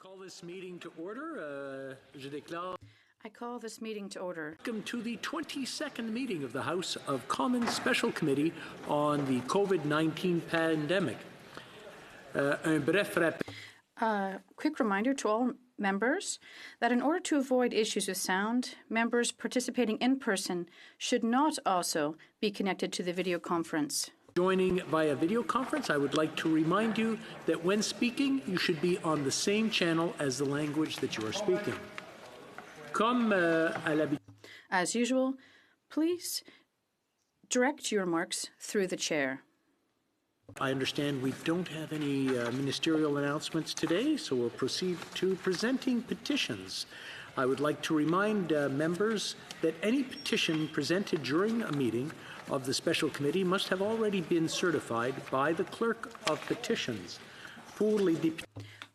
call this meeting to order. I call this meeting to order. Welcome to the 22nd meeting of the House of Commons Special Committee on the COVID-19 pandemic. Quick reminder to all members that in order to avoid issues with sound, members participating in person should not also be connected to the video conference. Joining via video conference, I would like to remind you that when speaking, you should be on the same channel as the language that you are speaking. As usual, please direct your remarks through the chair. I understand we don't have any ministerial announcements today, so we'll proceed to presenting petitions. I would like to remind members that any petition presented during a meeting of the Special Committee must have already been certified by the Clerk of Petitions.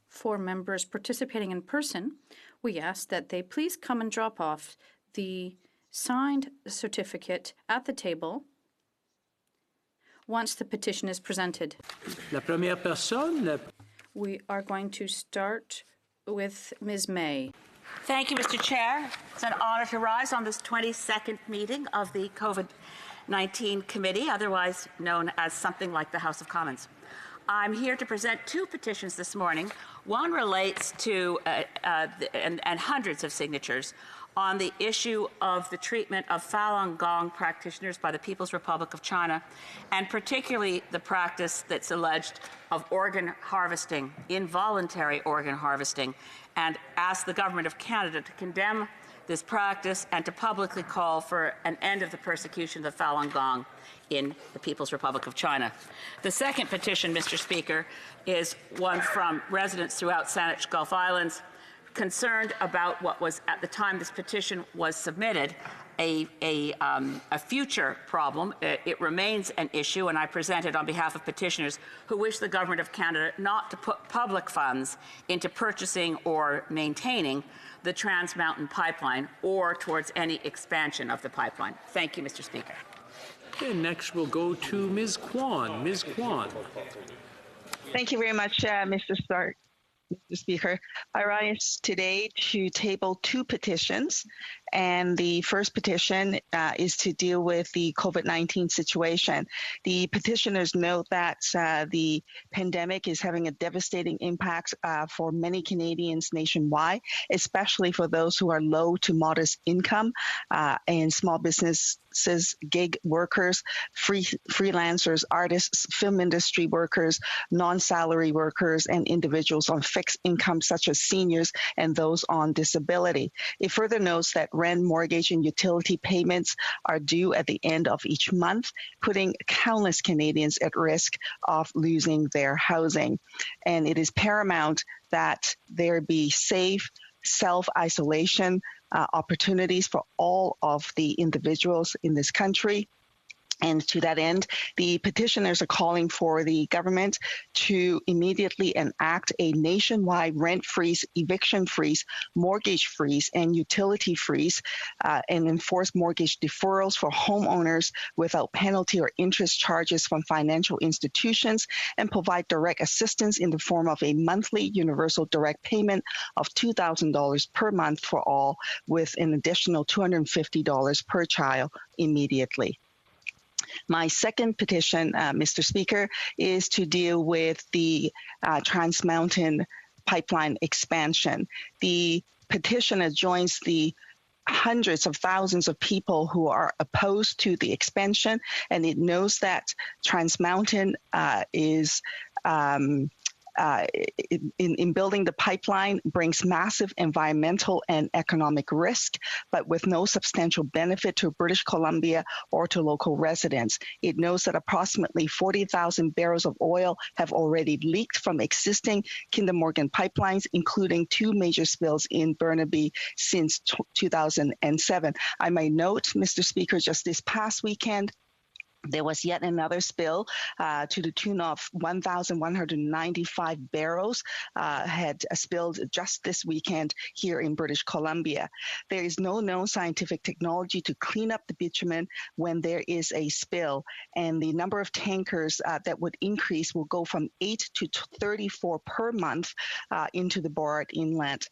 For members participating in person, we ask that they please come and drop off the signed certificate at the table once the petition is presented. We are going to start with Ms. May. Thank you, Mr. Chair. It's an honor to rise on this 22nd meeting of the COVID-19 Committee, otherwise known as something like the House of Commons. I'm here to present two petitions this morning. One relates to, and hundreds of signatures, on the issue of the treatment of Falun Gong practitioners by the People's Republic of China, and particularly the practice that's alleged of organ harvesting, involuntary organ harvesting, and ask the Government of Canada to condemn this practice and to publicly call for an end of the persecution of Falun Gong in the People's Republic of China. The second petition, Mr. Speaker, is one from residents throughout Saanich Gulf Islands concerned about what was, at the time this petition was submitted, a future problem. It remains an issue, and I present it on behalf of petitioners who wish the Government of Canada not to put public funds into purchasing or maintaining the Trans Mountain Pipeline or towards any expansion of the pipeline. Thank you, Mr. Speaker. Okay, next we'll go to Ms. Kwan. Ms. Kwan. Thank you very much, Mr. Speaker. I rise today to table two petitions, and the first petition is to deal with the COVID-19 situation. The petitioners note that the pandemic is having a devastating impact for many Canadians nationwide, especially for those who are low to modest income and small businesses, gig workers, freelancers, artists, film industry workers, non-salary workers, and individuals on fixed income such as seniors and those on disability. It further notes that rent, mortgage, and utility payments are due at the end of each month, putting countless Canadians at risk of losing their housing. And it is paramount that there be safe self-isolation opportunities for all of the individuals in this country. And to that end, the petitioners are calling for the government to immediately enact a nationwide rent freeze, eviction freeze, mortgage freeze, and utility freeze, and enforce mortgage deferrals for homeowners without penalty or interest charges from financial institutions, and provide direct assistance in the form of a monthly universal direct payment of $2,000 per month for all, with an additional $250 per child immediately. My second petition, Mr. Speaker, is to deal with the Trans Mountain Pipeline expansion. The petitioner joins the hundreds of thousands of people who are opposed to the expansion, and it knows that Trans Mountain is in building the pipeline brings massive environmental and economic risk, but with no substantial benefit to British Columbia or to local residents. It knows that approximately 40,000 barrels of oil have already leaked from existing Kinder Morgan pipelines, including two major spills in Burnaby since 2007. I may note, Mr. Speaker, just this past weekend, There was yet another spill to the tune of 1,195 barrels had spilled just this weekend here in British Columbia. There is no known scientific technology to clean up the bitumen when there is a spill, and the number of tankers that would increase will go from 8 to 34 per month into the Borat Inlet.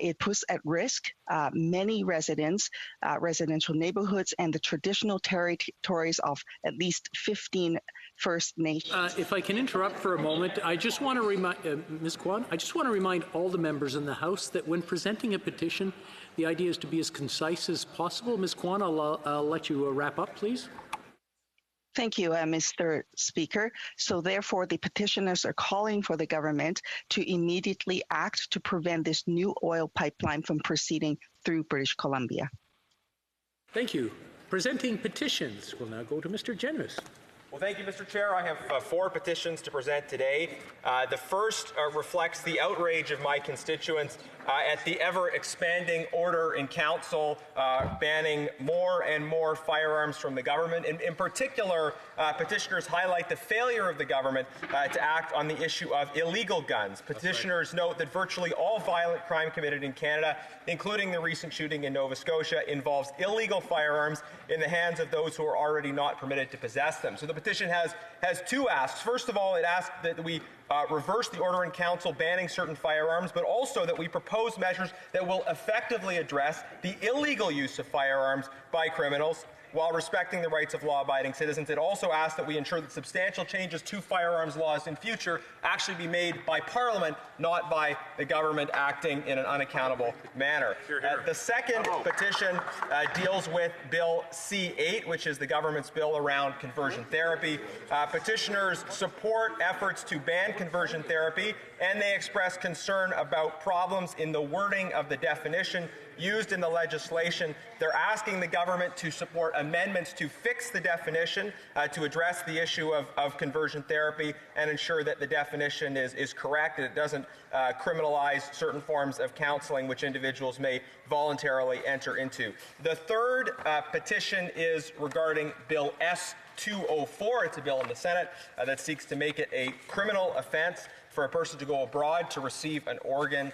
It puts at risk many residents, residential neighborhoods, and the traditional territories of at least 15 First Nations. If I can interrupt for a moment, I just want to remind Ms. Kwan, I just want to remind all the members in the House that when presenting a petition, the idea is to be as concise as possible. Ms. Kwan, I'll let you wrap up, please. Thank you, Mr. Speaker. So therefore, the petitioners are calling for the government to immediately act to prevent this new oil pipeline from proceeding through British Columbia. Thank you. Presenting petitions. We'll now go to Mr. Generous. Well, thank you, Mr. Chair. I have 4 petitions to present today. The first reflects the outrage of my constituents at the ever-expanding order in Council banning more and more firearms from the government. In particular, petitioners highlight the failure of the government to act on the issue of illegal guns. Petitioners note that virtually all violent crime committed in Canada, including the recent shooting in Nova Scotia, involves illegal firearms in the hands of those who are already not permitted to possess them. So the petition has 2 asks. First of all, it asks that we reverse the order in Council banning certain firearms, but also that we propose measures that will effectively address the illegal use of firearms by criminals while respecting the rights of law-abiding citizens. It also asks that we ensure that substantial changes to firearms laws in future actually be made by Parliament, not by the government acting in an unaccountable manner. The second petition deals with Bill C-8, which is the government's bill around conversion therapy. Petitioners support efforts to ban conversion therapy, and they express concern about problems in the wording of the definition used in the legislation. They're asking the government to support amendments to fix the definition to address the issue of conversion therapy and ensure that the definition is correct and it doesn't criminalize certain forms of counseling which individuals may voluntarily enter into. The third petition is regarding Bill S-204. It's a bill in the Senate that seeks to make it a criminal offense for a person to go abroad to receive an organ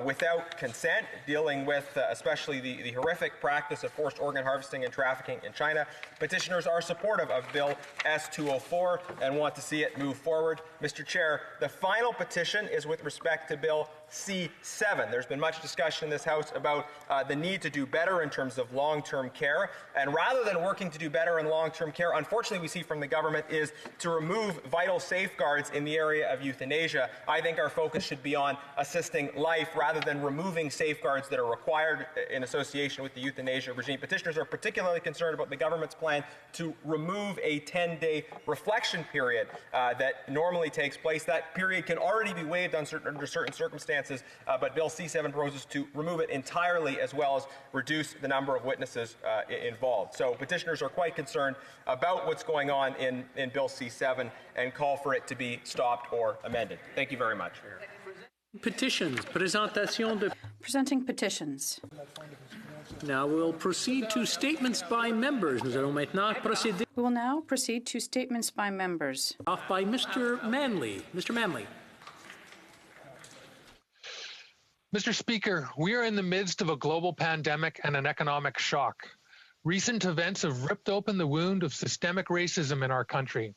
without consent, dealing with especially the horrific practice of forced organ harvesting and trafficking in China. Petitioners are supportive of Bill S-204 and want to see it move forward. Mr. Chair, the final petition is with respect to Bill C-7. There's been much discussion in this House about the need to do better in terms of long-term care. And rather than working to do better in long-term care, unfortunately we see from the government is to remove vital safeguards in the area of euthanasia. I think our focus should be on assisting life rather than removing safeguards that are required in association with the euthanasia regime. Petitioners are particularly concerned about the government's plan to remove a 10-day reflection period that normally takes place. That period can already be waived under certain circumstances, but Bill C-7 proposes to remove it entirely as well as reduce the number of witnesses involved. So petitioners are quite concerned about what's going on in Bill C-7 and call for it to be stopped or amended. Thank you very much. Petitions. Presenting petitions. Now we'll proceed to statements by members. We will now proceed to statements by members. Off by Mr. Manley. Mr. Manley. Mr. Speaker, we are in the midst of a global pandemic and an economic shock. Recent events have ripped open the wound of systemic racism in our country.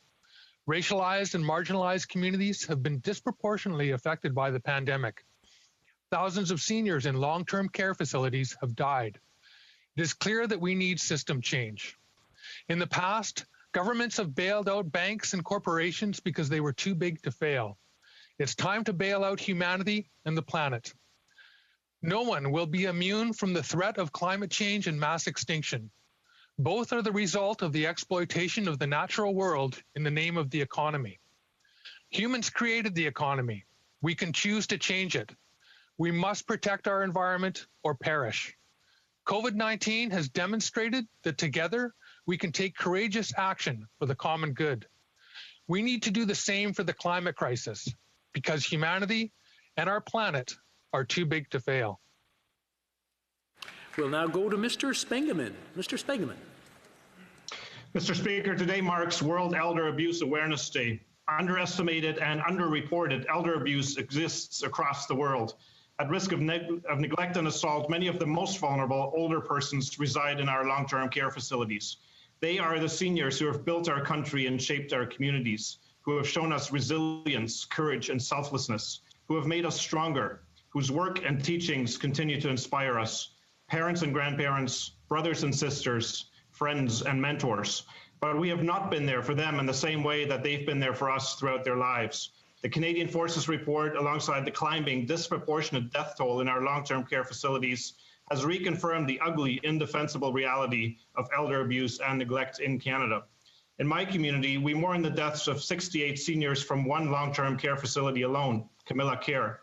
Racialized and marginalized communities have been disproportionately affected by the pandemic. Thousands of seniors in long-term care facilities have died. It is clear that we need system change. In the past, governments have bailed out banks and corporations because they were too big to fail. It's time to bail out humanity and the planet. No one will be immune from the threat of climate change and mass extinction. Both are the result of the exploitation of the natural world in the name of the economy. Humans created the economy. We can choose to change it. We must protect our environment or perish. COVID-19 has demonstrated that together we can take courageous action for the common good. We need to do the same for the climate crisis because humanity and our planet are too big to fail. We'll now go to Mr. Spengeman. Mr. Spengeman. Mr. Speaker, today marks World Elder Abuse Awareness Day. Underestimated and underreported elder abuse exists across the world. At risk of neglect and assault, many of the most vulnerable older persons reside in our long-term care facilities. They are the seniors who have built our country and shaped our communities, who have shown us resilience, courage, and selflessness, who have made us stronger, whose work and teachings continue to inspire us. Parents and grandparents, brothers and sisters, friends and mentors. But we have not been there for them in the same way that they've been there for us throughout their lives. The Canadian Forces report, alongside the climbing disproportionate death toll in our long-term care facilities, has reconfirmed the ugly, indefensible reality of elder abuse and neglect in Canada. In my community, we mourn the deaths of 68 seniors from one long-term care facility alone, Camilla Care.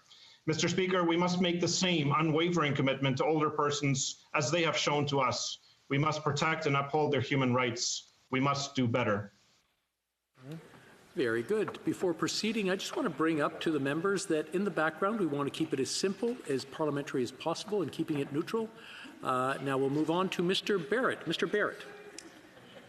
Mr. Speaker, we must make the same unwavering commitment to older persons as they have shown to us. We must protect and uphold their human rights. We must do better. Very good. Before proceeding, I just want to bring up to the members that in the background, we want to keep it as simple, as parliamentary as possible, and keeping it neutral. Now we'll move on to Mr. Barrett. Mr. Barrett.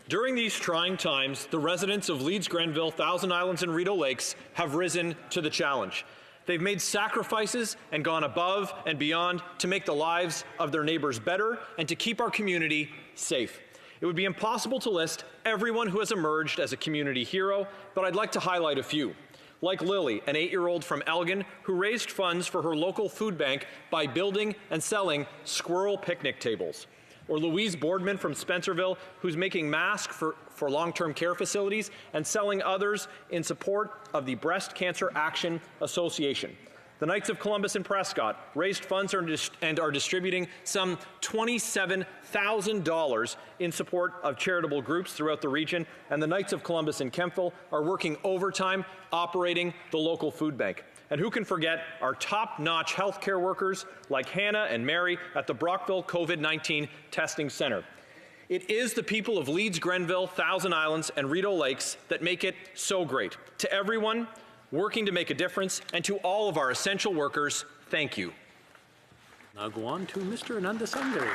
During these trying times, the residents of Leeds, Grenville, Thousand Islands, and Rideau Lakes have risen to the challenge. They've made sacrifices and gone above and beyond to make the lives of their neighbors better and to keep our community safe. It would be impossible to list everyone who has emerged as a community hero, but I'd like to highlight a few. Like Lily, an 8-year-old from Elgin, who raised funds for her local food bank by building and selling squirrel picnic tables. Or Louise Boardman from Spencerville, who's making masks for long-term care facilities and selling others in support of the Breast Cancer Action Association. The Knights of Columbus in Prescott raised funds and are distributing some $27,000 in support of charitable groups throughout the region, and the Knights of Columbus in Kemptville are working overtime operating the local food bank. And who can forget our top-notch healthcare workers like Hannah and Mary at the Brockville COVID-19 Testing Center. It is the people of Leeds, Grenville, Thousand Islands, and Rideau Lakes that make it so great. To everyone working to make a difference, and to all of our essential workers, thank you. Now go on to Mr. Anandasangari.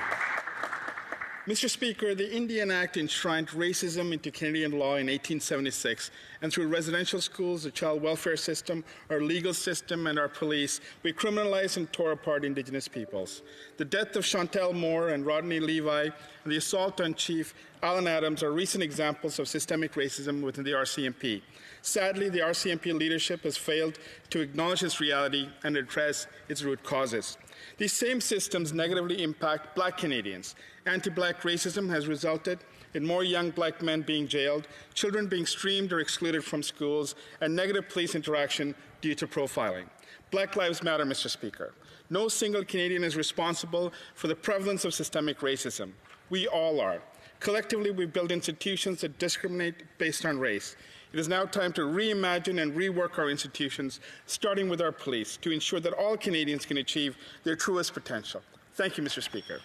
Mr. Speaker, the Indian Act enshrined racism into Canadian law in 1876, and through residential schools, the child welfare system, our legal system, and our police, we criminalized and tore apart Indigenous peoples. The death of Chantel Moore and Rodney Levi and the assault on Chief Alan Adams are recent examples of systemic racism within the RCMP. Sadly, the RCMP leadership has failed to acknowledge this reality and address its root causes. These same systems negatively impact Black Canadians. Anti-Black racism has resulted in more young Black men being jailed, children being streamed or excluded from schools, and negative police interaction due to profiling. Black Lives Matter, Mr. Speaker. No single Canadian is responsible for the prevalence of systemic racism. We all are. Collectively, we build institutions that discriminate based on race. It is now time to reimagine and rework our institutions, starting with our police, to ensure that all Canadians can achieve their truest potential. Thank you, Mr. Speaker.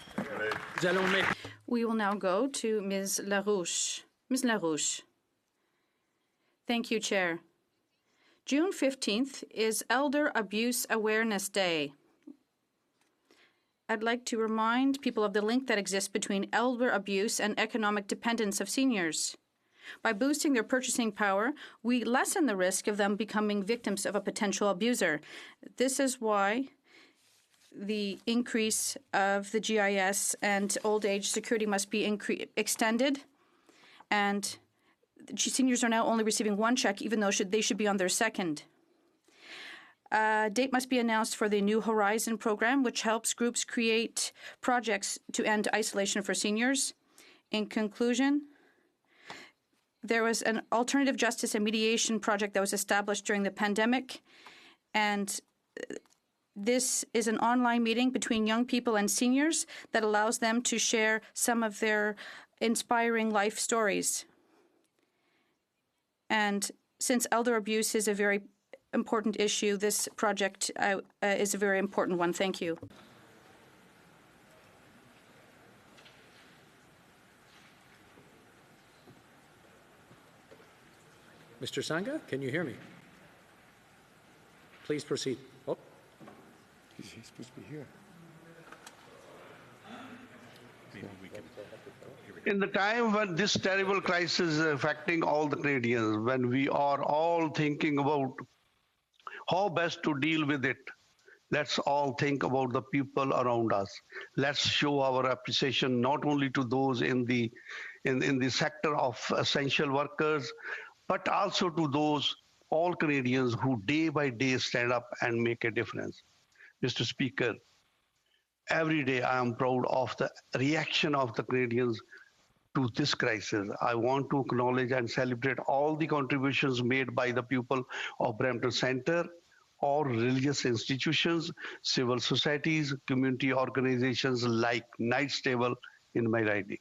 We will now go to Ms. LaRouche. Ms. LaRouche. Thank you, Chair. June 15th is Elder Abuse Awareness Day. I'd like to remind people of the link that exists between elder abuse and economic dependence of seniors. By boosting their purchasing power, we lessen the risk of them becoming victims of a potential abuser. This is why the increase of the GIS and old age security must be extended, and seniors are now only receiving one check, even though they should be on their second. A date must be announced for the New Horizon program, which helps groups create projects to end isolation for seniors. In conclusion, there was an alternative justice and mediation project that was established during the pandemic, and this is an online meeting between young people and seniors that allows them to share some of their inspiring life stories. And since elder abuse is a very important issue, this project is a very important one. Thank you. Mr. Sangha, can you hear me? Please proceed. Oh. He's supposed to be here. Maybe we can. Here we In the time when this terrible crisis is affecting all the Canadians, when we are all thinking about how best to deal with it, let's all think about the people around us. Let's show our appreciation not only to those in the sector of essential workers, but also to those all Canadians who day by day stand up and make a difference. Mr. Speaker, every day I am proud of the reaction of the Canadians to this crisis. I want to acknowledge and celebrate all the contributions made by the people of Brampton Centre, all religious institutions, civil societies, community organizations like Knights Table in my riding.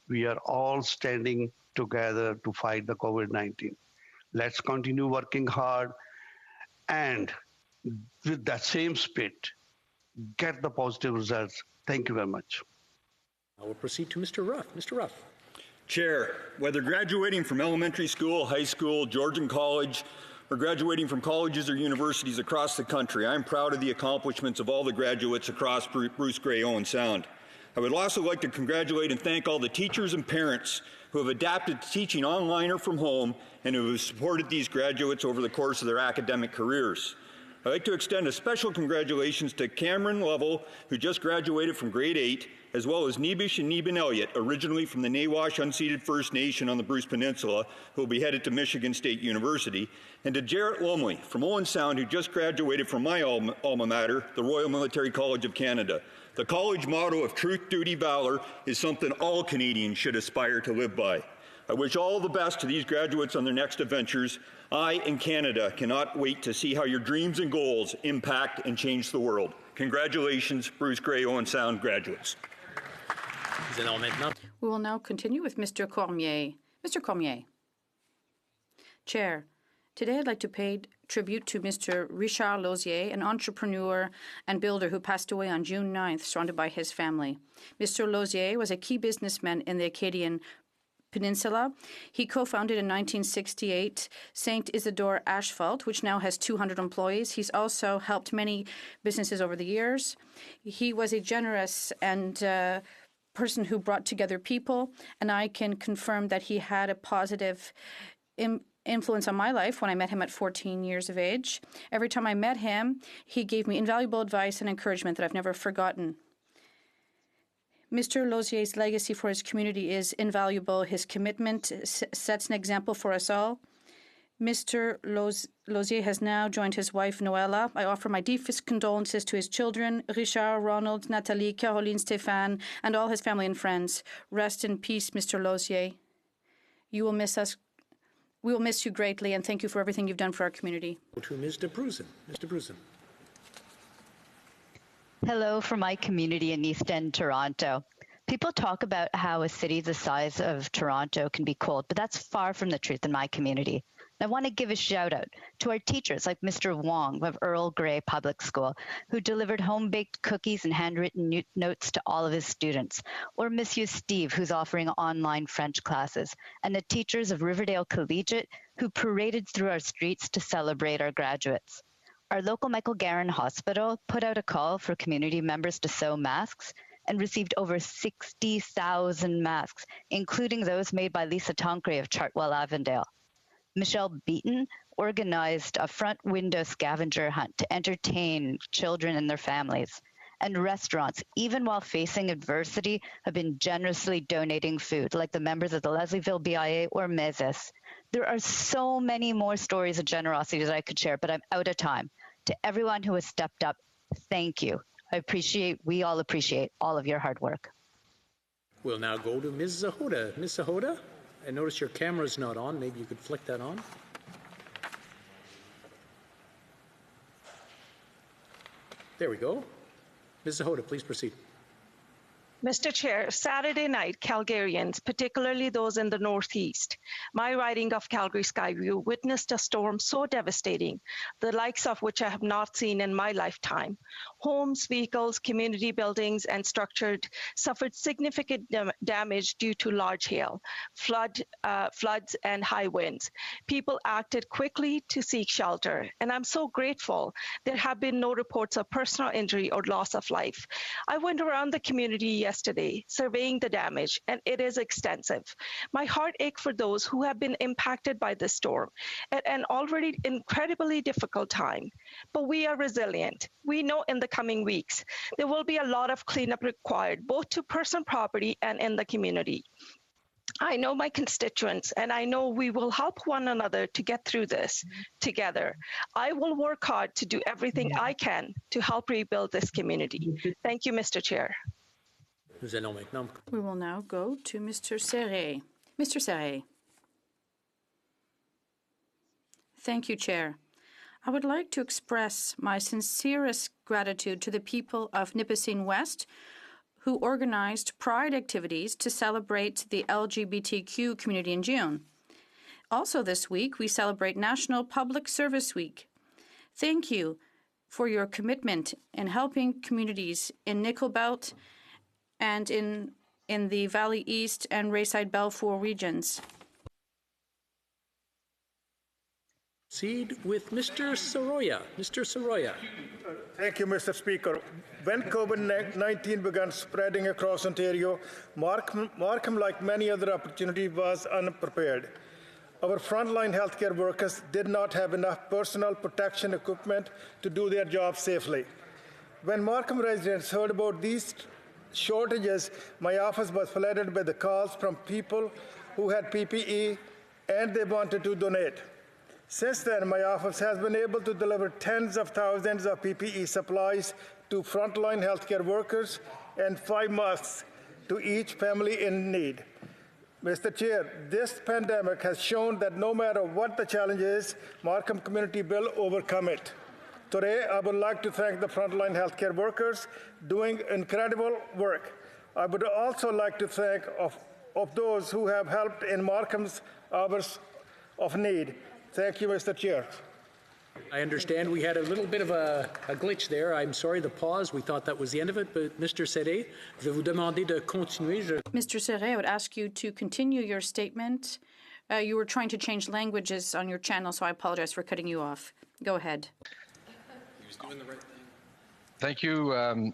We are all standing together to fight the COVID-19. Let's continue working hard and with that same spirit, get the positive results. Thank you very much. I will proceed to Mr. Ruff. Mr. Ruff. Chair, whether graduating from elementary school, high school, Georgian College, or graduating from colleges or universities across the country, I am proud of the accomplishments of all the graduates across Bruce Grey Owen Sound. I would also like to congratulate and thank all the teachers and parents who have adapted to teaching online or from home and who have supported these graduates over the course of their academic careers. I'd like to extend a special congratulations to Cameron Lovell, who just graduated from grade 8, as well as Nebish and Neben Elliott, originally from the Nawash Unceded First Nation on the Bruce Peninsula, who will be headed to Michigan State University, and to Jarrett Lumley from Owen Sound, who just graduated from my alma mater, the Royal Military College of Canada. The college motto of truth, duty, valor is something all Canadians should aspire to live by. I wish all the best to these graduates on their next adventures. I and Canada cannot wait to see how your dreams and goals impact and change the world. Congratulations, Bruce Grey Owen Sound graduates. We will now continue with Mr. Cormier. Mr. Cormier. Chair, today I'd like to pay tribute to Mr. Richard Lausier, an entrepreneur and builder who passed away on June 9th, surrounded by his family. Mr. Lausier was a key businessman in the Acadian Peninsula. He co-founded in 1968 St. Isidore Asphalt, which now has 200 employees. He's also helped many businesses over the years. He was a generous and person who brought together people, and I can confirm that he had a positive influence on my life when I met him at 14 years of age. Every time I met him, he gave me invaluable advice and encouragement that I've never forgotten. Mr. Lausier's legacy for his community is invaluable. His commitment sets an example for us all. Mr. Lausier has now joined his wife, Noella. I offer my deepest condolences to his children, Richard, Ronald, Nathalie, Caroline, Stéphane, and all his family and friends. Rest in peace, Mr. Lausier. You will miss us. We will miss you greatly, and thank you for everything you've done for our community. To Ms. de Bruzen. Ms. de Bruzen. Hello from my community in East End, Toronto. People talk about how a city the size of Toronto can be cold, but that's far from the truth in my community. I want to give a shout out to our teachers like Mr. Wong of Earl Grey Public School, who delivered home-baked cookies and handwritten notes to all of his students, or Monsieur Steve, who's offering online French classes, and the teachers of Riverdale Collegiate, who paraded through our streets to celebrate our graduates. Our local Michael Garron Hospital put out a call for community members to sew masks and received over 60,000 masks, including those made by Lisa Tonkre of Chartwell Avondale. Michelle Beaton organized a front window scavenger hunt to entertain children and their families. And restaurants, even while facing adversity, have been generously donating food, like the members of the Leslieville BIA or Meses. There are so many more stories of generosity that I could share, but I'm out of time. To everyone who has stepped up, thank you. We all appreciate all of your hard work. We'll now go to Ms. Zahoda. Ms. Zahoda, I notice your camera's not on. Maybe you could flick that on. There we go. Ms. Zahoda, please proceed. Mr. Chair, Saturday night, Calgarians, particularly those in the Northeast, my riding of Calgary Skyview, witnessed a storm so devastating, the likes of which I have not seen in my lifetime. Homes, vehicles, community buildings, and structures suffered significant damage due to large hail, floods, and high winds. People acted quickly to seek shelter, and I'm so grateful there have been no reports of personal injury or loss of life. I went around the community yesterday, surveying the damage, and it is extensive. My heart aches for those who have been impacted by this storm at an already incredibly difficult time. But we are resilient. We know in the coming weeks, there will be a lot of cleanup required, both to personal property and in the community. I know my constituents, and I know we will help one another to get through this together. I will work hard to do everything I can to help rebuild this community. Thank you, Mr. Chair. We will now go to Mr. Serret. Mr. Serret. Thank you, Chair. I would like to express my sincerest gratitude to the people of Nipissing West who organized pride activities to celebrate the LGBTQ community in June. Also this week, we celebrate National Public Service Week. Thank you for your commitment in helping communities in Nickel Belt and in the Valley East and Rayside Balfour regions. Proceed with Mr. Soroya. Mr. Soroya. Thank you, Mr. Speaker. When COVID-19 began spreading across Ontario, Markham, like many other opportunities, was unprepared. Our frontline healthcare workers did not have enough personal protection equipment to do their job safely. When Markham residents heard about these shortages, my office was flooded by the calls from people who had PPE and they wanted to donate. Since then, my office has been able to deliver tens of thousands of PPE supplies to frontline healthcare workers and 5 masks to each family in need. Mr. Chair, this pandemic has shown that no matter what the challenge is, Markham community will overcome it. Today, I would like to thank the frontline healthcare workers doing incredible work. I would also like to thank of those who have helped in Markham's hours of need. Thank you, Mr. Chair. I understand we had a little bit of a glitch there. I'm sorry, the pause. We thought that was the end of it. But Mr. Serret, je vais vous demander de continuer. Mr. Serret, I would ask you to continue your statement. You were trying to change languages on your channel, so I apologize for cutting you off. Go ahead. He was doing the right thing. Thank you.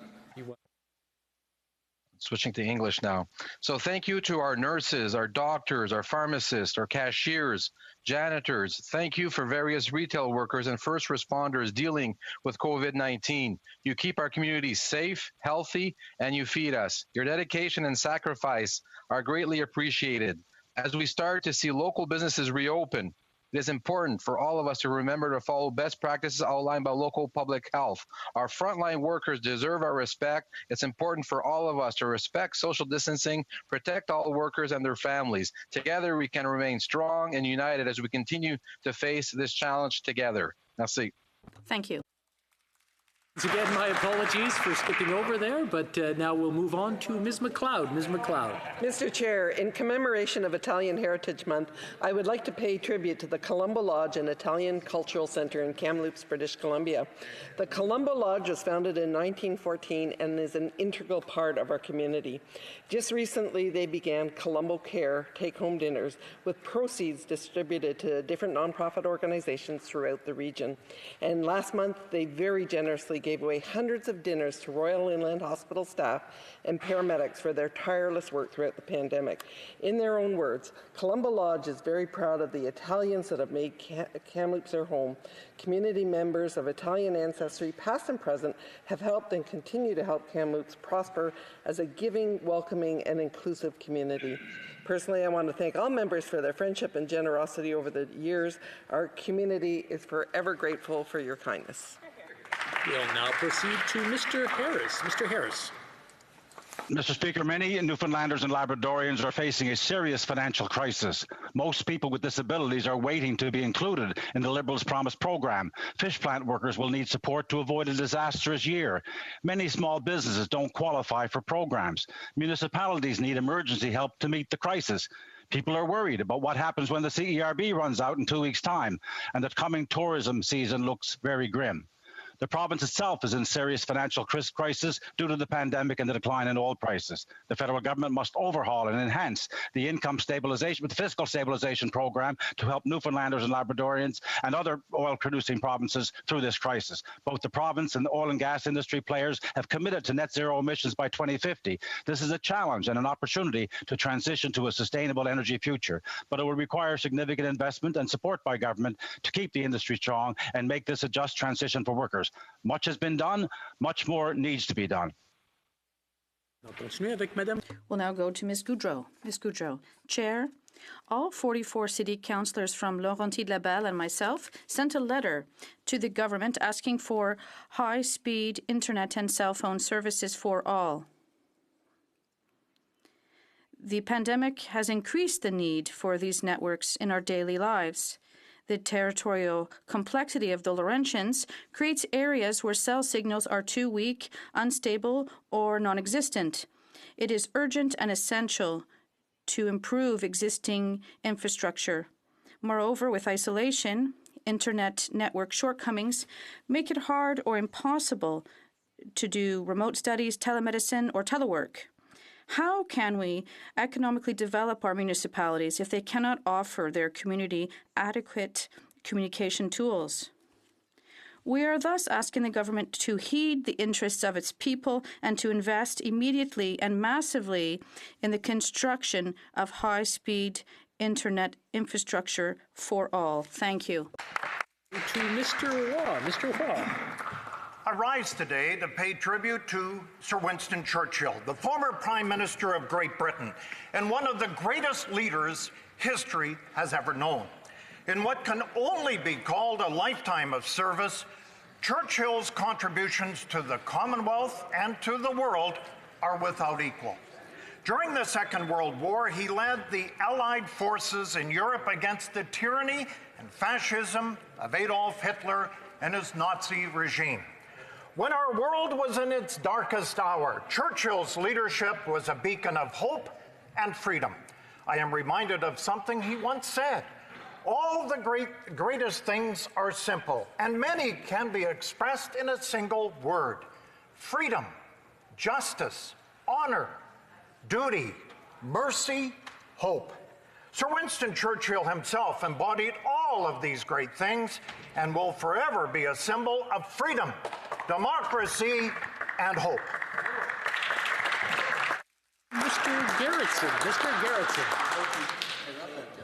Switching to English now. So thank you to our nurses, our doctors, our pharmacists, our cashiers, janitors. Thank you for various retail workers and first responders dealing with COVID-19. You keep our communities safe, healthy, and you feed us. Your dedication and sacrifice are greatly appreciated. As we start to see local businesses reopen, it is important for all of us to remember to follow best practices outlined by local public health. Our frontline workers deserve our respect. It's important for all of us to respect social distancing, protect all workers and their families. Together, we can remain strong and united as we continue to face this challenge together. Merci. Thank you. Once again, my apologies for skipping over there, but now we'll move on to Ms. McLeod. Ms. McLeod. Mr. Chair, in commemoration of Italian Heritage Month, I would like to pay tribute to the Colombo Lodge, an Italian cultural center in Kamloops, British Columbia. The Colombo Lodge was founded in 1914 and is an integral part of our community. Just recently, they began Colombo Care take-home dinners with proceeds distributed to different nonprofit organizations throughout the region. And last month, they very generously gave away hundreds of dinners to Royal Inland Hospital staff and paramedics for their tireless work throughout the pandemic. In their own words, Colombo Lodge is very proud of the Italians that have made Kamloops their home. Community members of Italian ancestry, past and present, have helped and continue to help Kamloops prosper as a giving, welcoming, and inclusive community. Personally, I want to thank all members for their friendship and generosity over the years. Our community is forever grateful for your kindness. We'll now proceed to Mr. Harris. Mr. Harris. Mr. Speaker, many Newfoundlanders and Labradorians are facing a serious financial crisis. Most people with disabilities are waiting to be included in the Liberals' Promise program. Fish plant workers will need support to avoid a disastrous year. Many small businesses don't qualify for programs. Municipalities need emergency help to meet the crisis. People are worried about what happens when the CERB runs out in 2 weeks' time, and that coming tourism season looks very grim. The province itself is in serious financial crisis due to the pandemic and the decline in oil prices. The federal government must overhaul and enhance the fiscal stabilization program to help Newfoundlanders and Labradorians and other oil-producing provinces through this crisis. Both the province and the oil and gas industry players have committed to net zero emissions by 2050. This is a challenge and an opportunity to transition to a sustainable energy future, but it will require significant investment and support by government to keep the industry strong and make this a just transition for workers. Much has been done, much more needs to be done. We'll now go to Ms. Goudreau. Ms. Goudreau, Chair, all 44 city councillors from Laurentides-Labelle and myself sent a letter to the government asking for high-speed internet and cell phone services for all. The pandemic has increased the need for these networks in our daily lives. The territorial complexity of the Laurentians creates areas where cell signals are too weak, unstable, or non-existent. It is urgent and essential to improve existing infrastructure. Moreover, with isolation, internet network shortcomings make it hard or impossible to do remote studies, telemedicine, or telework. How can we economically develop our municipalities if they cannot offer their community adequate communication tools? We are thus asking the government to heed the interests of its people and to invest immediately and massively in the construction of high-speed internet infrastructure for all. Thank you. To Mr. Waugh. Mr. Waugh. I rise today to pay tribute to Sir Winston Churchill, the former Prime Minister of Great Britain, and one of the greatest leaders history has ever known. In what can only be called a lifetime of service, Churchill's contributions to the Commonwealth and to the world are without equal. During the Second World War, he led the Allied forces in Europe against the tyranny and fascism of Adolf Hitler and his Nazi regime. When our world was in its darkest hour, Churchill's leadership was a beacon of hope and freedom. I am reminded of something he once said: all the greatest things are simple, and many can be expressed in a single word: freedom, justice, honor, duty, mercy, hope. Sir Winston Churchill himself embodied all of these great things and will forever be a symbol of freedom, democracy, and hope. Mr. Garretson. Mr. Garretson.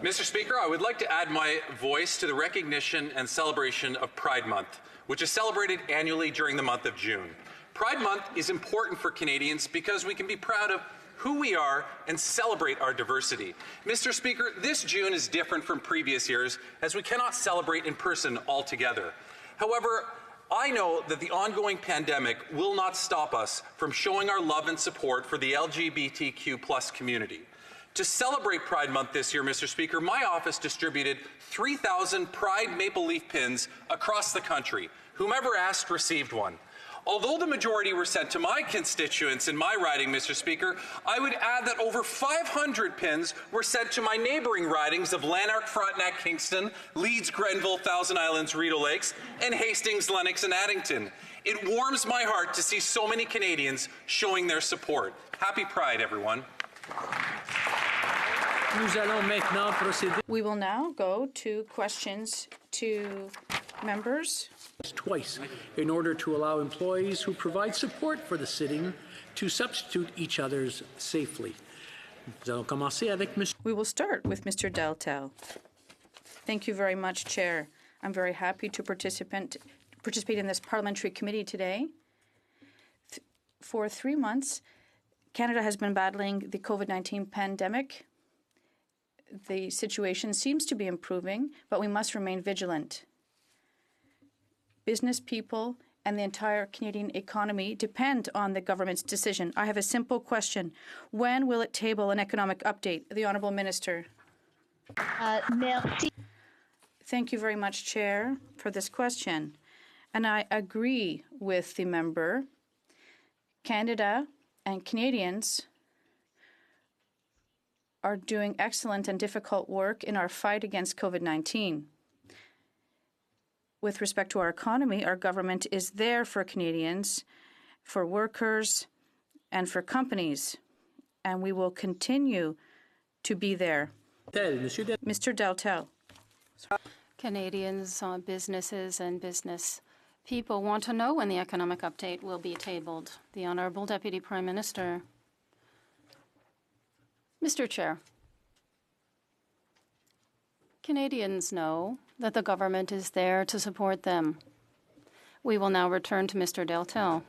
Mr. Speaker, I would like to add my voice to the recognition and celebration of Pride Month, which is celebrated annually during the month of June. Pride Month is important for Canadians because we can be proud of who we are and celebrate our diversity. Mr. Speaker, this June is different from previous years as we cannot celebrate in person altogether. However, I know that the ongoing pandemic will not stop us from showing our love and support for the LGBTQ+ community. To celebrate Pride Month this year, Mr. Speaker, my office distributed 3,000 Pride Maple Leaf pins across the country. Whomever asked received one. Although the majority were sent to my constituents in my riding, Mr. Speaker, I would add that over 500 pins were sent to my neighbouring ridings of Lanark, Frontenac, Kingston, Leeds, Grenville, Thousand Islands, Rideau Lakes, and Hastings, Lennox, and Addington. It warms my heart to see so many Canadians showing their support. Happy Pride, everyone. We will now go to questions to members. Twice, in order to allow employees who provide support for the sitting to substitute each other's safely. We will start with Mr. Deltel. Thank you very much, Chair. I'm very happy to participate in this parliamentary committee today. For 3 months, Canada has been battling the COVID-19 pandemic. The situation seems to be improving, but we must remain vigilant. Business people and the entire Canadian economy depend on the government's decision. I have a simple question. When will it table an economic update? The Honourable Minister. Merci. Thank you very much, Chair, for this question. And I agree with the member. Canada and Canadians are doing excellent and difficult work in our fight against COVID-19. With respect to our economy, our government is there for Canadians, for workers, and for companies, and we will continue to be there. Mr. Deltel. Canadians, businesses and business people want to know when the economic update will be tabled. The Honourable Deputy Prime Minister. Mr. Chair, Canadians know that the government is there to support them. We will now return to Mr. Deltel.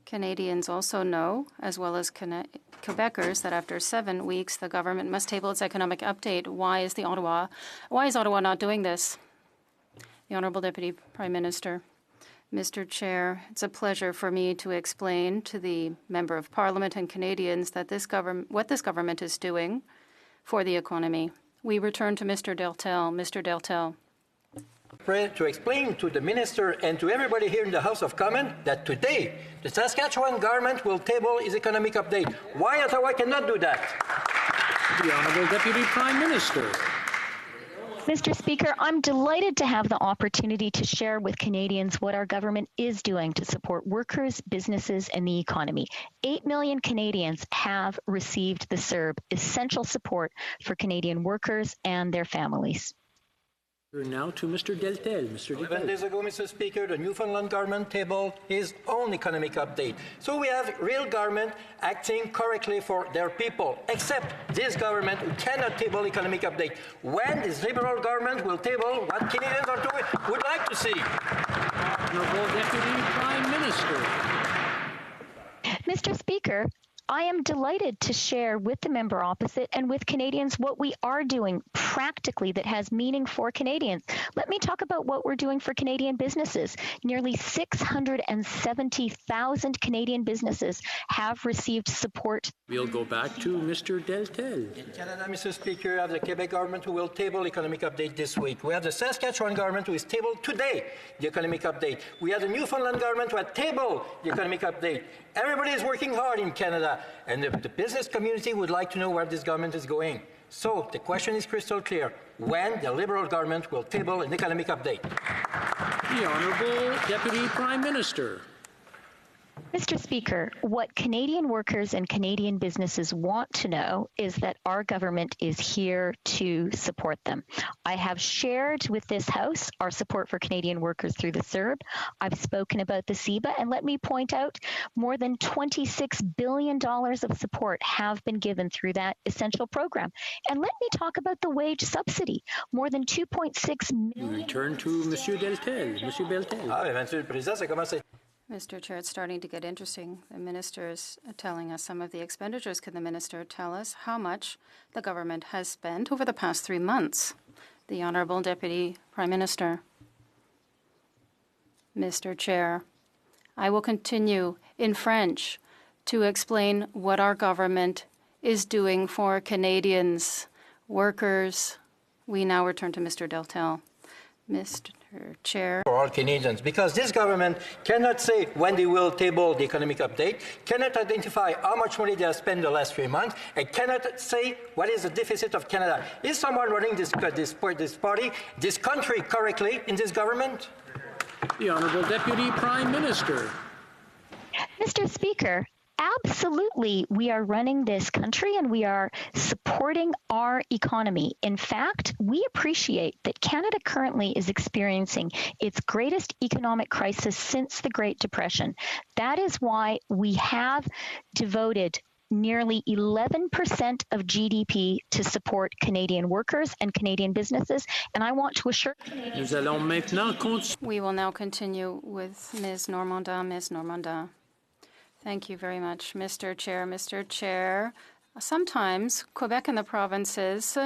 Canadians also know, as well as Quebecers, that after 7 weeks, the government must table its economic update. Why is Ottawa not doing this? The Honourable Deputy Prime Minister. Mr. Chair, it's a pleasure for me to explain to the Member of Parliament and Canadians that what this government is doing for the economy. We return to Mr. Deltel. Mr. Deltel. To explain to the Minister and to everybody here in the House of Commons that today the Saskatchewan government will table its economic update. Why Ottawa cannot do that? The Honourable Deputy Prime Minister. Mr. Speaker, I'm delighted to have the opportunity to share with Canadians what our government is doing to support workers, businesses, and the economy. 8 million Canadians have received the CERB, essential support for Canadian workers and their families. Now to Mr. Deltel. Mr. Deltel. 11 days ago, Mr. Speaker, the Newfoundland government tabled its own economic update. So we have real government acting correctly for their people, except this government who cannot table economic update. When this Liberal government will table what Canadians are doing, would like to see. Honourable Deputy Prime Minister. Mr. Speaker, I am delighted to share with the member opposite and with Canadians what we are doing practically that has meaning for Canadians. Let me talk about what we're doing for Canadian businesses. Nearly 670,000 Canadian businesses have received support. We'll go back to Mr. Deltel. In Canada, Mr. Speaker, we have the Quebec government who will table economic update this week. We have the Saskatchewan government who is tabled today, the economic update. We have the Newfoundland government who has tabled the economic update. Everybody is working hard in Canada, and the business community would like to know where this government is going. So the question is crystal clear. When the Liberal government will table an economic update? The Honourable Deputy Prime Minister. Mr. Speaker, what Canadian workers and Canadian businesses want to know is that our government is here to support them. I have shared with this House our support for Canadian workers through the CERB. I've spoken about the CEBA, and let me point out more than $26 billion of support have been given through that essential program. And let me talk about the wage subsidy. More than 2.6 million. We return to Monsieur Deltel. Monsieur Deltel. Monsieur le Président, ça commence. Mr. Chair, it's starting to get interesting. The minister is telling us some of the expenditures. Can the minister tell us how much the government has spent over the past 3 months? The Honourable Deputy Prime Minister. Mr. Chair, I will continue in French to explain what our government is doing for Canadians, workers. We now return to Mr. Deltel. Mr. Chair. For all Canadians, because this government cannot say when they will table the economic update, cannot identify how much money they have spent the last 3 months, and cannot say what is the deficit of Canada. Is someone running this party, this country correctly in this government? The Honourable Deputy Prime Minister. Mr. Speaker, absolutely, we are running this country and we are supporting our economy. In fact, we appreciate that Canada currently is experiencing its greatest economic crisis since the Great Depression. That is why we have devoted nearly 11% of GDP to support Canadian workers and Canadian businesses, and I want to assure Canadians. We will now continue with Ms. Normandin. Ms. Normandin. Thank you very much, Mr. Chair. Mr. Chair, sometimes Quebec and the provinces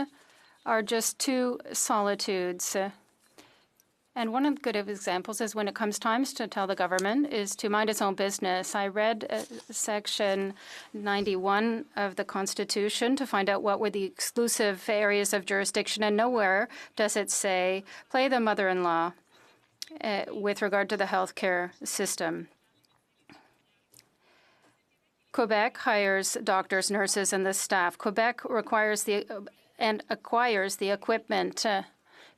are just two solitudes. And one of the good examples is when it comes times to tell the government is to mind its own business. I read Section 91 of the Constitution to find out what were the exclusive areas of jurisdiction, and nowhere does it say play the mother-in-law with regard to the healthcare system. Quebec hires doctors, nurses, and the staff. Quebec requires and acquires the equipment.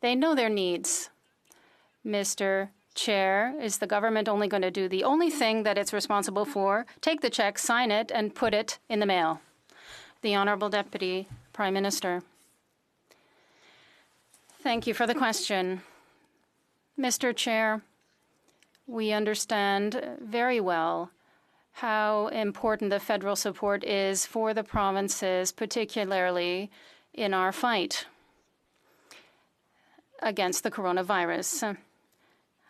They know their needs. Mr. Chair, is the government only going to do the only thing that it's responsible for, take the check, sign it, and put it in the mail? The Honourable Deputy Prime Minister. Thank you for the question. Mr. Chair, we understand very well how important the federal support is for the provinces, particularly in our fight against the coronavirus.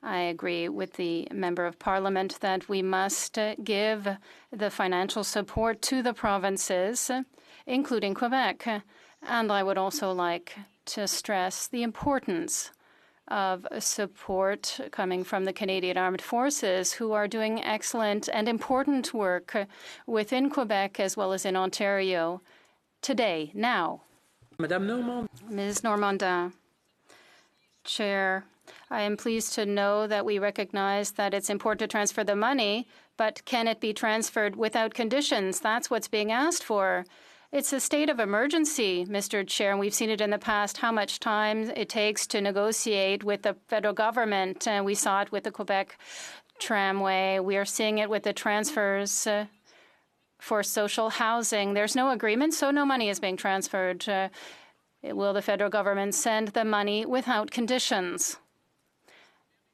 I agree with the Member of Parliament that we must give the financial support to the provinces, including Quebec. And I would also like to stress the importance of support coming from the Canadian Armed Forces, who are doing excellent and important work within Quebec as well as in Ontario today, now. Madame Normand. Ms. Normandin. Chair, I am pleased to know that we recognize that it's important to transfer the money, but can it be transferred without conditions? That's what's being asked for. It's a state of emergency, Mr. Chair, and we've seen it in the past, how much time it takes to negotiate with the federal government. We saw it with the Quebec tramway. We are seeing it with the transfers for social housing. There's no agreement, so no money is being transferred. Will the federal government send the money without conditions?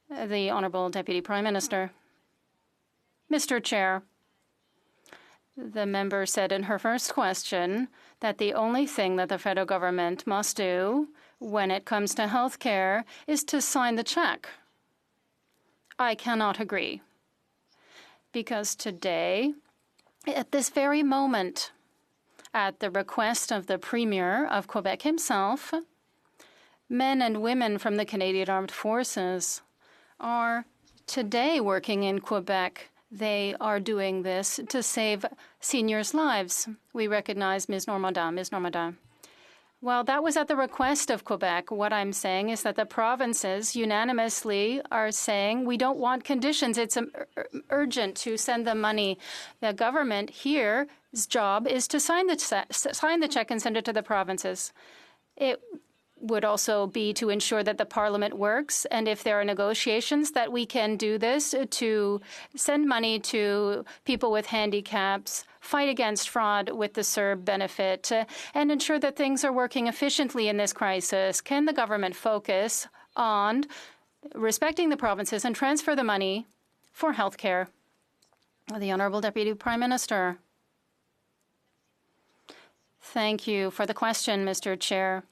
The Honourable Deputy Prime Minister. Mr. Chair, the member said in her first question that the only thing that the federal government must do when it comes to health care is to sign the check. I cannot agree. Because today, at this very moment, at the request of the Premier of Quebec himself, men and women from the Canadian Armed Forces are today working in Quebec. They are doing this to save seniors' lives. We recognize Ms. Normandin. Ms. Normandin. Well, that was at the request of Quebec. What I'm saying is that the provinces unanimously are saying we don't want conditions. It's urgent to send the money. The government here's job is to sign the check and send it to the provinces. It would also be to ensure that the Parliament works, and if there are negotiations, that we can do this to send money to people with handicaps, fight against fraud with the CERB benefit, and ensure that things are working efficiently in this crisis. Can the government focus on respecting the provinces and transfer the money for health care? The Honourable Deputy Prime Minister. Thank you for the question, Mr. Chair.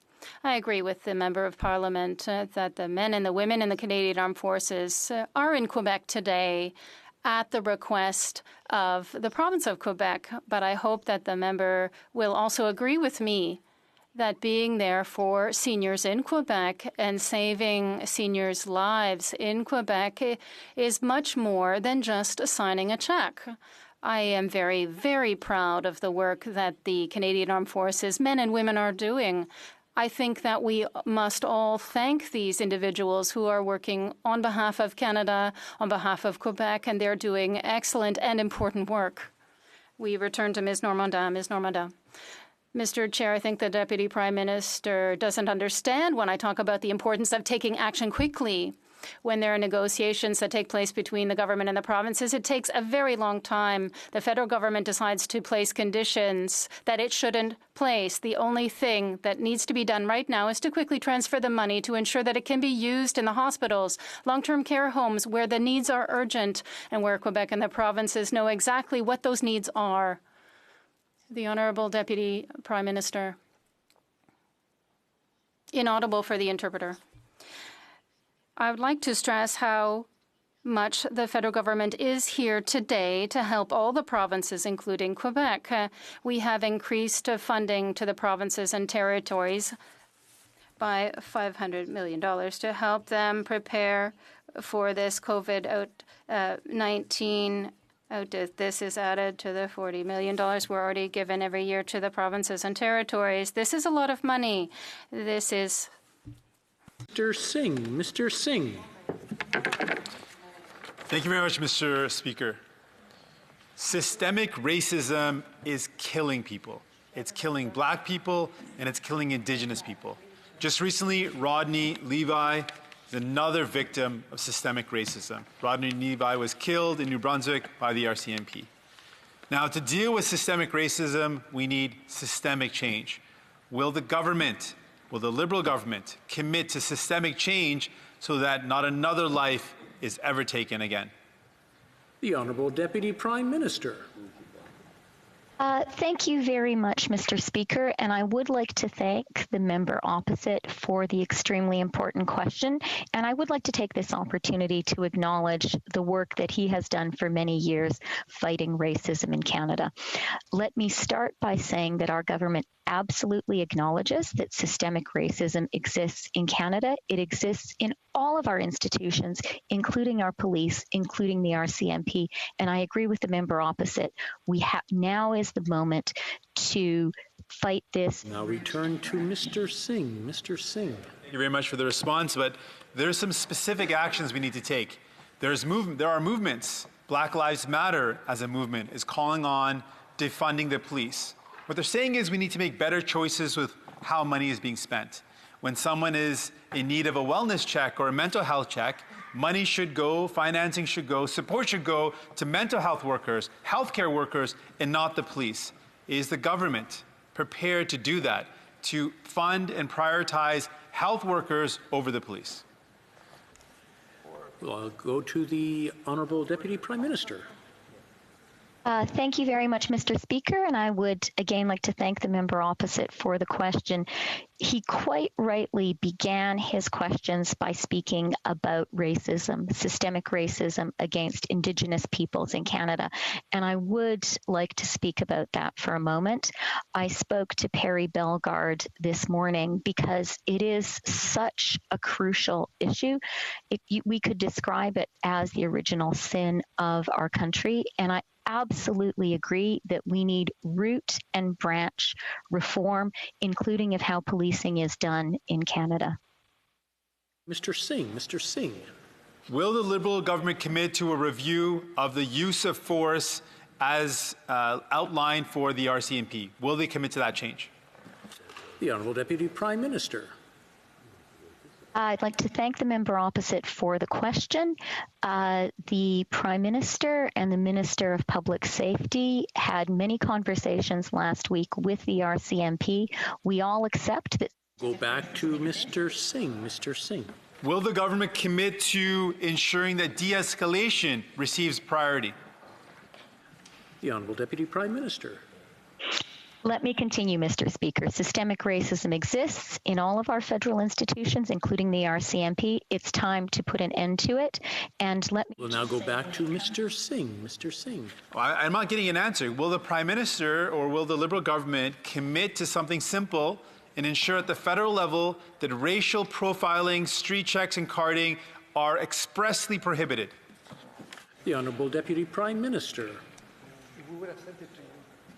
I agree with the Member of Parliament that the men and the women in the Canadian Armed Forces are in Quebec today at the request of the province of Quebec. But I hope that the member will also agree with me that being there for seniors in Quebec and saving seniors' lives in Quebec is much more than just signing a check. I am very, very proud of the work that the Canadian Armed Forces men and women are doing. I think that we must all thank these individuals who are working on behalf of Canada, on behalf of Quebec, and they're doing excellent and important work. We return to Ms. Normandin. Ms. Normandin. Mr. Chair, I think the Deputy Prime Minister doesn't understand when I talk about the importance of taking action quickly. When there are negotiations that take place between the government and the provinces, it takes a very long time. The federal government decides to place conditions that it shouldn't place. The only thing that needs to be done right now is to quickly transfer the money to ensure that it can be used in the hospitals, long-term care homes, where the needs are urgent and where Quebec and the provinces know exactly what those needs are. The Honourable Deputy Prime Minister. Inaudible for the interpreter. I would like to stress how much the federal government is here today to help all the provinces, including Quebec. We have increased funding to the provinces and territories by $500 million to help them prepare for this COVID-19 This is added to the $40 million we're already given every year to the provinces and territories. This is a lot of money. This is... Mr. Singh. Mr. Singh. Thank you very much, Mr. Speaker. Systemic racism is killing people. It's killing Black people, and it's killing Indigenous people. Just recently, Rodney Levi is another victim of systemic racism. Rodney Levi was killed in New Brunswick by the RCMP. Now, to deal with systemic racism, we need systemic change. Will the government, will the Liberal government, commit to systemic change so that not another life is ever taken again? The Honourable Deputy Prime Minister. Thank you very much, Mr. Speaker, and I would like to thank the member opposite for the extremely important question, and I would like to take this opportunity to acknowledge the work that he has done for many years fighting racism in Canada. Let me start by saying that our government absolutely acknowledges that systemic racism exists in Canada. It exists in all of our institutions, including our police, including the RCMP. And I agree with the member opposite. Now is the moment to fight this. Now return to Mr. Singh. Mr. Singh. Thank you very much for the response, but there are some specific actions we need to take. There are movements. Black Lives Matter as a movement is calling on defunding the police. What they're saying is we need to make better choices with how money is being spent. When someone is in need of a wellness check or a mental health check, money should go, financing should go, support should go to mental health workers, healthcare workers, and not the police. Is the government prepared to do that, to fund and prioritize health workers over the police? Well, I'll go to the Honourable Deputy Prime Minister. Thank you very much, Mr. Speaker, and I would again like to thank the member opposite for the question. He quite rightly began his questions by speaking about racism, systemic racism against Indigenous peoples in Canada, and I would like to speak about that for a moment. I spoke to Perry Bellegarde this morning because it is such a crucial issue. We could describe it as the original sin of our country, and I absolutely agree that we need root and branch reform, including of how policing is done in Canada. Mr. Singh. Mr. Singh. Will the Liberal government commit to a review of the use of force as outlined for the RCMP? Will they commit to that change? The Honourable Deputy Prime Minister. I'd like to thank the member opposite for the question. The Prime Minister and the Minister of Public Safety had many conversations last week with the RCMP. We all accept that. Go back to Mr. Singh. Mr. Singh. Will the government commit to ensuring that de-escalation receives priority? The Honourable Deputy Prime Minister. Let me continue, Mr. Speaker. Systemic racism exists in all of our federal institutions, including the RCMP. It's time to put an end to it. And let me. We'll now go back to Mr. Singh. Mr. Singh. Well, I'm not getting an answer. Will the Prime Minister or will the Liberal government commit to something simple and ensure at the federal level that racial profiling, street checks, and carding are expressly prohibited? The Honourable Deputy Prime Minister.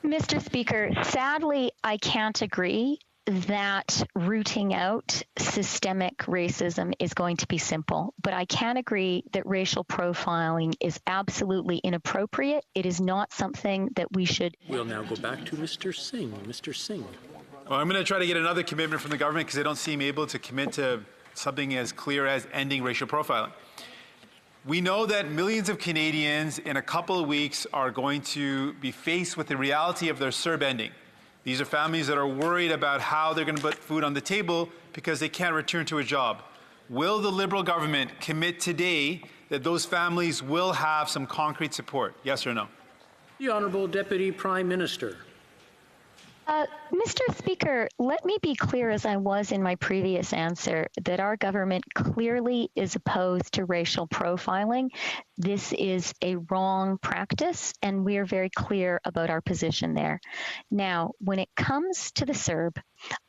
Mr. Speaker, sadly, I can't agree that rooting out systemic racism is going to be simple, but I can agree that racial profiling is absolutely inappropriate. It is not something that we should. We'll now go back to Mr. Singh. Mr. Singh. Well, I'm going to try to get another commitment from the government because they don't seem able to commit to something as clear as ending racial profiling. We know that millions of Canadians in a couple of weeks are going to be faced with the reality of their CERB ending. These are families that are worried about how they're going to put food on the table because they can't return to a job. Will the Liberal government commit today that those families will have some concrete support? Yes or no? The Honourable Deputy Prime Minister. Mr. Speaker, let me be clear, as I was in my previous answer, that our government clearly is opposed to racial profiling. This is a wrong practice, and we are very clear about our position there. Now, when it comes to the CERB,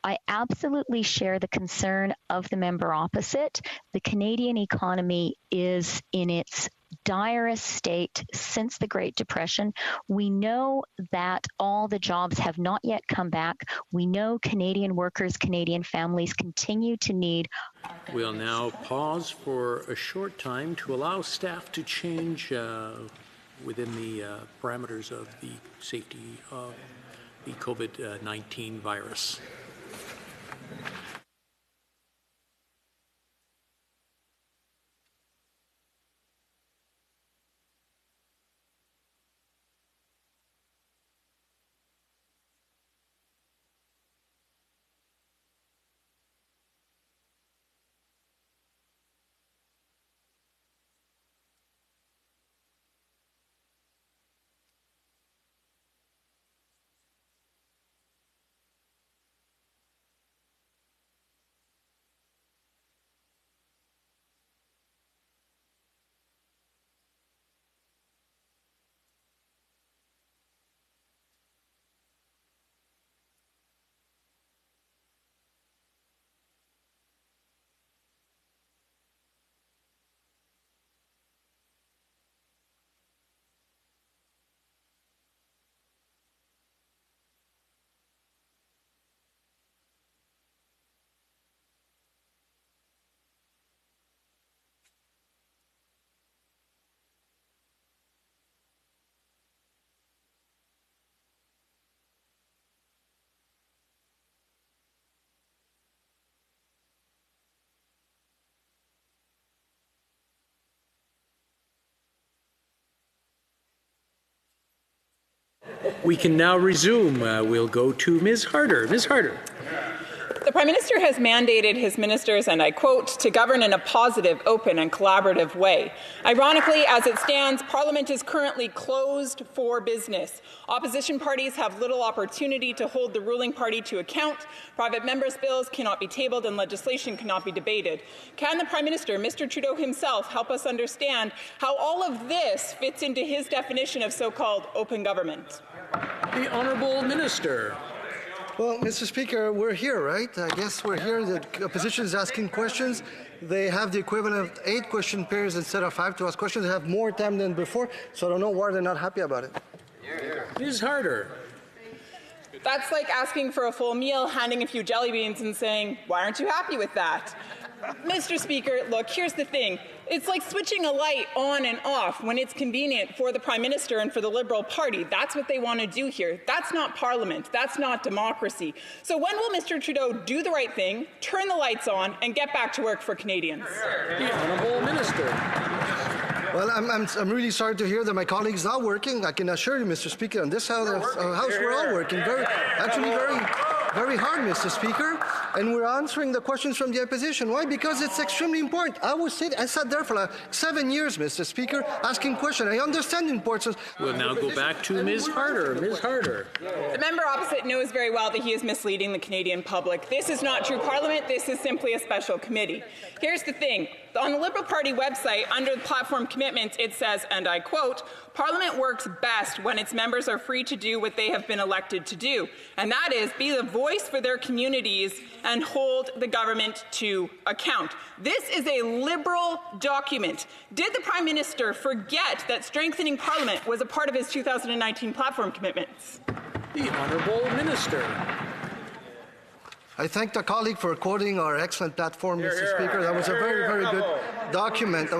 I absolutely share the concern of the member opposite. The Canadian economy is in its direst state since the Great Depression. We know that all the jobs have not yet come back. We know Canadian workers, Canadian families continue to need. We'll now pause for a short time to allow staff to change within the parameters of the safety of the COVID-19 virus. We can now resume. We'll go to Ms. Harder. Ms. Harder. The Prime Minister has mandated his ministers, and I quote, to govern in a positive, open and collaborative way. Ironically, as it stands, Parliament is currently closed for business. Opposition parties have little opportunity to hold the ruling party to account. Private members' bills cannot be tabled and legislation cannot be debated. Can the Prime Minister, Mr. Trudeau himself, help us understand how all of this fits into his definition of so-called open government? The Honourable Minister. Well, Mr. Speaker, we're here, right? I guess we're here. The opposition is asking questions. They have the equivalent of 8 question periods instead of 5 to ask questions. They have more time than before, so I don't know why they're not happy about it. Ms. Harder. That's like asking for a full meal, handing a few jelly beans and saying, why aren't you happy with that? Mr. Speaker, look, here's the thing. It's like switching a light on and off when it's convenient for the Prime Minister and for the Liberal Party. That's what they want to do here. That's not Parliament. That's not democracy. So when will Mr. Trudeau do the right thing, turn the lights on, and get back to work for Canadians? The Honourable Minister. Well, I'm really sorry to hear that my colleague's not working. I can assure you, Mr. Speaker, on this house we're all working very hard, Mr. Speaker, and we're answering the questions from the opposition. Why? Because it's extremely important. I sat there for like 7 years, Mr. Speaker, asking questions. I understand the importance. We'll now go back to Ms. Harder. Ms. Harder. The member opposite knows very well that he is misleading the Canadian public. This is not true Parliament. This is simply a special committee. Here's the thing. On the Liberal Party website, under the platform commitments, it says, and I quote, Parliament works best when its members are free to do what they have been elected to do, and that is be the voice for their communities and hold the government to account. This is a Liberal document. Did the Prime Minister forget that strengthening Parliament was a part of his 2019 platform commitments? The Honourable Minister. I thank the colleague for quoting our excellent platform, Mr. Speaker. That was a very, very good document.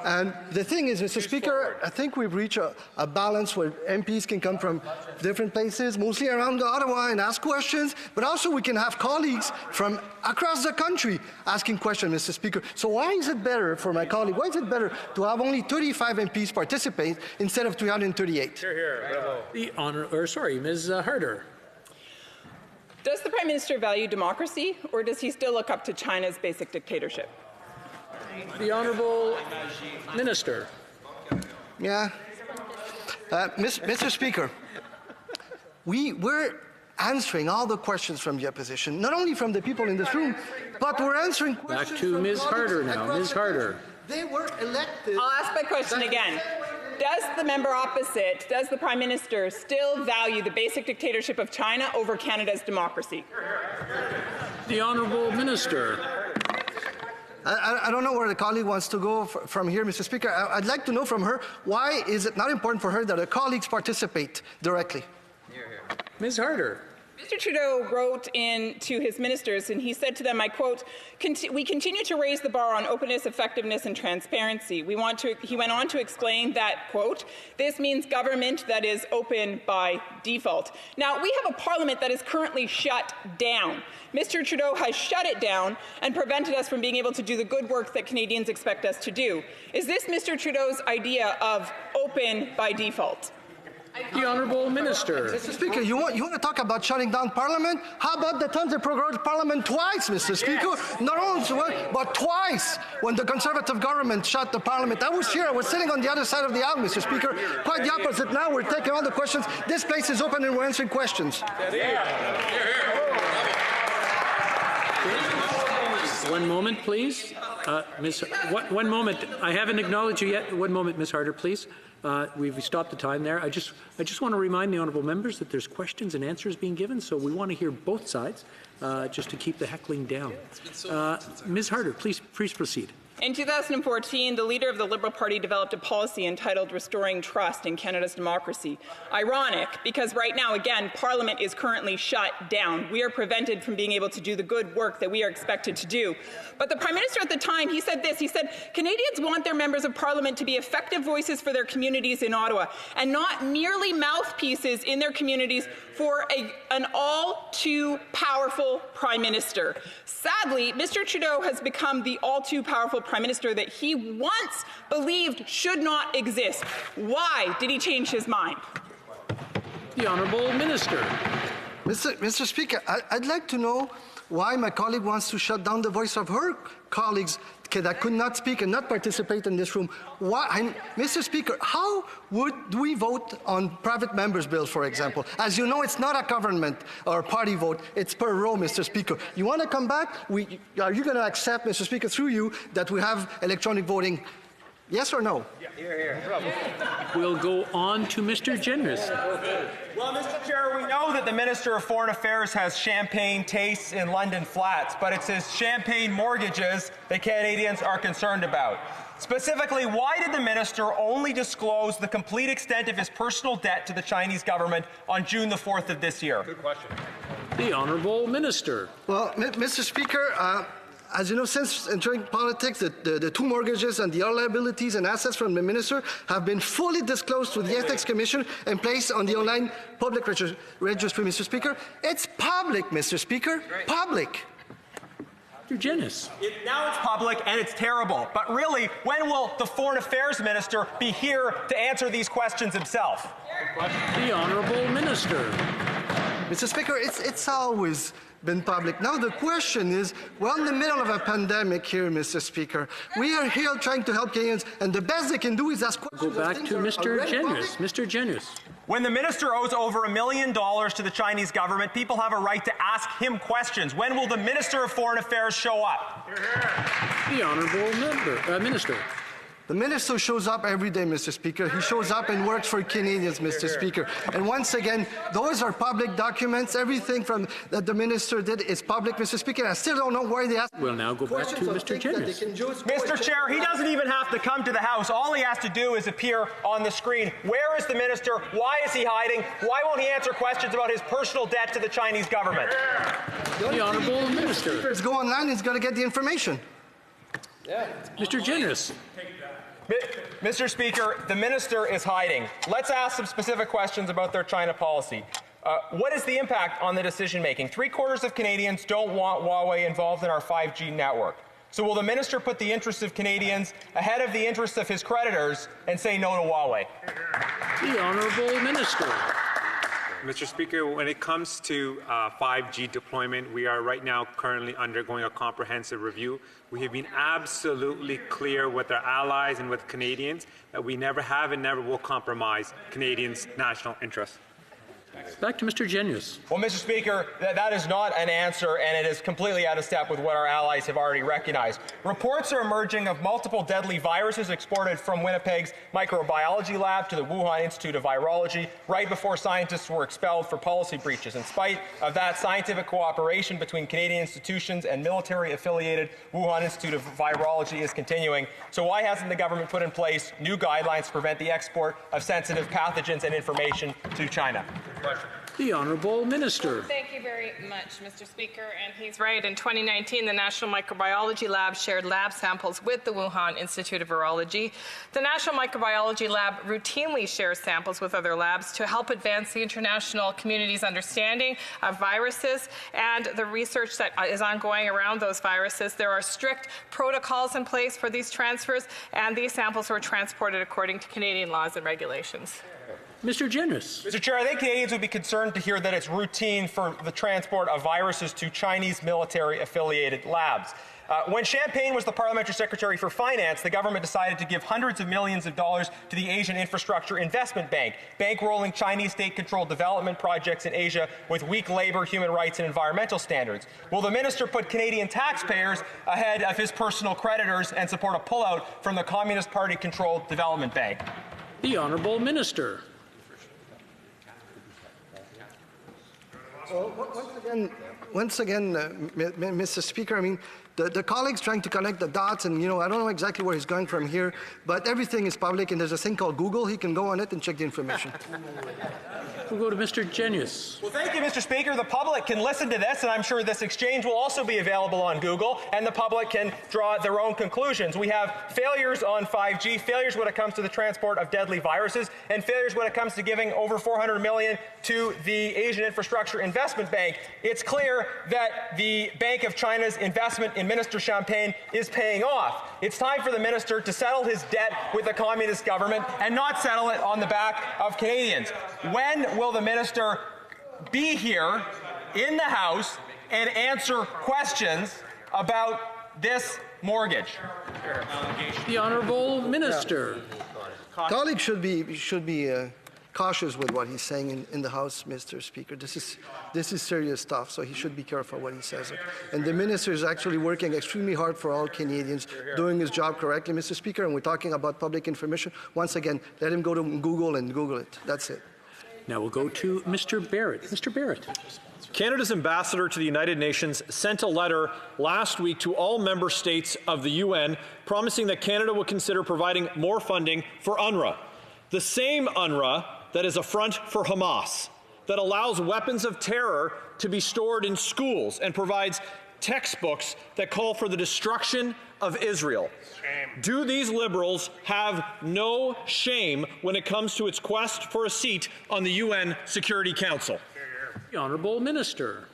And the thing is, Mr. Speaker, I think we've reached a balance where MPs can come from different places, mostly around Ottawa, and ask questions, but also we can have colleagues from across the country asking questions, Mr. Speaker. So why is it better for my colleague, why is it better to have only 35 MPs participate instead of 338? Ms. Harder. Does the Prime Minister value democracy, or does he still look up to China's basic dictatorship? The Honourable Minister. Yeah. Mr. Speaker, we're answering all the questions from the opposition, not only from the people in this room, but we're answering questions. Back to Ms. Harder now. Ms. Harder. They were elected. I'll ask my question again. Does the member opposite, does the Prime Minister still value the basic dictatorship of China over Canada's democracy? The Honourable Minister. I don't know where the colleague wants to go from here, Mr. Speaker. I'd like to know from her, why is it not important for her that her colleagues participate directly? Ms. Harder. Mr. Trudeau wrote in to his ministers, and he said to them, I quote, we continue to raise the bar on openness, effectiveness, and transparency. He went on to explain that, quote, this means government that is open by default. Now, we have a parliament that is currently shut down. Mr. Trudeau has shut it down and prevented us from being able to do the good work that Canadians expect us to do. Is this Mr. Trudeau's idea of open by default? The Honourable Minister. Mr. Speaker, you want to talk about shutting down Parliament? How about the times they prorogued Parliament twice, Mr. Speaker? Yes. Not once, but twice when the Conservative government shut the Parliament. I was here. I was sitting on the other side of the aisle, Mr. Speaker. Quite the opposite. Now we're taking all the questions. This place is open and we're answering questions. One moment, please. One moment. I haven't acknowledged you yet. 1 moment, Ms. Harder, please. We've stopped the time there. I just want to remind the honourable members that there's questions and answers being given, so we want to hear both sides, just to keep the heckling down. Ms. Harder, please proceed. In 2014, the leader of the Liberal Party developed a policy entitled Restoring Trust in Canada's Democracy. Ironic, because right now, again, Parliament is currently shut down. We are prevented from being able to do the good work that we are expected to do. But the Prime Minister at the time, he said this, he said, Canadians want their members of Parliament to be effective voices for their communities in Ottawa and not merely mouthpieces in their communities for an all-too-powerful Prime Minister. Sadly, Mr. Trudeau has become the all-too-powerful Prime Minister that he once believed should not exist. Why did he change his mind? The Honourable Minister. Mr. Speaker, I'd like to know why my colleague wants to shut down the voice of her colleagues that could not speak and not participate in this room. Mr. Speaker, how would we vote on private members' bills, for example? As you know, it's not a government or party vote. It's per row, Mr. Speaker. You want to come back? Are you going to accept, Mr. Speaker, through you, that we have electronic voting? Yes or no? We'll go on to Mr. Generous. Well, Mr. Chair, we know that the Minister of Foreign Affairs has champagne tastes in London flats, but it's his champagne mortgages that Canadians are concerned about. Specifically, why did the minister only disclose the complete extent of his personal debt to the Chinese government on June the 4th of this year? Good question. The Honourable Minister. Well, Mr. Speaker, as you know, since entering politics, the two mortgages and the other liabilities and assets from the minister have been fully disclosed to the Ethics Commission and placed on the online public registry, Mr. Speaker. It's public, Mr. Speaker. Public. Mr. Generous. Now it's public and it's terrible. But really, when will the Foreign Affairs Minister be here to answer these questions himself? The Honourable Minister. Mr. Speaker, it's always been public. Now the question is, we're in the middle of a pandemic here, Mr. Speaker. We are here trying to help Kenyans, and the best they can do is ask questions. Go back to Mr. Generous. Mr. Generous. When the minister owes over $1 million to the Chinese government, people have a right to ask him questions. When will the Minister of Foreign Affairs show up? The Honourable Minister. The minister shows up every day, Mr. Speaker. He shows up and works for Canadians, Mr. Speaker. And once again, those are public documents. Everything that the minister did is public, Mr. Speaker. I still don't know why they ask. We'll now go back to Mr. Generous. Mr. Chair, he doesn't even have to come to the House. All he has to do is appear on the screen. Where is the minister? Why is he hiding? Why won't he answer questions about his personal debt to the Chinese government? The Honourable Minister. Let's go online. He's got to get the information. Mr. Generous. Mr. Speaker, the minister is hiding. Let's ask some specific questions about their China policy. What is the impact on the decision-making? 3/4 of Canadians don't want Huawei involved in our 5G network. So will the minister put the interests of Canadians ahead of the interests of his creditors and say no to Huawei? The Honourable Minister. Mr. Speaker, when it comes to 5G deployment, we are right now currently undergoing a comprehensive review. We have been absolutely clear with our allies and with Canadians that we never have and never will compromise Canadians' national interests. Back to Mr. Generous. Well, Mr. Speaker, that is not an answer, and it is completely out of step with what our allies have already recognized. Reports are emerging of multiple deadly viruses exported from Winnipeg's microbiology lab to the Wuhan Institute of Virology right before scientists were expelled for policy breaches. In spite of that, scientific cooperation between Canadian institutions and military-affiliated Wuhan Institute of Virology is continuing. So why hasn't the government put in place new guidelines to prevent the export of sensitive pathogens and information to China? The Honourable Minister. Thank you very much, Mr. Speaker. And he's right. In 2019, the National Microbiology Lab shared lab samples with the Wuhan Institute of Virology. The National Microbiology Lab routinely shares samples with other labs to help advance the international community's understanding of viruses and the research that is ongoing around those viruses. There are strict protocols in place for these transfers, and these samples were transported according to Canadian laws and regulations. Mr. Generous. Mr. Chair, I think Canadians would be concerned to hear that it's routine for the transport of viruses to Chinese military-affiliated labs. When Champagne was the Parliamentary Secretary for Finance, the government decided to give hundreds of millions of dollars to the Asian Infrastructure Investment Bank, bankrolling Chinese state-controlled development projects in Asia with weak labor, human rights, and environmental standards. Will the minister put Canadian taxpayers ahead of his personal creditors and support a pullout from the Communist Party-controlled development bank? The Honourable Minister. Well, once again, Mr. Speaker, I mean, the colleagues trying to connect the dots, and, you know, I don't know exactly where he's going from here, but everything is public, and there's a thing called Google. He can go on it and check the information. We'll go to Mr. Generous. Well, thank you, Mr. Speaker. The public can listen to this, and I'm sure this exchange will also be available on Google, and the public can draw their own conclusions. We have failures on 5G, failures when it comes to the transport of deadly viruses, and failures when it comes to giving over $400 million to the Asian Infrastructure Investment Bank. It's clear that the Bank of China's investment in Minister Champagne is paying off. It's time for the minister to settle his debt with the communist government and not settle it on the back of Canadians. When will the minister be here in the House and answer questions about this mortgage? The Honourable Minister. Colleagues should be cautious with what he's saying in the House, Mr. Speaker. This is serious stuff, so he should be careful what he says. And the minister is actually working extremely hard for all Canadians, doing his job correctly, Mr. Speaker. And we're talking about public information. Once again, let him go to Google and Google it. That's it. Now we'll go to Mr. Barrett. Mr. Barrett. Canada's ambassador to the United Nations sent a letter last week to all member states of the UN promising that Canada will consider providing more funding for UNRWA. The same UNRWA that is a front for Hamas, that allows weapons of terror to be stored in schools and provides textbooks that call for the destruction of Israel. Shame. Do these Liberals have no shame when it comes to its quest for a seat on the UN Security Council? The Honourable Minister.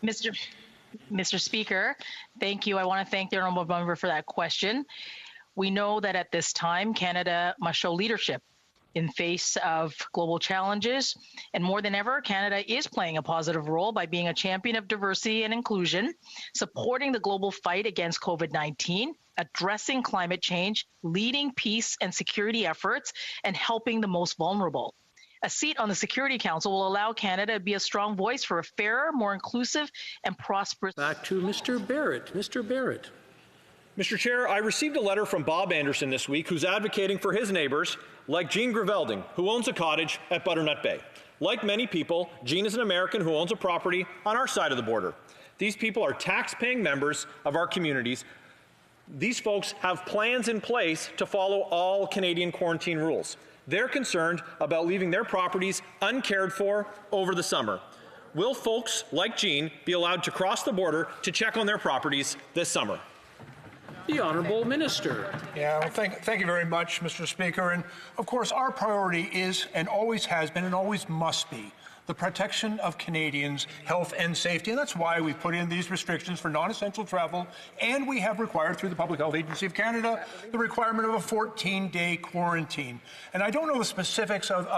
Mr. Speaker, thank you. I want to thank the Honourable Member for that question. We know that at this time, Canada must show leadership in face of global challenges. And more than ever, Canada is playing a positive role by being a champion of diversity and inclusion, supporting the global fight against COVID-19, addressing climate change, leading peace and security efforts, and helping the most vulnerable. A seat on the Security Council will allow Canada to be a strong voice for a fairer, more inclusive, and prosperous. Back to Mr. Barrett. Mr. Barrett. Mr. Chair, I received a letter from Bob Anderson this week who's advocating for his neighbours, like Jean Grevelding, who owns a cottage at Butternut Bay. Like many people, Jean is an American who owns a property on our side of the border. These people are tax-paying members of our communities. These folks have plans in place to follow all Canadian quarantine rules. They're concerned about leaving their properties uncared for over the summer. Will folks like Jean be allowed to cross the border to check on their properties this summer? The Honourable Minister. Yeah, well, thank you very much, Mr. Speaker. And of course, our priority is and always has been and always must be the protection of Canadians' health and safety. And that's why we've put in these restrictions for non-essential travel. And we have required through the Public Health Agency of Canada the requirement of a 14-day quarantine. And I don't know the specifics of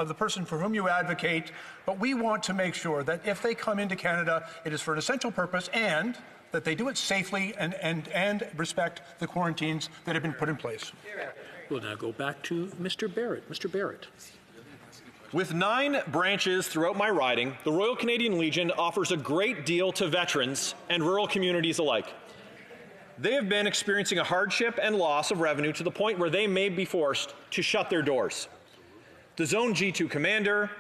the person for whom you advocate, but we want to make sure that if they come into Canada, it is for an essential purpose and that they do it safely and respect the quarantines that have been put in place. We'll now go back to Mr. Barrett. Mr. Barrett. With 9 branches throughout my riding, the Royal Canadian Legion offers a great deal to veterans and rural communities alike. They have been experiencing a hardship and loss of revenue to the point where they may be forced to shut their doors. The Zone G2 commander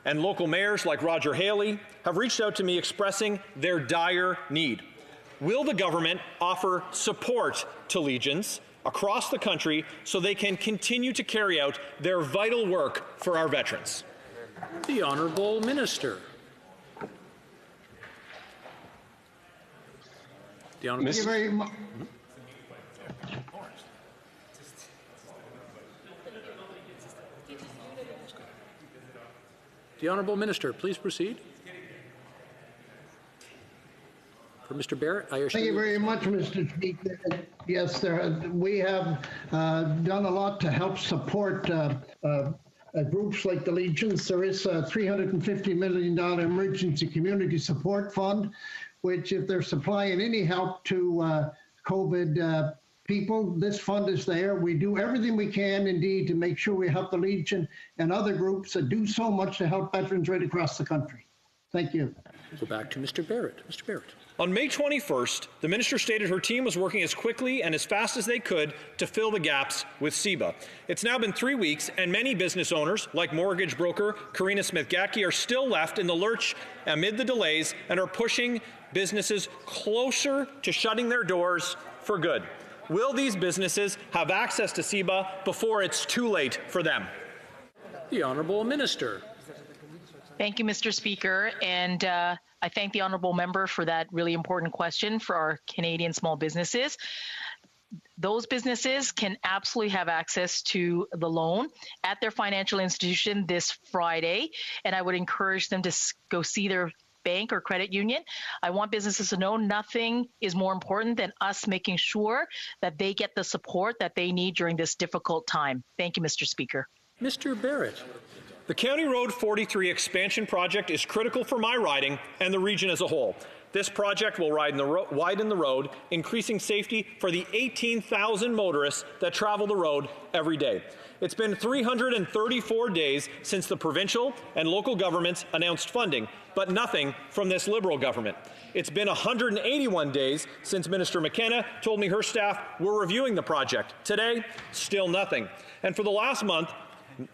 and local mayors like Roger Haley have reached out to me expressing their dire need. Will the government offer support to legions across the country so they can continue to carry out their vital work for our veterans? The Honourable Minister. The Honourable Thank you very much. The Honourable Minister, please proceed. For Mr. Barrett, I assure Thank you very much, Mr. Speaker. Yes, we have done a lot to help support groups like the Legions. There is a $350 million emergency community support fund, which if they're supplying any help to COVID people, this fund is there. We do everything we can, indeed, to make sure we help the Legion and other groups that do so much to help veterans right across the country. Thank you. Go back to Mr. Barrett. Mr. Barrett. On May 21st, the minister stated her team was working as quickly and as fast as they could to fill the gaps with CEBA. It's now been 3 weeks, and many business owners, like mortgage broker Karina Smith-Gatke, are still left in the lurch amid the delays and are pushing businesses closer to shutting their doors for good. Will these businesses have access to CEBA before it's too late for them? The Honourable Minister. Thank you, Mr. Speaker, and I thank the honourable member for that really important question for our Canadian small businesses. Those businesses can absolutely have access to the loan at their financial institution this Friday, and I would encourage them to go see their bank or credit union. I want businesses to know nothing is more important than us making sure that they get the support that they need during this difficult time. Thank you, Mr. Speaker. Mr. Barrett. The County Road 43 expansion project is critical for my riding and the region as a whole. This project will widen the road, increasing safety for the 18,000 motorists that travel the road every day. It's been 334 days since the provincial and local governments announced funding, but nothing from this Liberal government. It's been 181 days since Minister McKenna told me her staff were reviewing the project. Today, still nothing. And for the last month,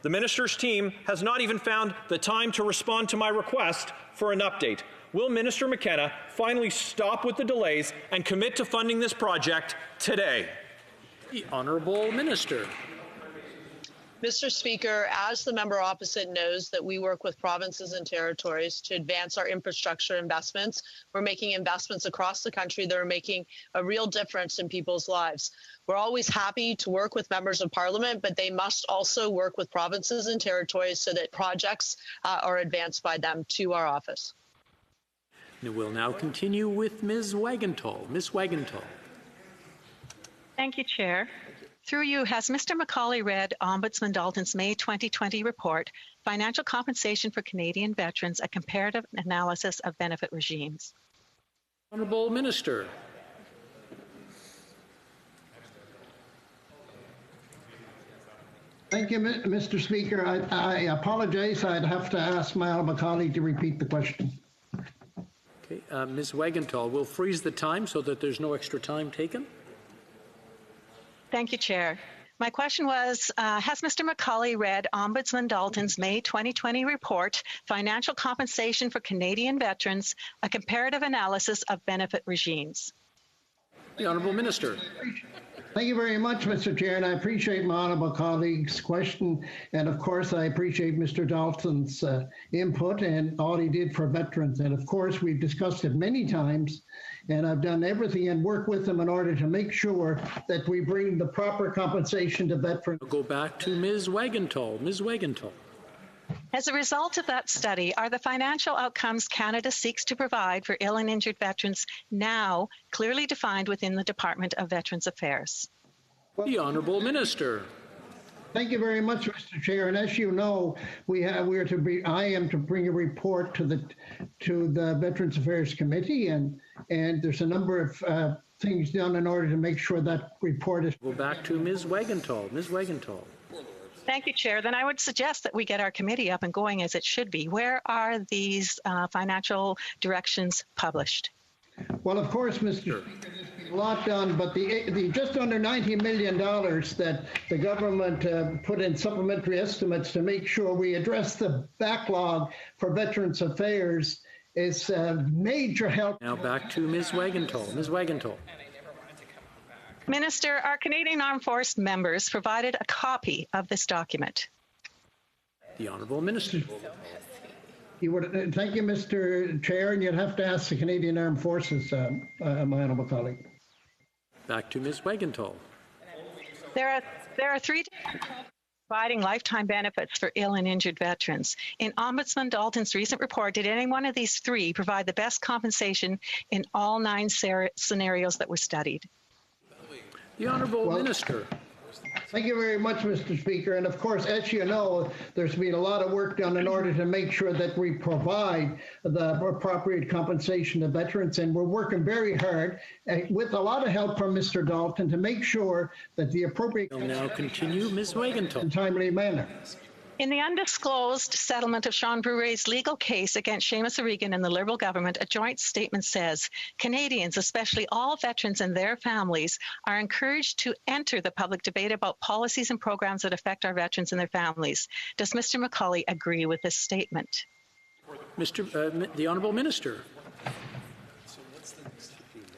the minister's team has not even found the time to respond to my request for an update. Will Minister McKenna finally stop with the delays and commit to funding this project today? The Honourable Minister. Mr. Speaker, as the member opposite knows that we work with provinces and territories to advance our infrastructure investments. We're making investments across the country that are making a real difference in people's lives. We're always happy to work with members of parliament, but they must also work with provinces and territories so that projects are advanced by them to our office. We'll now continue with Ms. Wagentall. Ms. Wagentall. Thank you, Chair. Through you, has Mr. Macaulay read Ombudsman Dalton's May 2020 report, Financial Compensation for Canadian Veterans, a Comparative Analysis of Benefit Regimes? Honourable Minister. Thank you, Mr. Speaker. I apologize. I'd have to ask my honourable colleague to repeat the question. Okay, Ms. Wagentall, we'll freeze the time so that there's no extra time taken. Thank you, Chair. My question was, has Mr. Macaulay read Ombudsman Dalton's May 2020 report, Financial Compensation for Canadian Veterans, a Comparative Analysis of Benefit Regimes? The Honourable Minister. Thank you very much, Mr. Chair, and I appreciate my honourable colleague's question. And of course, I appreciate Mr. Dalton's input and all he did for veterans. And of course, we've discussed it many times, and I've done everything and worked with him in order to make sure that we bring the proper compensation to veterans. We'll go back to Ms. Wagentall. Ms. Wagentall. As a result of that study, are the financial outcomes Canada seeks to provide for ill and injured veterans now clearly defined within the Department of Veterans Affairs? The Honourable Minister. Thank you very much, Mr. Chair. And as you know, I am to bring a report to the Veterans Affairs Committee, and there's a number of things done in order to make sure that report is. Go back to Ms. Wagentall. Ms. Wagentall. Thank you, Chair. Then I would suggest that we get our committee up and going as it should be. Where are these financial directions published? Well, of course, Mr. Speaker, there's a lot done, but the just under $90 million that the government put in supplementary estimates to make sure we address the backlog for Veterans Affairs is major help. Now back to Ms. Wagentall. Ms. Wagentall. Minister, our Canadian Armed Forces members provided a copy of this document. The Honourable Minister. Thank you, Mr. Chair, and you'd have to ask the Canadian Armed Forces, my honourable colleague. Back to Ms. Wagentall. There are three providing lifetime benefits for ill and injured veterans. In Ombudsman Dalton's recent report, did any one of these three provide the best compensation in all 9 scenarios that were studied? The Honourable Minister. Thank you very much, Mr. Speaker. And of course, as you know, there's been a lot of work done in order to make sure that we provide the appropriate compensation to veterans. And we're working very hard with a lot of help from Mr. Dalton to make sure that the appropriate. We'll now continue, Ms. Wagentall. In timely manner. In the undisclosed settlement of Sean Brure's legal case against Seamus O'Regan and the Liberal government, a joint statement says Canadians, especially all veterans and their families, are encouraged to enter the public debate about policies and programs that affect our veterans and their families. Does Mr. Macaulay agree with this statement? The Honourable Minister.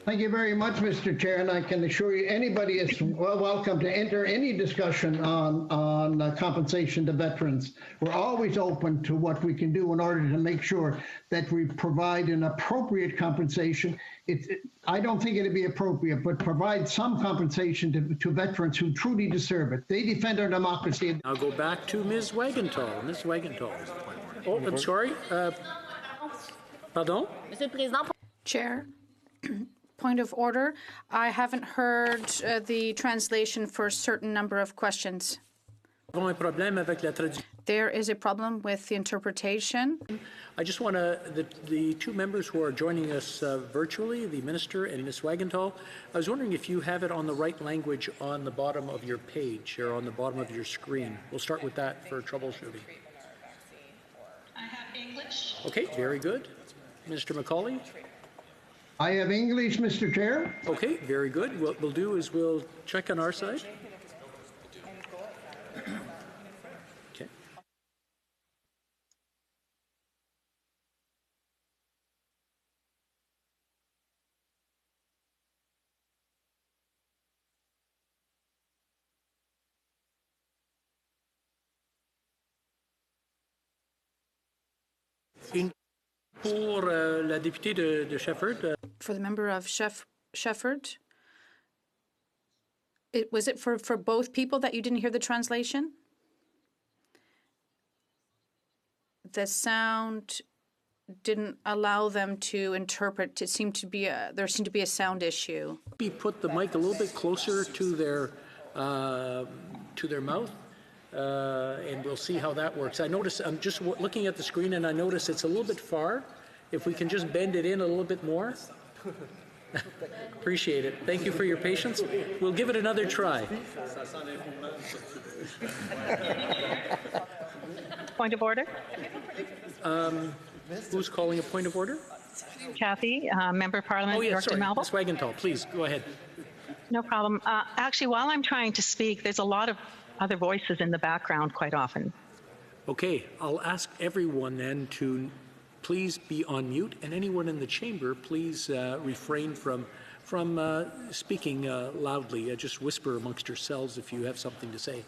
Thank you very much, Mr. Chair, and I can assure you anybody is welcome to enter any discussion on compensation to veterans. We're always open to what we can do in order to make sure that we provide an appropriate compensation. I don't think it'd be appropriate, but provide some compensation to veterans who truly deserve it. They defend our democracy. I'll go back to Ms. Wagentall. Ms. Wagentall. Oh, I'm sorry. Pardon? Monsieur le Président. Chair, point of order. I haven't heard the translation for a certain number of questions. There is a problem with the interpretation. I just want to, the two members who are joining us virtually, the Minister and Ms. Wagenthal, I was wondering if you have it on the right language on the bottom of your page or on the bottom of your screen. We'll start with that for troubleshooting. I have English. Okay, very good. Mr. McCauley? I have English, Mr. Chair. Okay, very good. What we'll do is we'll check on our side. Okay. Pour la députée de Shefford. For the member of Shefford, was it for both people that you didn't hear the translation? The sound didn't allow them to interpret. There seemed to be a sound issue. We put the mic a little bit closer to their mouth. And we'll see how that works. I notice, I'm just looking at the screen and I notice it's a little bit far. If we can just bend it in a little bit more. Appreciate it. Thank you for your patience. We'll give it another try. Point of order. Who's calling a point of order? Kathy, Member of Parliament, Oh, yeah, Yorkton sorry. Melville. Ms. Wagenthal, please, go ahead. No problem. Actually, while I'm trying to speak, there's a lot of other voices in the background quite often. Okay, I'll ask everyone then to please be on mute, and anyone in the chamber, please refrain from speaking loudly. Just whisper amongst yourselves if you have something to say.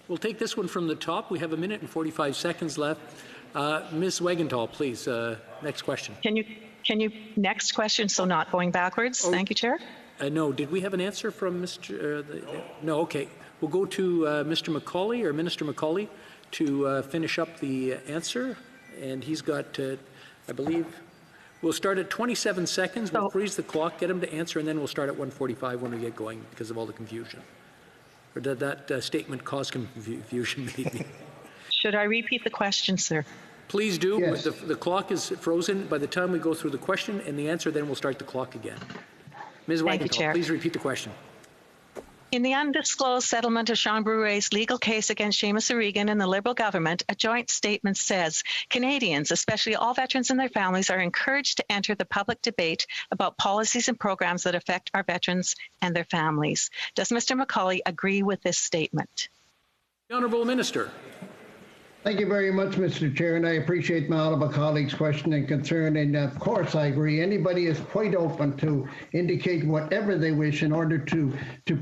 We'll take this one from the top. We have 1 minute and 45 seconds left. Ms. Wagenthal, please, next question. Can you next question, so not going backwards? Oh, thank you, Chair. No, did we have an answer from Mr. No, okay. We'll go to Mr. McCauley or Minister McCauley to finish up the answer. And he's got, I believe, we'll start at 27 seconds. We'll freeze the clock, get him to answer, and then we'll start at 1:45 when we get going because of all the confusion. Or did that statement cause confusion, maybe? Should I repeat the question, sir? Please do. Yes. The clock is frozen. By the time we go through the question and the answer, then we'll start the clock again. Ms. Wagenthal, please repeat the question. In the undisclosed settlement of Sean Bruere's legal case against Seamus O'Regan and the Liberal government, a joint statement says Canadians, especially all veterans and their families, are encouraged to enter the public debate about policies and programs that affect our veterans and their families. Does Mr. McCauley agree with this statement? The Honourable Minister. Thank you very much, Mr. Chair, and I appreciate my honourable colleague's question and concern. And of course, I agree. Anybody is quite open to indicate whatever they wish in order to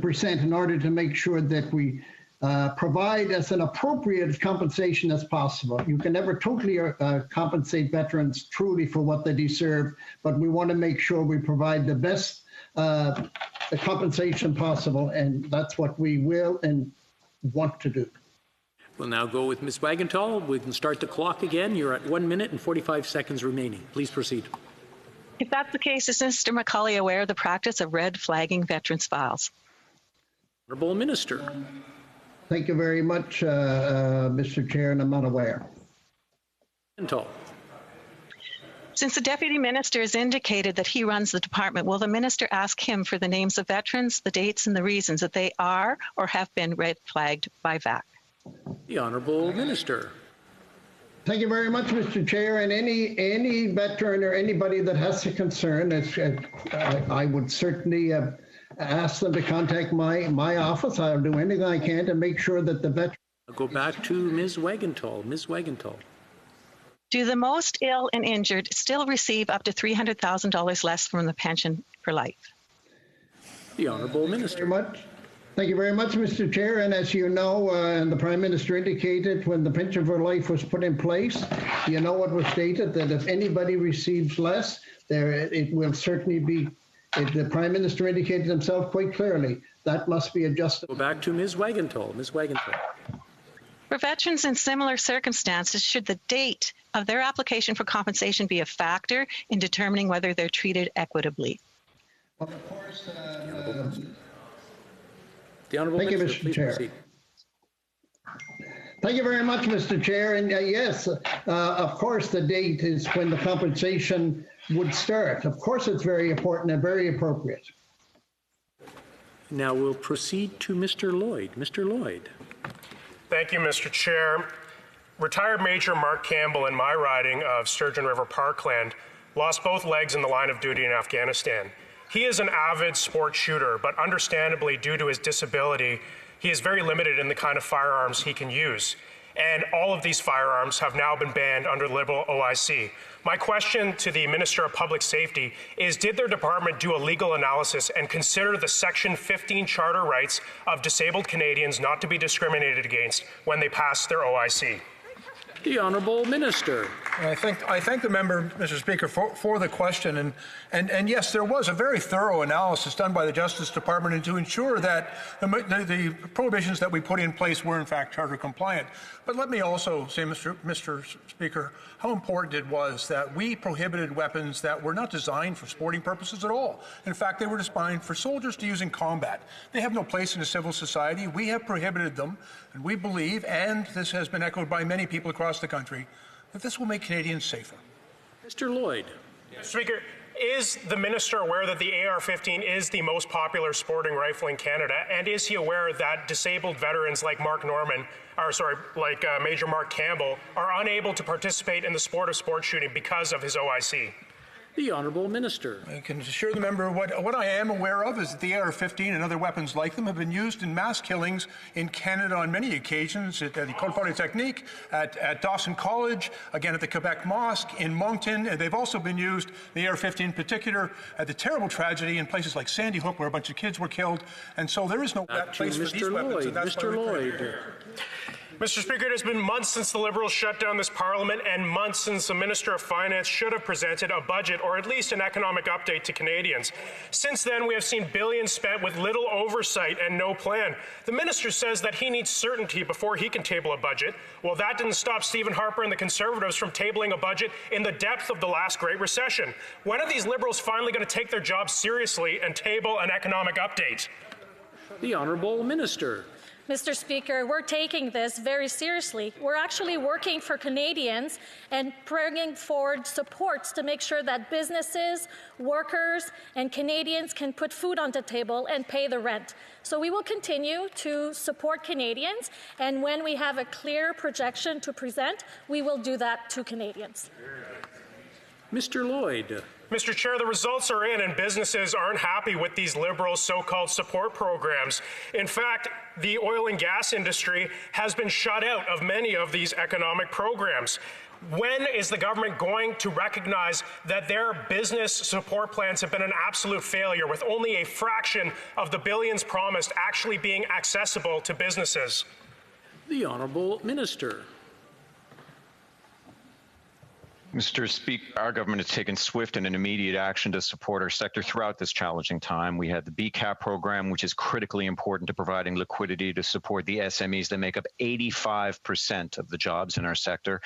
present, in order to make sure that we provide as an appropriate compensation as possible. You can never totally compensate veterans truly for what they deserve, but we want to make sure we provide the best compensation possible, and that's what we will and want to do. We'll now go with Ms. Wagenthal. We can start the clock again. You're at 1 minute and 45 seconds remaining. Please proceed. If that's the case, is Mr. McCauley aware of the practice of red flagging veterans' files? Honourable Minister. Thank you very much, Mr. Chair, and I'm not aware. Wagenthal. Since the Deputy Minister has indicated that he runs the department, will the Minister ask him for the names of veterans, the dates, and the reasons that they are or have been red flagged by VAC? The Honourable Minister. Thank you very much, Mr. Chair. And any veteran or anybody that has a concern, I would certainly ask them to contact my office. I'll do anything I can to make sure that the veteran. I'll go back to Ms. Wagenthal. Ms. Wagenthal. Do the most ill and injured still receive up to $300,000 less from the pension for life? The Honourable Minister. Thank you very much. Thank you very much, Mr. Chair. And as you know, and the Prime Minister indicated when the pension for life was put in place, you know what was stated, that if anybody receives less, it will certainly be, the Prime Minister indicated himself quite clearly, that must be adjusted. Go back to Ms. Wagenthal. Ms. Wagenthal. For veterans in similar circumstances, should the date of their application for compensation be a factor in determining whether they're treated equitably? Well, of course, the Honourable Thank you, Minister, Mr. please Chair. proceed. Thank you very much, Mr. Chair. And yes, of course, the date is when the compensation would start. Of course, it's very important and very appropriate. Now we'll proceed to Mr. Lloyd. Mr. Lloyd. Thank you, Mr. Chair. Retired Major Mark Campbell in my riding of Sturgeon River Parkland lost both legs in the line of duty in Afghanistan. He is an avid sport shooter, but understandably, due to his disability, he is very limited in the kind of firearms he can use. And all of these firearms have now been banned under the Liberal OIC. My question to the Minister of Public Safety is, did their department do a legal analysis and consider the Section 15 Charter rights of disabled Canadians not to be discriminated against when they passed their OIC? The Honourable Minister. I thank the member, Mr. Speaker, for the question. And yes, there was a very thorough analysis done by the Justice Department to ensure that the prohibitions that we put in place were in fact charter compliant. But let me also say, Mr. Speaker, how important it was that we prohibited weapons that were not designed for sporting purposes at all. In fact, they were designed for soldiers to use in combat. They have no place in a civil society. We have prohibited them, and we believe, and this has been echoed by many people across the country, that this will make Canadians safer. Mr. Lloyd. Speaker, is the minister aware that the AR-15 is the most popular sporting rifle in Canada, and is he aware that disabled veterans like Major Mark Campbell are unable to participate in the sport of sport shooting because of his OIC? The Honourable Minister. I can assure the member what I am aware of is that the AR-15 and other weapons like them have been used in mass killings in Canada on many occasions, at the École Polytechnique, at Dawson College, again at the Quebec Mosque, in Moncton. They've also been used, the AR-15 in particular, at the terrible tragedy in places like Sandy Hook where a bunch of kids were killed. And so there is no place for these weapons. And that's Mr. Lloyd. Mr. Speaker, it has been months since the Liberals shut down this Parliament and months since the Minister of Finance should have presented a budget or at least an economic update to Canadians. Since then, we have seen billions spent with little oversight and no plan. The Minister says that he needs certainty before he can table a budget. Well, that didn't stop Stephen Harper and the Conservatives from tabling a budget in the depth of the last Great Recession. When are these Liberals finally going to take their job seriously and table an economic update? The Honourable Minister. Mr. Speaker, we're taking this very seriously. We're actually working for Canadians and bringing forward supports to make sure that businesses, workers, and Canadians can put food on the table and pay the rent. So we will continue to support Canadians, and when we have a clear projection to present, we will do that to Canadians. Mr. Lloyd. Mr. Chair, the results are in, and businesses aren't happy with these Liberals' so-called support programs. In fact, the oil and gas industry has been shut out of many of these economic programs. When is the government going to recognize that their business support plans have been an absolute failure, with only a fraction of the billions promised actually being accessible to businesses? The Honourable Minister. Mr. Speaker, our government has taken swift and immediate action to support our sector throughout this challenging time. We had the BCAP program, which is critically important to providing liquidity to support the SMEs that make up 85% of the jobs in our sector.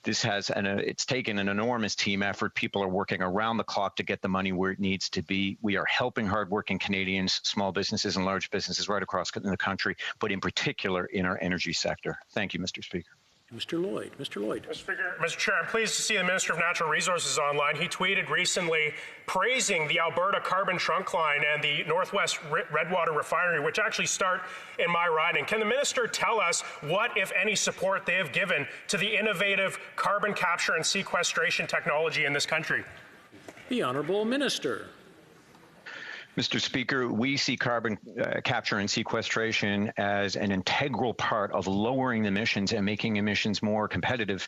This has, it's taken an enormous team effort. People are working around the clock to get the money where it needs to be. We are helping hardworking Canadians, small businesses and large businesses right across the country, but in particular in our energy sector. Thank you, Mr. Speaker. Mr. Lloyd. Mr. Lloyd. Mr. Chair, I'm pleased to see the Minister of Natural Resources online. He tweeted recently praising the Alberta Carbon Trunk Line and the Northwest Redwater Refinery, which actually start in my riding. Can the Minister tell us what, if any, support they have given to the innovative carbon capture and sequestration technology in this country? The Honourable Minister. Mr. Speaker, we see carbon capture and sequestration as an integral part of lowering emissions and making emissions more competitive,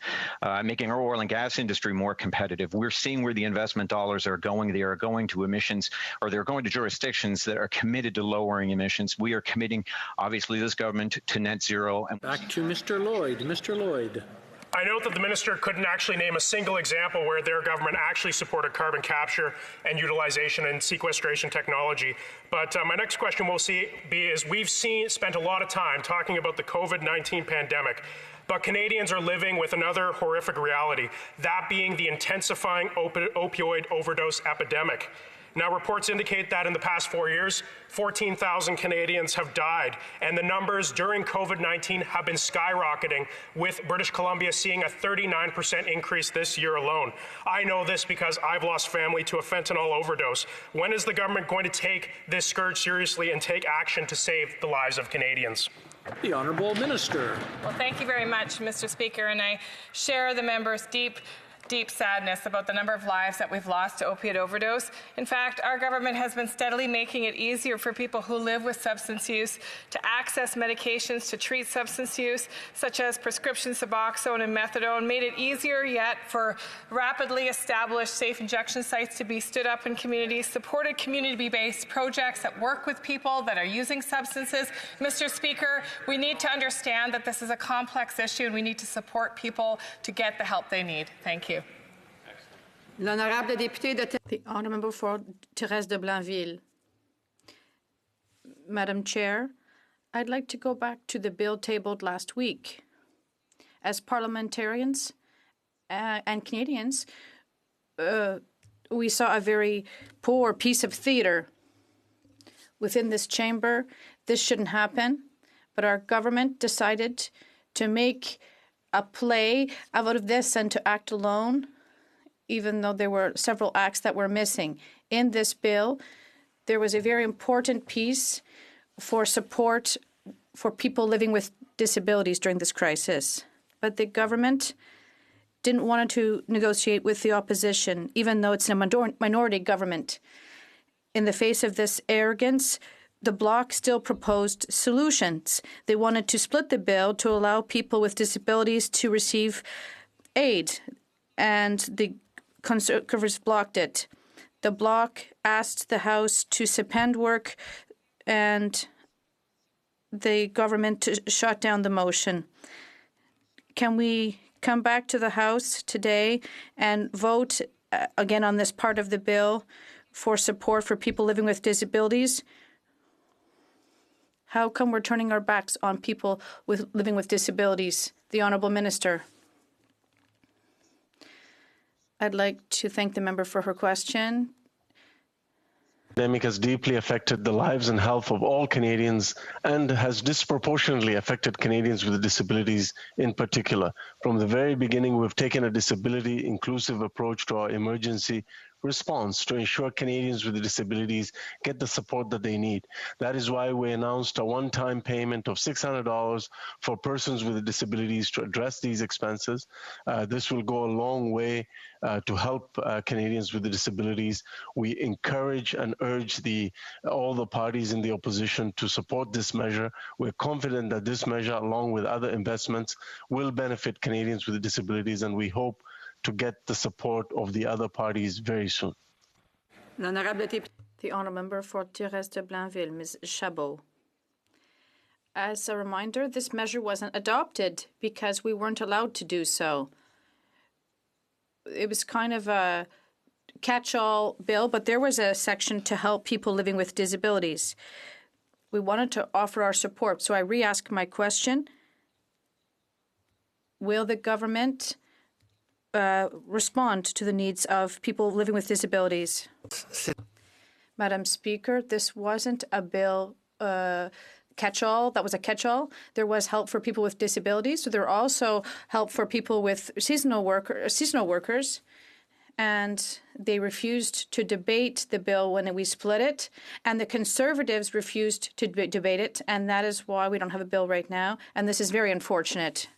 making our oil and gas industry more competitive. We're seeing where the investment dollars are going. They are going to emissions, or they're going to jurisdictions that are committed to lowering emissions. We are committing, obviously, this government to net zero. Back to Mr. Lloyd. Mr. Lloyd. I note that the minister couldn't actually name a single example where their government actually supported carbon capture and utilization and sequestration technology. But my next question is we've spent a lot of time talking about the COVID-19 pandemic, but Canadians are living with another horrific reality, that being the intensifying opioid overdose epidemic. Now, reports indicate that in the past 4 years, 14,000 Canadians have died, and the numbers during COVID-19 have been skyrocketing, with British Columbia seeing a 39% increase this year alone. I know this because I've lost family to a fentanyl overdose. When is the government going to take this scourge seriously and take action to save the lives of Canadians? The Honourable Minister. Well, thank you very much, Mr. Speaker, and I share the member's deep sadness about the number of lives that we've lost to opiate overdose. In fact, our government has been steadily making it easier for people who live with substance use to access medications to treat substance use, such as prescription Suboxone and Methadone, made it easier yet for rapidly established safe injection sites to be stood up in communities, supported community-based projects that work with people that are using substances. Mr. Speaker, we need to understand that this is a complex issue and we need to support people to get the help they need. Thank you. The honourable member for Thérèse de Blainville. Madam Chair, I'd like to go back to the bill tabled last week. As parliamentarians and Canadians, we saw a very poor piece of theatre within this chamber. This shouldn't happen, but our government decided to make a play out of this and to act alone, even though there were several acts that were missing. In this bill, there was a very important piece for support for people living with disabilities during this crisis. But the government didn't want to negotiate with the opposition, even though it's a minority government. In the face of this arrogance, the Bloc still proposed solutions. They wanted to split the bill to allow people with disabilities to receive aid, and the Conservatives blocked it. The Bloc asked the House to suspend work, and the government shot down the motion. Can we come back to the House today and vote again on this part of the bill for support for people living with disabilities? How come we're turning our backs on people living with disabilities? The Honourable Minister. I'd like to thank the member for her question. The pandemic has deeply affected the lives and health of all Canadians and has disproportionately affected Canadians with disabilities in particular. From the very beginning, we've taken a disability-inclusive approach to our emergency response to ensure Canadians with disabilities get the support that they need. That is why we announced a one-time payment of $600 for persons with disabilities to address these expenses. This will go a long way to help Canadians with disabilities. We encourage and urge all the parties in the opposition to support this measure. We're confident that this measure, along with other investments, will benefit Canadians with disabilities, and we hope to get the support of the other parties very soon. The honourable member for Thérèse de Blainville, Ms. Chabot. As a reminder, this measure wasn't adopted because we weren't allowed to do so. It was kind of a catch-all bill, but there was a section to help people living with disabilities. We wanted to offer our support, so I re-ask my question. Will the government respond to the needs of people living with disabilities? Madam Speaker, this wasn't a bill catch-all. That was a catch-all. There was help for people with disabilities. So there were also help for people with seasonal workers. And they refused to debate the bill when we split it. And the Conservatives refused to debate it. And that is why we don't have a bill right now. And this is very unfortunate.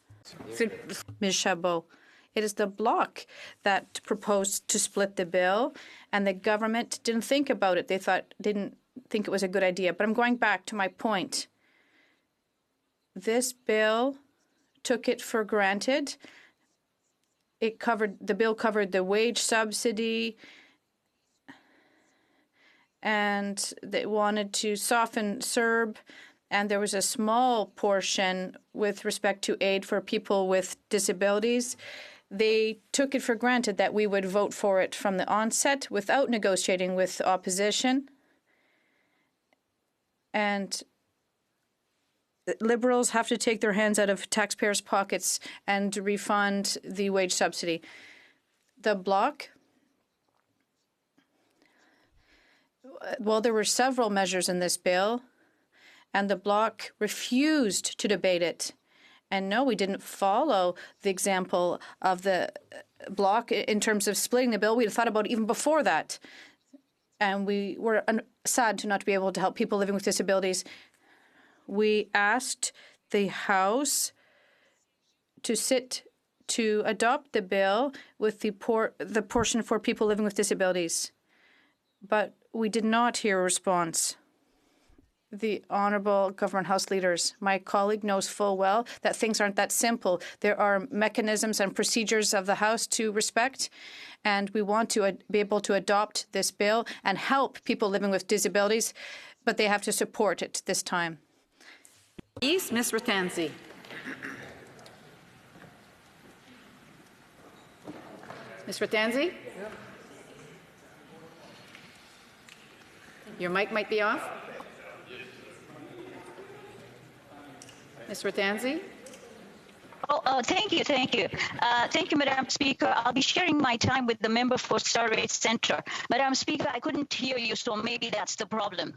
Ms. Chabot. It is the Bloc that proposed to split the bill, and the government didn't think about it. They didn't think it was a good idea. But I'm going back to my point. This bill took it for granted. The bill covered the wage subsidy, and they wanted to soften CERB and there was a small portion with respect to aid for people with disabilities. They took it for granted that we would vote for it from the onset without negotiating with the opposition. And Liberals have to take their hands out of taxpayers' pockets and refund the wage subsidy. The Bloc, well, there were several measures in this bill, and the Bloc refused to debate it. And no, we didn't follow the example of the Bloc in terms of splitting the bill. We had thought about it even before that. And we were sad to not be able to help people living with disabilities. We asked the House to adopt the bill with the portion for people living with disabilities. But we did not hear a response. The Honourable Government House Leaders, my colleague knows full well that things aren't that simple. There are mechanisms and procedures of the House to respect, and we want to be able to adopt this bill and help people living with disabilities, but they have to support it this time. Ms. Ratanzi. Ms. Ratanzi? Your mic might be off. Ms. Ratanzi? Thank you. Thank you, Madam Speaker. I'll be sharing my time with the member for Surrey Centre. Madam Speaker, I couldn't hear you, so maybe that's the problem.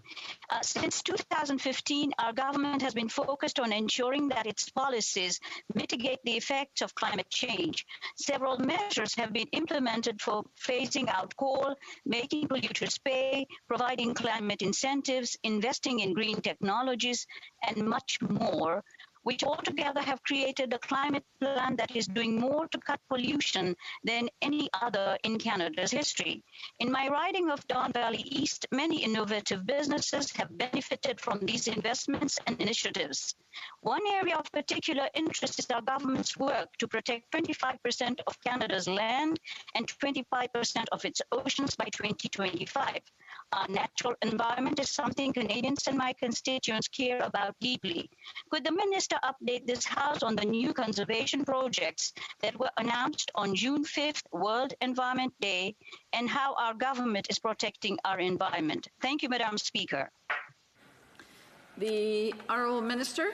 Since 2015, our government has been focused on ensuring that its policies mitigate the effects of climate change. Several measures have been implemented for phasing out coal, making polluters pay, providing climate incentives, investing in green technologies, and much more, which altogether have created a climate plan that is doing more to cut pollution than any other in Canada's history. In my riding of Don Valley East, many innovative businesses have benefited from these investments and initiatives. One area of particular interest is our government's work to protect 25% of Canada's land and 25% of its oceans by 2025. Our natural environment is something Canadians and my constituents care about deeply. Could the Minister update this House on the new conservation projects that were announced on June 5th, World Environment Day, and how our government is protecting our environment? Thank you, Madam Speaker. The Honourable Minister.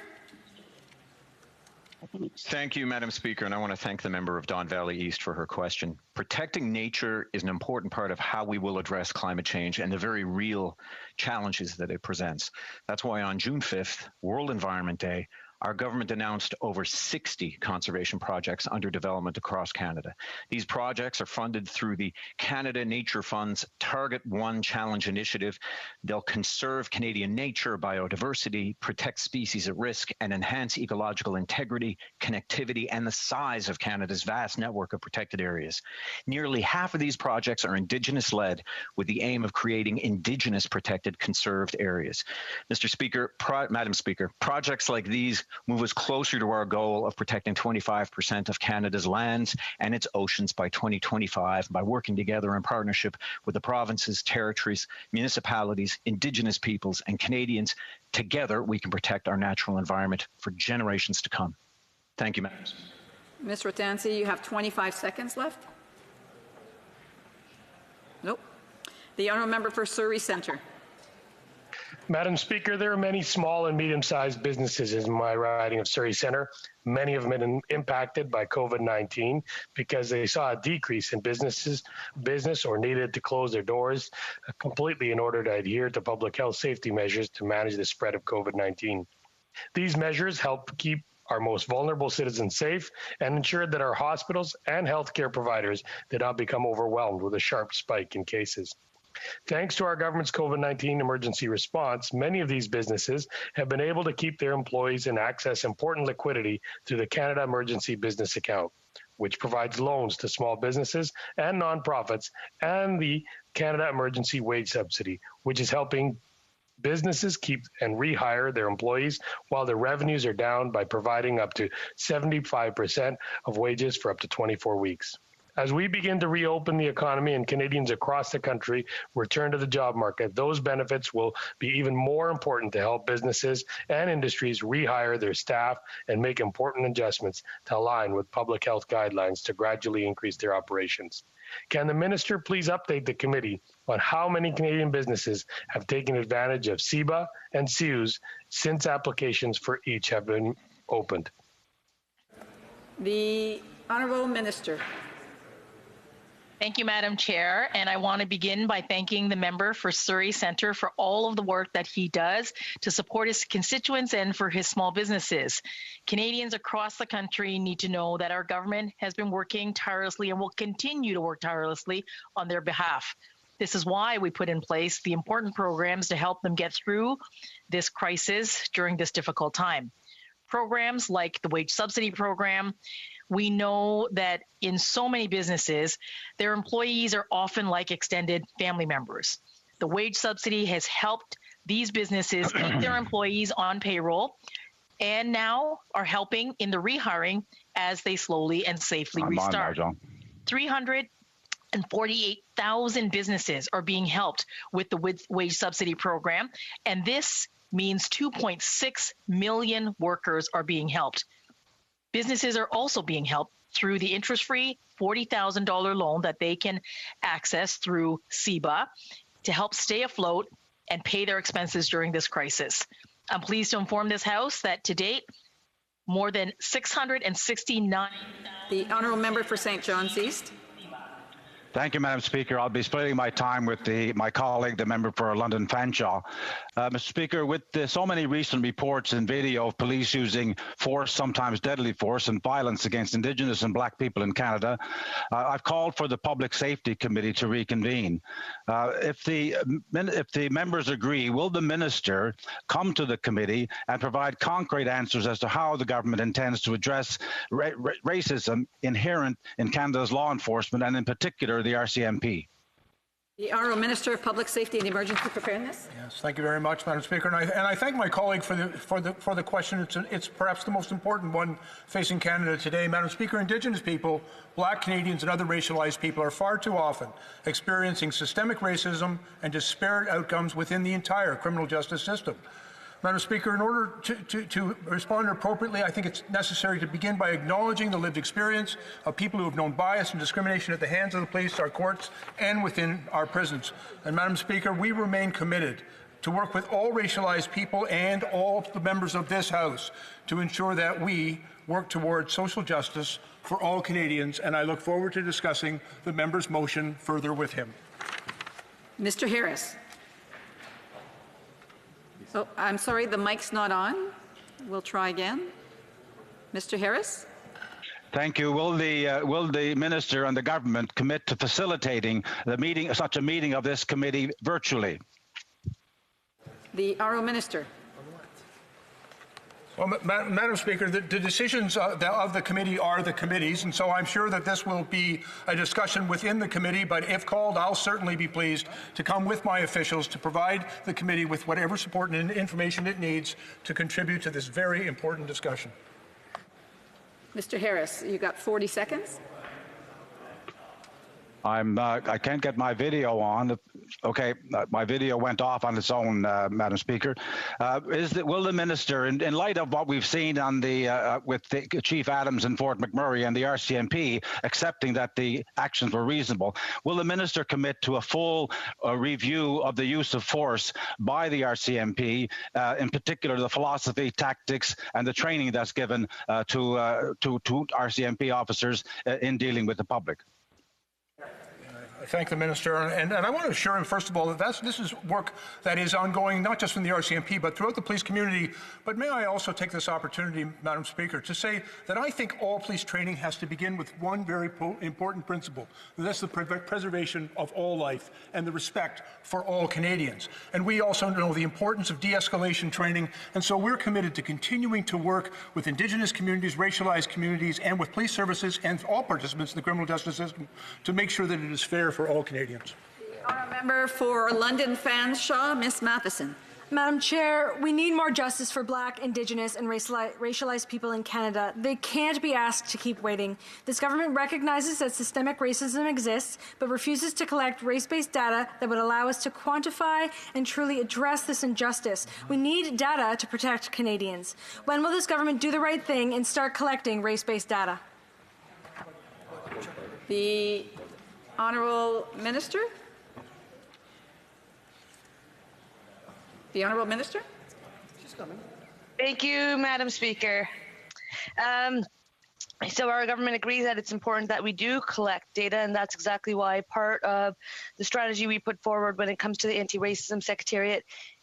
Thank you, Madam Speaker, and I want to thank the member of Don Valley East for her question. Protecting nature is an important part of how we will address climate change and the very real challenges that it presents. That's why on June 5th, World Environment Day, our government announced over 60 conservation projects under development across Canada. These projects are funded through the Canada Nature Fund's Target 1 Challenge Initiative. They'll conserve Canadian nature, biodiversity, protect species at risk, and enhance ecological integrity, connectivity, and the size of Canada's vast network of protected areas. Nearly half of these projects are Indigenous-led, with the aim of creating Indigenous protected conserved areas. Madam Speaker, projects like these move us closer to our goal of protecting 25% of Canada's lands and its oceans by 2025 by working together in partnership with the provinces, territories, municipalities, Indigenous peoples, and Canadians. Together, we can protect our natural environment for generations to come. Thank you, Madam. Ms. Ratanzi, you have 25 seconds left. Nope. The Honourable Member for Surrey Centre. Madam Speaker, there are many small and medium-sized businesses in my riding of Surrey Centre. Many have been impacted by COVID-19 because they saw a decrease in business or needed to close their doors completely in order to adhere to public health safety measures to manage the spread of COVID-19. These measures help keep our most vulnerable citizens safe and ensured that our hospitals and healthcare providers did not become overwhelmed with a sharp spike in cases. Thanks to our government's COVID-19 emergency response, many of these businesses have been able to keep their employees and access important liquidity through the Canada Emergency Business Account, which provides loans to small businesses and nonprofits, and the Canada Emergency Wage Subsidy, which is helping businesses keep and rehire their employees while their revenues are down by providing up to 75% of wages for up to 24 weeks. As we begin to reopen the economy and Canadians across the country return to the job market, those benefits will be even more important to help businesses and industries rehire their staff and make important adjustments to align with public health guidelines to gradually increase their operations. Can the minister please update the committee on how many Canadian businesses have taken advantage of CEBA and CEWS since applications for each have been opened? The Honourable Minister. Thank you, Madam Chair. And I want to begin by thanking the member for Surrey Centre for all of the work that he does to support his constituents and for his small businesses. Canadians across the country need to know that our government has been working tirelessly and will continue to work tirelessly on their behalf. This is why we put in place the important programs to help them get through this crisis during this difficult time. Programs like the wage subsidy program. We know that in so many businesses, their employees are often like extended family members. The wage subsidy has helped these businesses keep their employees on payroll and now are helping in the rehiring as they slowly and safely restart. 348,000 businesses are being helped with the wage subsidy program, and this means 2.6 million workers are being helped. Businesses are also being helped through the interest-free $40,000 loan that they can access through CEBA to help stay afloat and pay their expenses during this crisis. I'm pleased to inform this House that to date, more than 669. The Honourable Member for St. John's East. Thank you, Madam Speaker. I'll be splitting my time with my colleague, the member for London Fanshawe. Mr. Speaker, with so many recent reports and video of police using force, sometimes deadly force, and violence against Indigenous and Black people in Canada, I've called for the Public Safety Committee to reconvene. If the members agree, will the minister come to the committee and provide concrete answers as to how the government intends to address racism inherent in Canada's law enforcement and in particular the RCMP? The Honourable Minister of Public Safety and Emergency Preparedness. Yes, thank you very much, Madam Speaker, and I thank my colleague for the question. It's perhaps the most important one facing Canada today. Madam Speaker, Indigenous people, Black Canadians, and other racialized people are far too often experiencing systemic racism and disparate outcomes within the entire criminal justice system. Madam Speaker, in order to respond appropriately, I think it's necessary to begin by acknowledging the lived experience of people who have known bias and discrimination at the hands of the police, our courts, and within our prisons. And Madam Speaker, we remain committed to work with all racialized people and all the members of this House to ensure that we work towards social justice for all Canadians, and I look forward to discussing the member's motion further with him. Mr. Harris. Oh, I'm sorry, the mic's not on. We'll try again. Mr. Harris? Thank you. Will the minister and the government commit to facilitating such a meeting of this committee virtually? The Honourable Minister. Well, Madam Speaker, the decisions of the committee are the committee's, and so I'm sure that this will be a discussion within the committee, but if called, I'll certainly be pleased to come with my officials to provide the committee with whatever support and information it needs to contribute to this very important discussion. Mr. Harris, you got 40 seconds. I can't get my video on. Okay, my video went off on its own, Madam Speaker. Will the minister, in light of what we've seen on with Chief Adams in Fort McMurray and the RCMP accepting that the actions were reasonable, will the minister commit to a full review of the use of force by the RCMP, in particular the philosophy, tactics, and the training that's given to RCMP officers in dealing with the public? I thank the minister, and I want to assure him, first of all, that this is work that is ongoing, not just from the RCMP, but throughout the police community. But may I also take this opportunity, Madam Speaker, to say that I think all police training has to begin with one very important principle, and that's the preservation of all life and the respect for all Canadians. And we also know the importance of de-escalation training, and so we're committed to continuing to work with Indigenous communities, racialized communities, and with police services and all participants in the criminal justice system to make sure that it is fair for all Canadians. The Honourable Member for London Fanshawe, Ms. Matheson. Madam Chair, we need more justice for Black, Indigenous, and racialized people in Canada. They can't be asked to keep waiting. This government recognizes that systemic racism exists, but refuses to collect race-based data that would allow us to quantify and truly address this injustice. We need data to protect Canadians. When will this government do the right thing and start collecting race-based data? The Honourable Minister? The Honourable Minister? She's coming. Thank you, Madam Speaker. So our government agrees that it's important that we do collect data, and that's exactly why part of the strategy we put forward when it comes to the Anti-Racism Secretariat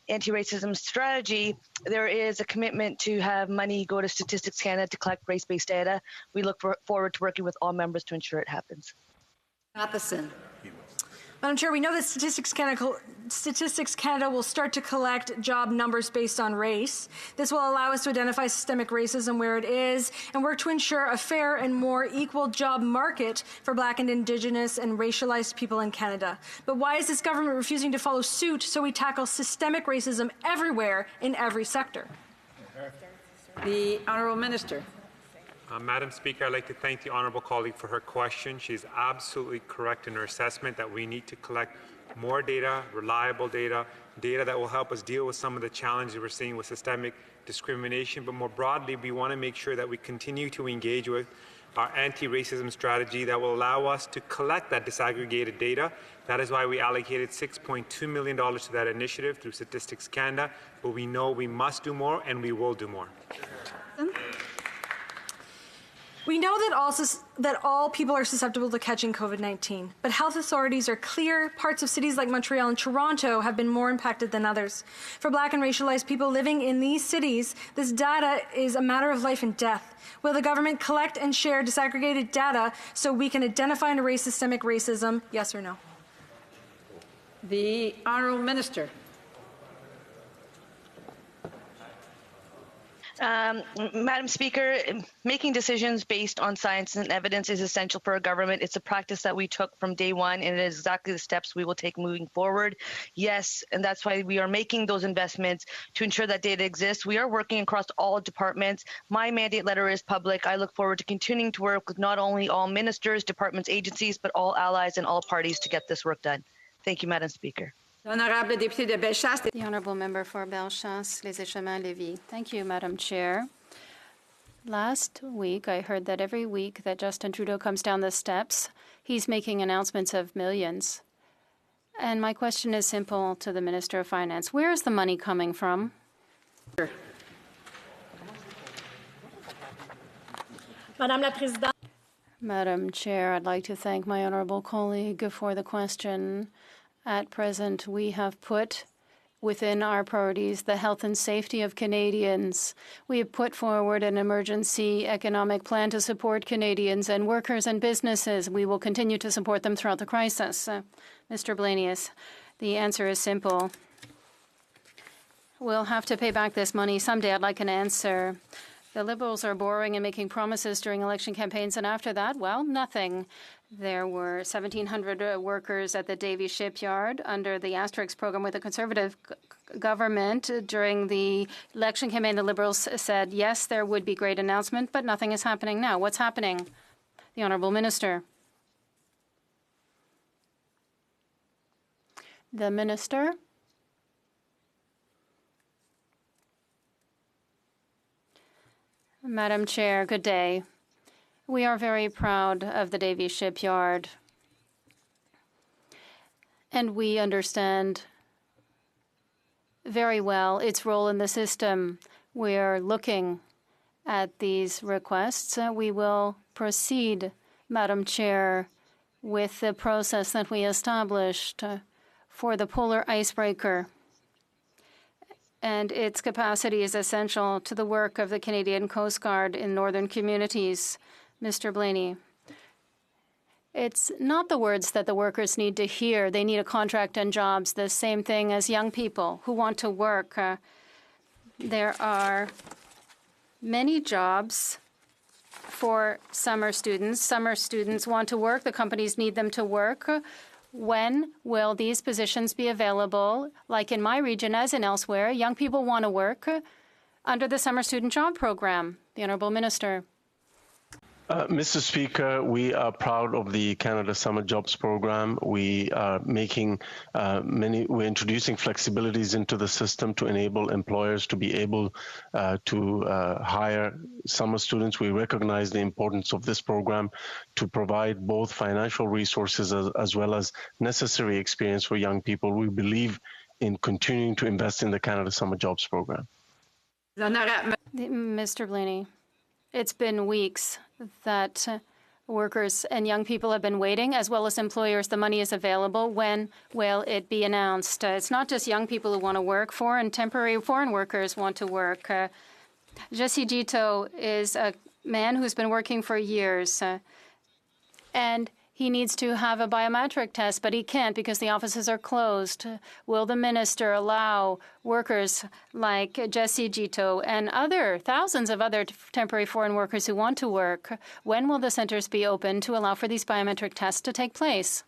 anti-racism strategy, there is a commitment to have money go to Statistics Canada to collect race-based data. We look forward to working with all members to ensure it happens. Matheson. Madam Chair, we know that Statistics Canada will start to collect job numbers based on race. This will allow us to identify systemic racism where it is and work to ensure a fair and more equal job market for Black and Indigenous and racialized people in Canada. But why is this government refusing to follow suit so we tackle systemic racism everywhere in every sector? The Honourable Minister. Madam Speaker, I'd like to thank the honourable colleague for her question. She's absolutely correct in her assessment that we need to collect more data, reliable data, data that will help us deal with some of the challenges we're seeing with systemic discrimination. But more broadly, we want to make sure that we continue to engage with our anti-racism strategy that will allow us to collect that disaggregated data. That is why we allocated $6.2 million to that initiative through Statistics Canada. But we know we must do more, and we will do more. We know that all people are susceptible to catching COVID-19, but health authorities are clear. Parts of cities like Montreal and Toronto have been more impacted than others. For Black and racialized people living in these cities, this data is a matter of life and death. Will the government collect and share disaggregated data so we can identify and erase systemic racism? Yes or no? The Honourable Minister. Madam Speaker, making decisions based on science and evidence is essential for our government. It's a practice that we took from day one, and it is exactly the steps we will take moving forward. Yes, and that's why we are making those investments to ensure that data exists. We are working across all departments. My mandate letter is public. I look forward to continuing to work with not only all ministers, departments, agencies, but all allies and all parties to get this work done. Thank you, Madam Speaker. The Honourable Member for Bellechasse, Les Échemins, Lévis. Thank you, Madam Chair. Last week, I heard that every week that Justin Trudeau comes down the steps, he's making announcements of millions. And my question is simple to the Minister of Finance. Where is the money coming from? Madame la Présidente. Madam Chair, I'd like to thank my honourable colleague for the question. At present, we have put within our priorities the health and safety of Canadians. We have put forward an emergency economic plan to support Canadians and workers and businesses. We will continue to support them throughout the crisis. Mr. Blanius, the answer is simple. We'll have to pay back this money someday. I'd like an answer. The Liberals are borrowing and making promises during election campaigns, and after that, well, nothing. There were 1,700 workers at the Davie shipyard under the Asterix program with a Conservative government. During the election campaign, the Liberals said, yes, there would be great announcement, but nothing is happening now. What's happening? The Honourable Minister. The Minister. Madam Chair, good day. We are very proud of the Davie shipyard, and we understand very well its role in the system. We are looking at these requests. We will proceed, Madam Chair, with the process that we established for the polar icebreaker. And its capacity is essential to the work of the Canadian Coast Guard in northern communities. Mr. Blaney, it's not the words that the workers need to hear. They need a contract and jobs, the same thing as young people who want to work. There are many jobs for summer students. Summer students want to work. The companies need them to work. When will these positions be available? Like in my region, as in elsewhere, young people want to work under the Summer Student Job Program. The Honourable Minister. Mr. Speaker, we are proud of the Canada Summer Jobs Program. We are making we're introducing flexibilities into the system to enable employers to be able to hire summer students. We recognize the importance of this program to provide both financial resources as well as necessary experience for young people. We believe in continuing to invest in the Canada Summer Jobs Program. Mr. Blaney, it's been weeks that workers and young people have been waiting, as well as employers. The money is available. When will it be announced? It's not just young people who want to work. Temporary foreign workers want to work. Jesse Gito is a man who's been working for years, and he needs to have a biometric test, but he can't because the offices are closed. Will the minister allow workers like Jesse Gito and thousands of other temporary foreign workers who want to work? When will the centres be open to allow for these biometric tests to take place?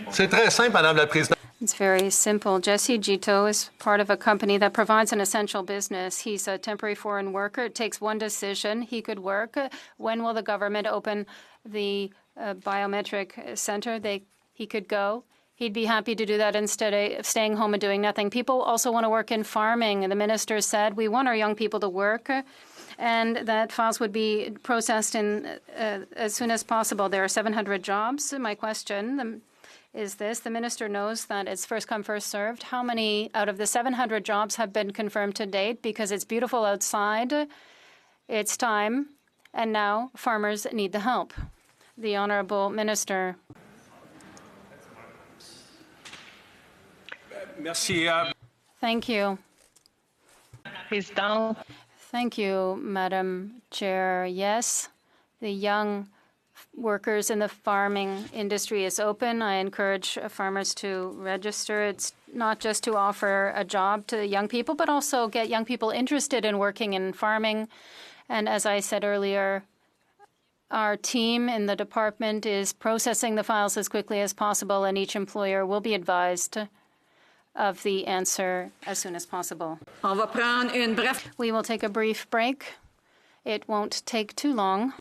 C'est très simple, Madame la Présidente. It's very simple. Jesse Gito is part of a company that provides an essential business. He's a temporary foreign worker. It takes one decision. He could work. When will the government open the biometric center? He could go. He'd be happy to do that instead of staying home and doing nothing. People also want to work in farming. And the minister said, we want our young people to work, and that files would be processed as soon as possible. There are 700 jobs. My question is this. The minister knows that it's first come, first served. How many out of the 700 jobs have been confirmed to date? Because it's beautiful outside. It's time. And now farmers need the help. The Honourable Minister. Merci. Thank you. Thank you, Madam Chair. Yes, the young workers in the farming industry is open. I encourage farmers to register. It's not just to offer a job to young people, but also get young people interested in working in farming. And as I said earlier, our team in the department is processing the files as quickly as possible, and each employer will be advised of the answer as soon as possible. We will take a brief break. It won't take too long.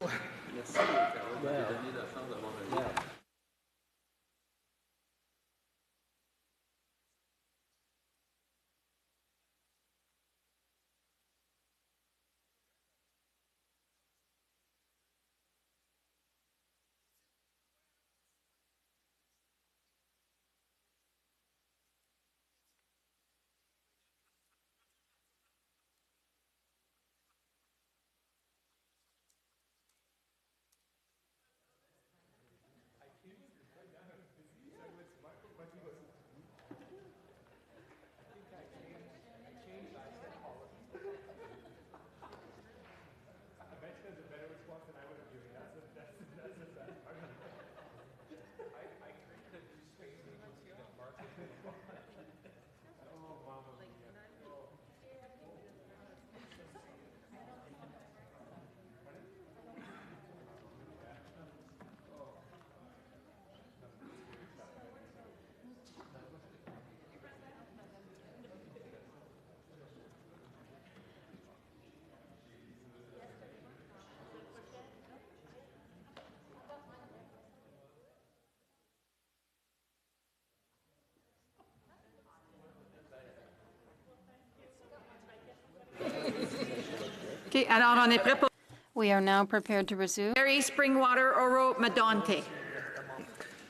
We are now prepared to resume. Springwater Oro Madonte.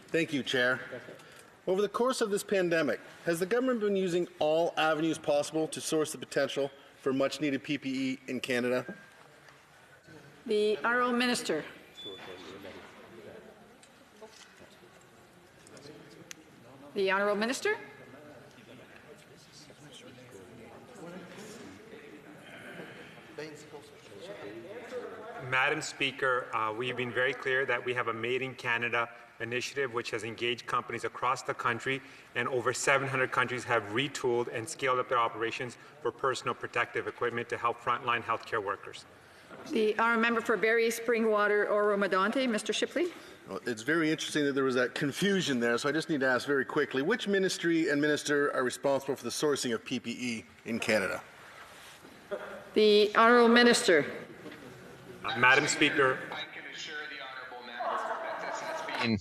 Thank you, Chair. Over the course of this pandemic, has the government been using all avenues possible to source the potential for much-needed PPE in Canada? The Honourable Minister. The Honourable Minister. Madam Speaker, we've been very clear that we have a Made in Canada initiative which has engaged companies across the country, and over 700 countries have retooled and scaled up their operations for personal protective equipment to help frontline healthcare workers. The Honourable Member for Barrie Springwater Oro-Medonte, Mr. Shipley. Well, it's very interesting that there was that confusion there, so I just need to ask very quickly, which ministry and minister are responsible for the sourcing of PPE in Canada? The Honourable Minister. Madam Speaker. I can assure the honourable member that this has been.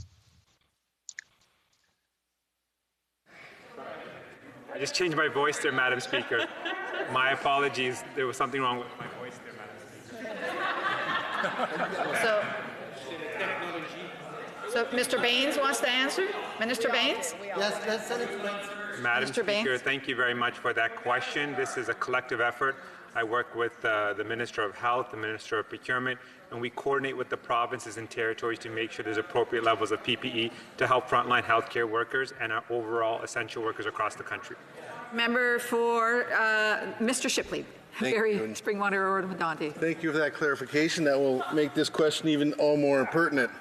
I just changed my voice there, Madam Speaker. My apologies. There was something wrong with my voice there, Madam Speaker. So Mr. Baines wants to answer? Minister Baines? Yes, let's send it to Baines. Madam Mr. Speaker, Baines? thank you very much for that question. This is a collective effort. I work with the Minister of Health, the Minister of Procurement, and we coordinate with the provinces and territories to make sure there's appropriate levels of PPE to help frontline healthcare workers and our overall essential workers across the country. Member for Mr. Shipley, Barrie Springwater Oro-Medonte. Thank you for that clarification. That will make this question even all more pertinent.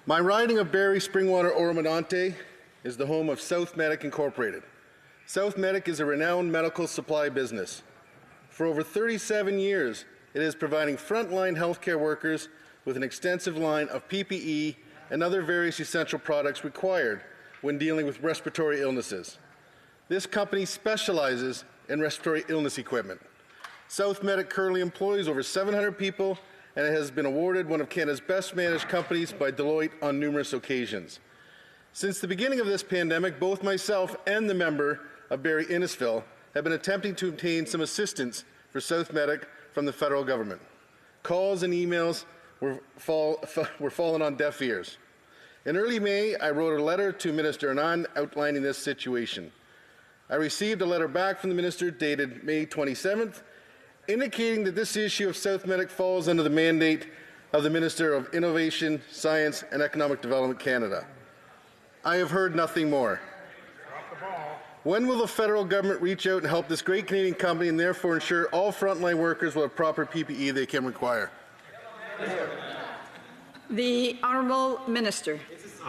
My riding of Barrie Springwater Oro-Medonte is the home of South Medic Incorporated. South Medic is a renowned medical supply business. For over 37 years, it is providing frontline healthcare workers with an extensive line of PPE and other various essential products required when dealing with respiratory illnesses. This company specializes in respiratory illness equipment. South Medic currently employs over 700 people, and it has been awarded one of Canada's best managed companies by Deloitte on numerous occasions. Since the beginning of this pandemic, both myself and the member of Barrie Innisfil have been attempting to obtain some assistance for South Medic from the federal government. Calls and emails were falling on deaf ears. In early May, I wrote a letter to Minister Anand outlining this situation. I received a letter back from the minister dated May 27th, indicating that this issue of South Medic falls under the mandate of the Minister of Innovation, Science and Economic Development Canada. I have heard nothing more. When will the federal government reach out and help this great Canadian company and therefore ensure all frontline workers will have proper PPE they can require? The Honourable Minister.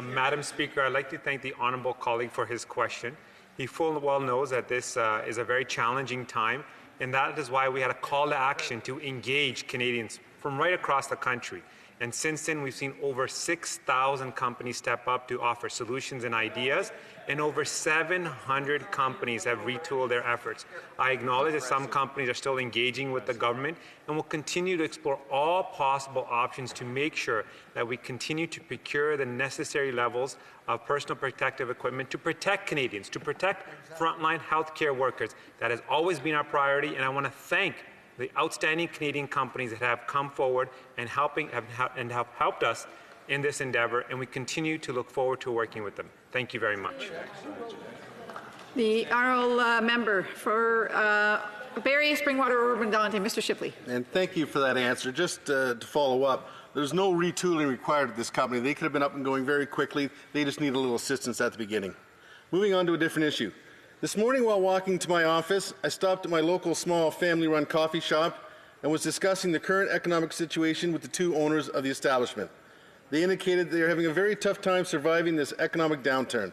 Madam Speaker, I'd like to thank the honourable colleague for his question. He full well knows that this is a very challenging time, and that is why we had a call to action to engage Canadians from right across the country. And since then, we've seen over 6,000 companies step up to offer solutions and ideas, and over 700 companies have retooled their efforts. I acknowledge that some companies are still engaging with the government, and will continue to explore all possible options to make sure that we continue to procure the necessary levels of personal protective equipment to protect Canadians, to protect frontline healthcare workers. That has always been our priority, and I want to thank the outstanding Canadian companies that have come forward and have helped us in this endeavour, and we continue to look forward to working with them. Thank you very much. The Honourable Member for Barrie Springwater Oro-Medonte, Mr. Shipley. And thank you for that answer. Just to follow up, there's no retooling required at this company. They could have been up and going very quickly. They just need a little assistance at the beginning. Moving on to a different issue. This morning while walking to my office, I stopped at my local small family-run coffee shop and was discussing the current economic situation with the two owners of the establishment. They indicated they are having a very tough time surviving this economic downturn.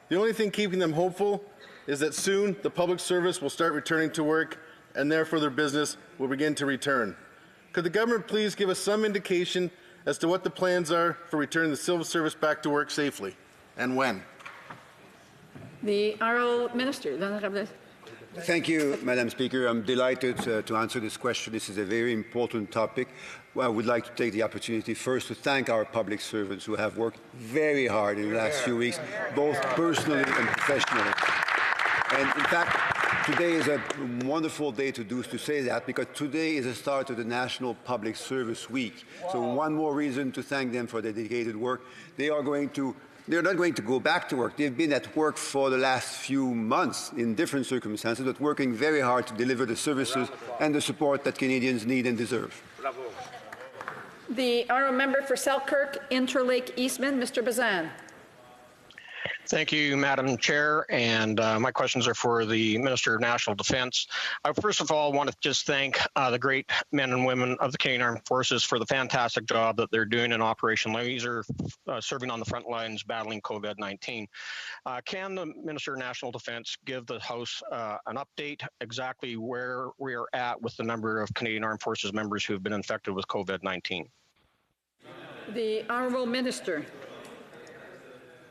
The only thing keeping them hopeful is that soon the public service will start returning to work, and therefore their business will begin to return. Could the government please give us some indication as to what the plans are for returning the civil service back to work safely, and when? The Honourable Minister. Thank you, Madam Speaker. I'm delighted to answer this question. This is a very important topic. Well, I would like to take the opportunity first to thank our public servants who have worked very hard in the last few weeks, both personally and professionally. And in fact, today is a wonderful day to say that, because today is the start of the National Public Service Week. So one more reason to thank them for their dedicated work. They are going to they're not going to go back to work. They've been at work for the last few months in different circumstances, but working very hard to deliver the services and the support that Canadians need and deserve. The honourable member for Selkirk, Interlake Eastman, Mr. Bazan. Thank you, Madam Chair, and my questions are for the Minister of National Defence. I first of all want to just thank the great men and women of the Canadian Armed Forces for the fantastic job that they're doing in Operation Laser, serving on the front lines battling COVID-19. Can the Minister of National Defence give the House an update exactly where we are at with the number of Canadian Armed Forces members who have been infected with COVID-19? The Honourable Minister.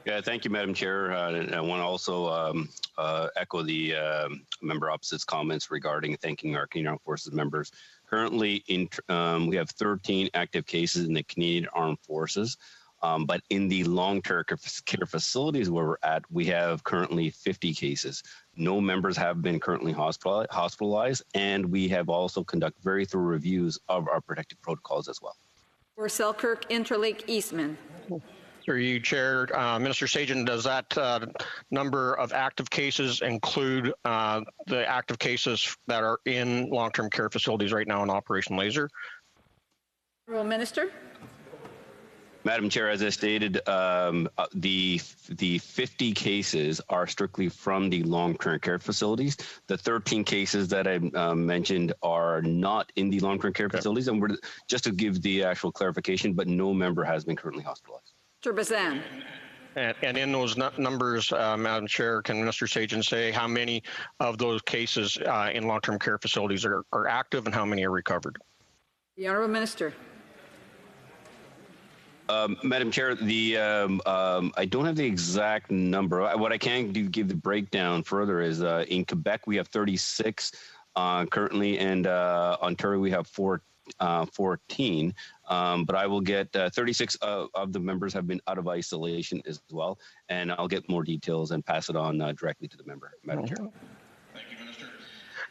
Yeah, thank you, Madam Chair. I want to also echo the member opposite's comments regarding thanking our Canadian Armed Forces members. Currently, we have 13 active cases in the Canadian Armed Forces, but in the long-term care facilities where we're at, we have currently 50 cases. No members have been currently hospitalized, and we have also conducted very thorough reviews of our protective protocols as well. For Selkirk, Interlake Eastman. Through you, Chair. Minister Sajjan, does that number of active cases include the active cases that are in long-term care facilities right now in Operation Laser? Honourable Minister. Madam Chair, as I stated, the 50 cases are strictly from the long-term care facilities. The 13 cases that I mentioned are not in the long-term care facilities, and we're just to give the actual clarification, but no member has been currently hospitalized. Mr. Bazan. And in those numbers, Madam Chair, can Minister Sajjan say how many of those cases in long-term care facilities are active and how many are recovered? The Honourable Minister. Madam Chair, I don't have the exact number. What I can give the breakdown further is in Quebec we have 36 currently, and Ontario we have 14. But I will get 36 of the members have been out of isolation as well, and I'll get more details and pass it on directly to the member, Madam Chair.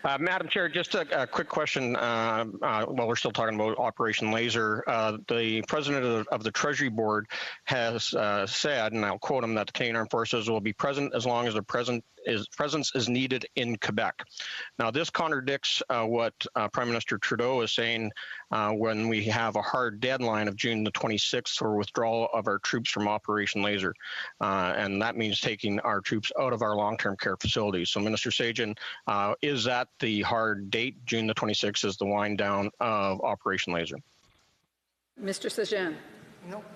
Madam Chair, just a quick question while we're still talking about Operation Laser. The President of the Treasury Board has said, and I'll quote him, that the Canadian Armed Forces will be present as long as their presence is needed in Quebec. Now, this contradicts what Prime Minister Trudeau is saying when we have a hard deadline of June the 26th for withdrawal of our troops from Operation Laser. And that means taking our troops out of our long-term care facilities. So, Minister Sajjan, is that the hard date? June the 26th is the wind down of Operation Laser. Mr. Sajjan.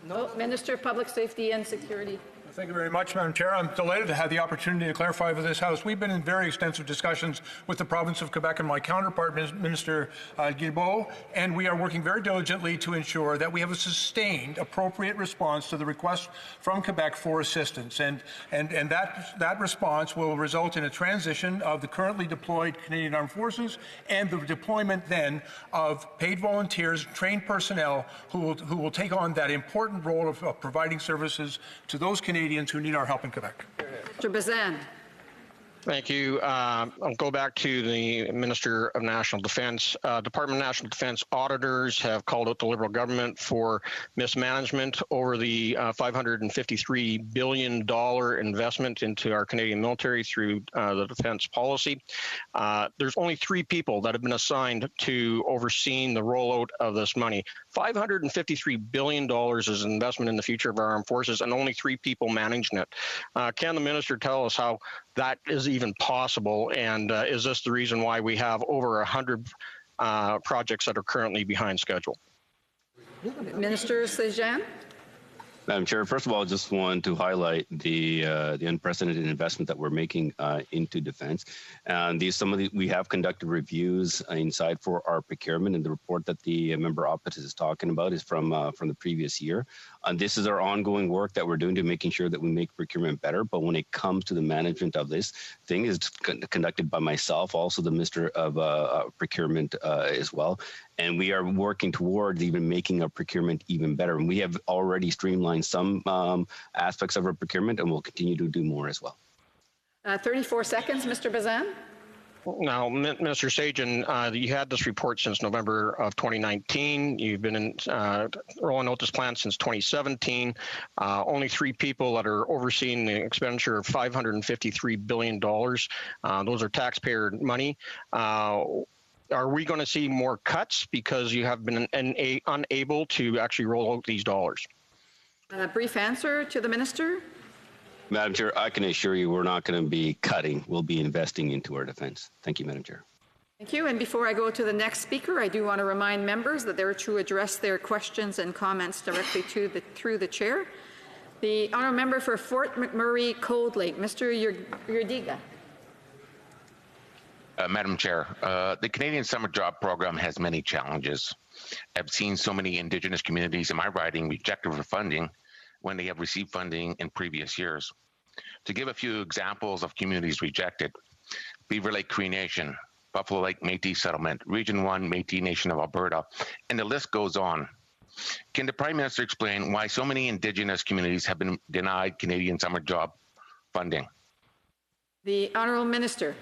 No. Minister of Public Safety and Security. Thank you very much, Madam Chair. I'm delighted to have the opportunity to clarify for this House. We've been in very extensive discussions with the province of Quebec and my counterpart, Minister Guilbeault, and we are working very diligently to ensure that we have a sustained, appropriate response to the request from Quebec for assistance. And that response will result in a transition of the currently deployed Canadian Armed Forces and the deployment then of paid volunteers, trained personnel who will take on that important role of providing services to those Canadians who need our help in Quebec. Mr. Bazan. Thank you. I'll go back to the Minister of National Defence. Department of National Defence auditors have called out the Liberal government for mismanagement over the $553 billion investment into our Canadian military through the defence policy. There's only 3 people that have been assigned to overseeing the rollout of this money. $553 billion is an investment in the future of our armed forces, and only 3 people managing it. Can the minister tell us how that is even possible, and is this the reason why we have over 100 projects that are currently behind schedule? Minister Sajjan. Madam Chair, first of all, I just want to highlight the unprecedented investment that we're making into defense. And we have conducted reviews inside for our procurement, and the report that the member opposite is talking about is from the previous year. And this is our ongoing work that we're doing to making sure that we make procurement better. But when it comes to the management of this thing, is conducted by myself, also the Minister of Procurement as well. And we are working towards even making our procurement even better. And we have already streamlined some aspects of our procurement, and we'll continue to do more as well. 34 seconds, Mr. Bazan. Now, Minister Sajan, you had this report since November of 2019. You've been rolling out this plan since 2017. Only 3 people that are overseeing the expenditure of $553 billion. Those are taxpayer money. Are we going to see more cuts because you have been unable to actually roll out these dollars? A brief answer to the Minister. Madam Chair, I can assure you we're not going to be cutting. We'll be investing into our defense. Thank you, Madam Chair. Thank you. And before I go to the next speaker, I do want to remind members that they're to address their questions and comments directly through the chair. The honourable member for Fort McMurray Cold Lake, Mr. Urdiga. Madam Chair, the Canadian Summer Job Program has many challenges. I've seen so many Indigenous communities in my riding rejected for funding when they have received funding in previous years. To give a few examples of communities rejected, Beaver Lake Cree Nation, Buffalo Lake Métis Settlement, Region 1 Métis Nation of Alberta, and the list goes on. Can the Prime Minister explain why so many Indigenous communities have been denied Canadian summer job funding? The Honourable Minister.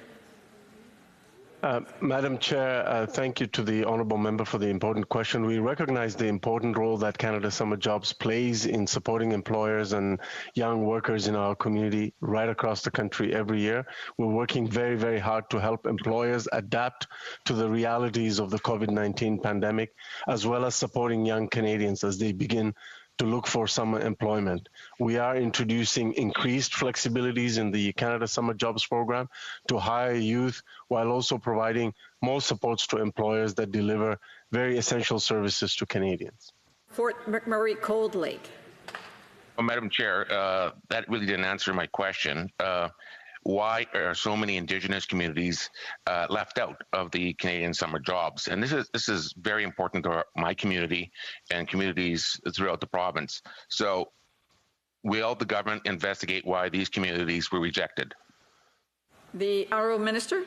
Madam Chair, thank you to the honourable member for the important question. We recognize the important role that Canada Summer Jobs plays in supporting employers and young workers in our community right across the country every year. We're working very, very hard to help employers adapt to the realities of the COVID-19 pandemic, as well as supporting young Canadians as they begin to look for summer employment. We are introducing increased flexibilities in the Canada Summer Jobs Program to hire youth, while also providing more supports to employers that deliver very essential services to Canadians. Fort McMurray Cold Lake. Well, Madam Chair, that really didn't answer my question. Why are so many Indigenous communities left out of the Canadian summer jobs? And this is very important to my community and communities throughout the province. So will the government investigate why these communities were rejected? The Honourable Minister.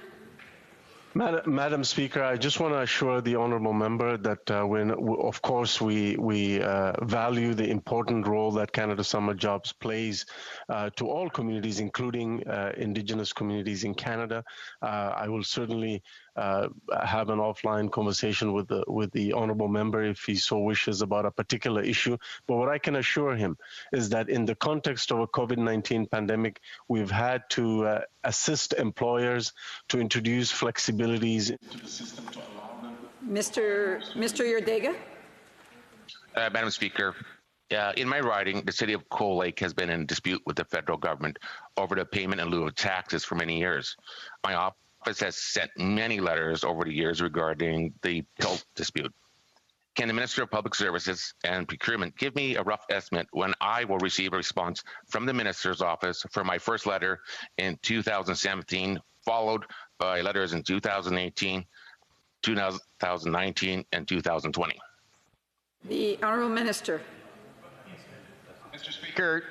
Madam Speaker, I just want to assure the honourable member that of course we value the important role that Canada Summer Jobs plays to all communities, including Indigenous communities in Canada. I will certainly have an offline conversation with the honourable member if he so wishes about a particular issue. But what I can assure him is that in the context of a COVID-19 pandemic, we've had to assist employers to introduce flexibilities into the system to allow them. Mr. Urdiga. Madam Speaker, in my riding, the city of Cold Lake has been in dispute with the federal government over the payment in lieu of taxes for many years. My office has sent many letters over the years regarding the PILT dispute. Can the Minister of Public Services and Procurement give me a rough estimate when I will receive a response from the Minister's office for my first letter in 2017, followed by letters in 2018, 2019, and 2020? The Honourable Minister. Mr. Speaker.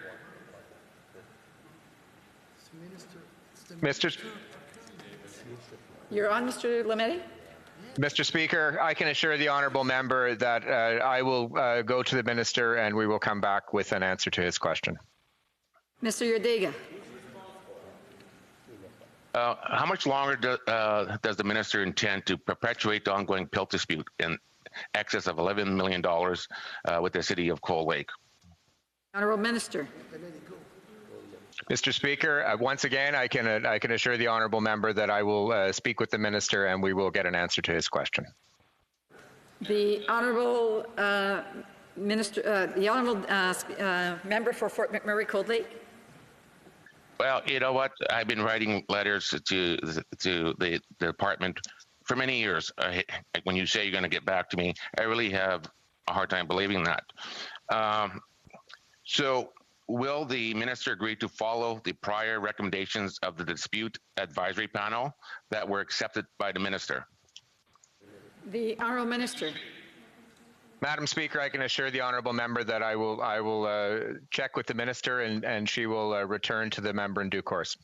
You're on, Mr. Lametti. Mr. Speaker, I can assure the honourable member that I will go to the minister and we will come back with an answer to his question. Mr. Urdiga. How much longer does the minister intend to perpetuate the ongoing PILT dispute in excess of $11 million with the city of Cold Lake? Honourable Minister. Mr. Speaker, once again, I can assure the honourable member that I will speak with the minister and we will get an answer to his question. The honourable minister, the honourable member for Fort McMurray Cold Lake. Well, you know what? I've been writing letters to the department for many years. When you say you're going to get back to me, I really have a hard time believing that. So will the minister agree to follow the prior recommendations of the dispute advisory panel that were accepted by the minister? The honourable minister. Madam Speaker, I can assure the honourable member that I will check with the minister and she will return to the member in due course.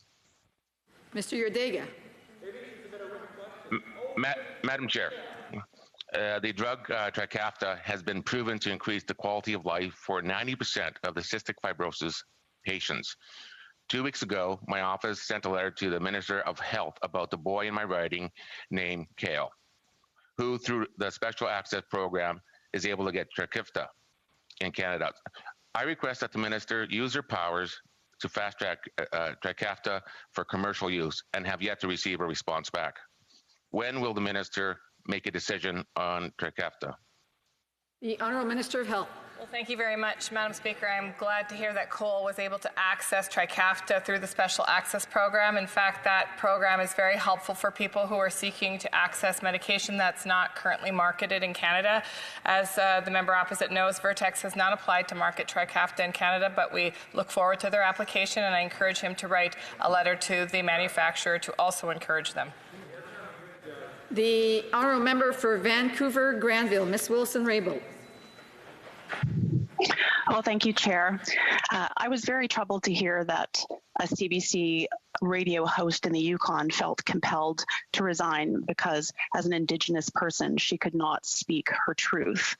Mr. Urdiga. Madam Chair, the drug Trikafta has been proven to increase the quality of life for 90% of the cystic fibrosis patients. 2 weeks ago, my office sent a letter to the Minister of Health about the boy in my writing named Kale, who through the Special Access Program is able to get Trikafta in Canada. I request that the Minister use her powers to fast-track Trikafta for commercial use and have yet to receive a response back. When will the Minister make a decision on Trikafta? The Honourable Minister of Health. Well, thank you very much, Madam Speaker. I'm glad to hear that Cole was able to access Trikafta through the Special Access Program. In fact, that program is very helpful for people who are seeking to access medication that's not currently marketed in Canada. As the member opposite knows, Vertex has not applied to market Trikafta in Canada, but we look forward to their application, and I encourage him to write a letter to the manufacturer to also encourage them. The Honourable Member for Vancouver Granville, Ms. Wilson-Raybould. Well, thank you, Chair. I was very troubled to hear that a CBC radio host in the Yukon felt compelled to resign because, as an Indigenous person, she could not speak her truth.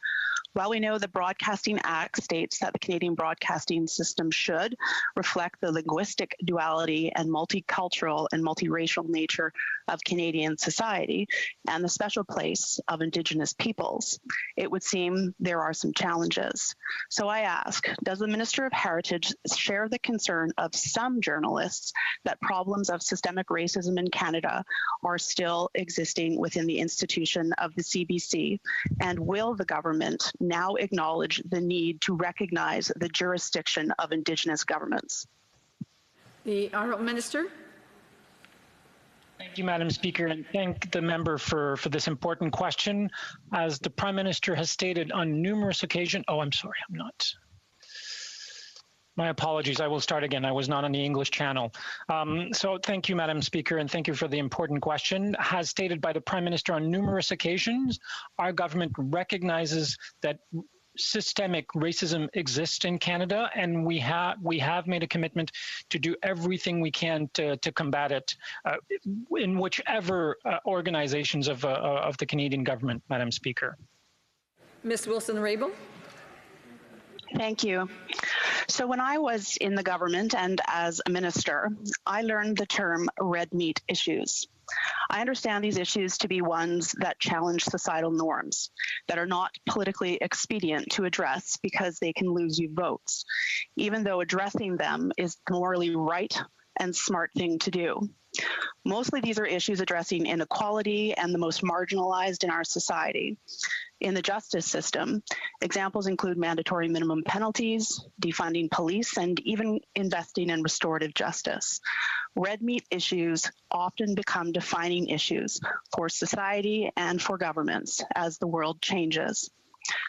While we know the Broadcasting Act states that the Canadian broadcasting system should reflect the linguistic duality and multicultural and multiracial nature of Canadian society and the special place of Indigenous peoples, it would seem there are some challenges. So I ask, does the Minister of Heritage share the concern of some journalists that problems of systemic racism in Canada are still existing within the institution of the CBC? And will the government now acknowledge the need to recognize the jurisdiction of Indigenous governments? The Honourable Minister. Thank you, Madam Speaker, and thank the member for this important question. As the Prime Minister has stated on numerous occasions, my apologies, I will start again. I was not on the English channel. So thank you, Madam Speaker, and thank you for the important question. As stated by the Prime Minister on numerous occasions, our government recognizes that systemic racism exists in Canada, and we have made a commitment to do everything we can to combat it in whichever organizations of the Canadian government, Madam Speaker. Ms. Wilson-Raybould. Thank you. So when I was in the government and as a minister, I learned the term red meat issues. I understand these issues to be ones that challenge societal norms, that are not politically expedient to address because they can lose you votes, even though addressing them is the morally right and smart thing to do. Mostly these are issues addressing inequality and the most marginalized in our society. In the justice system, examples include mandatory minimum penalties, defunding police, and even investing in restorative justice. Red meat issues often become defining issues for society and for governments as the world changes.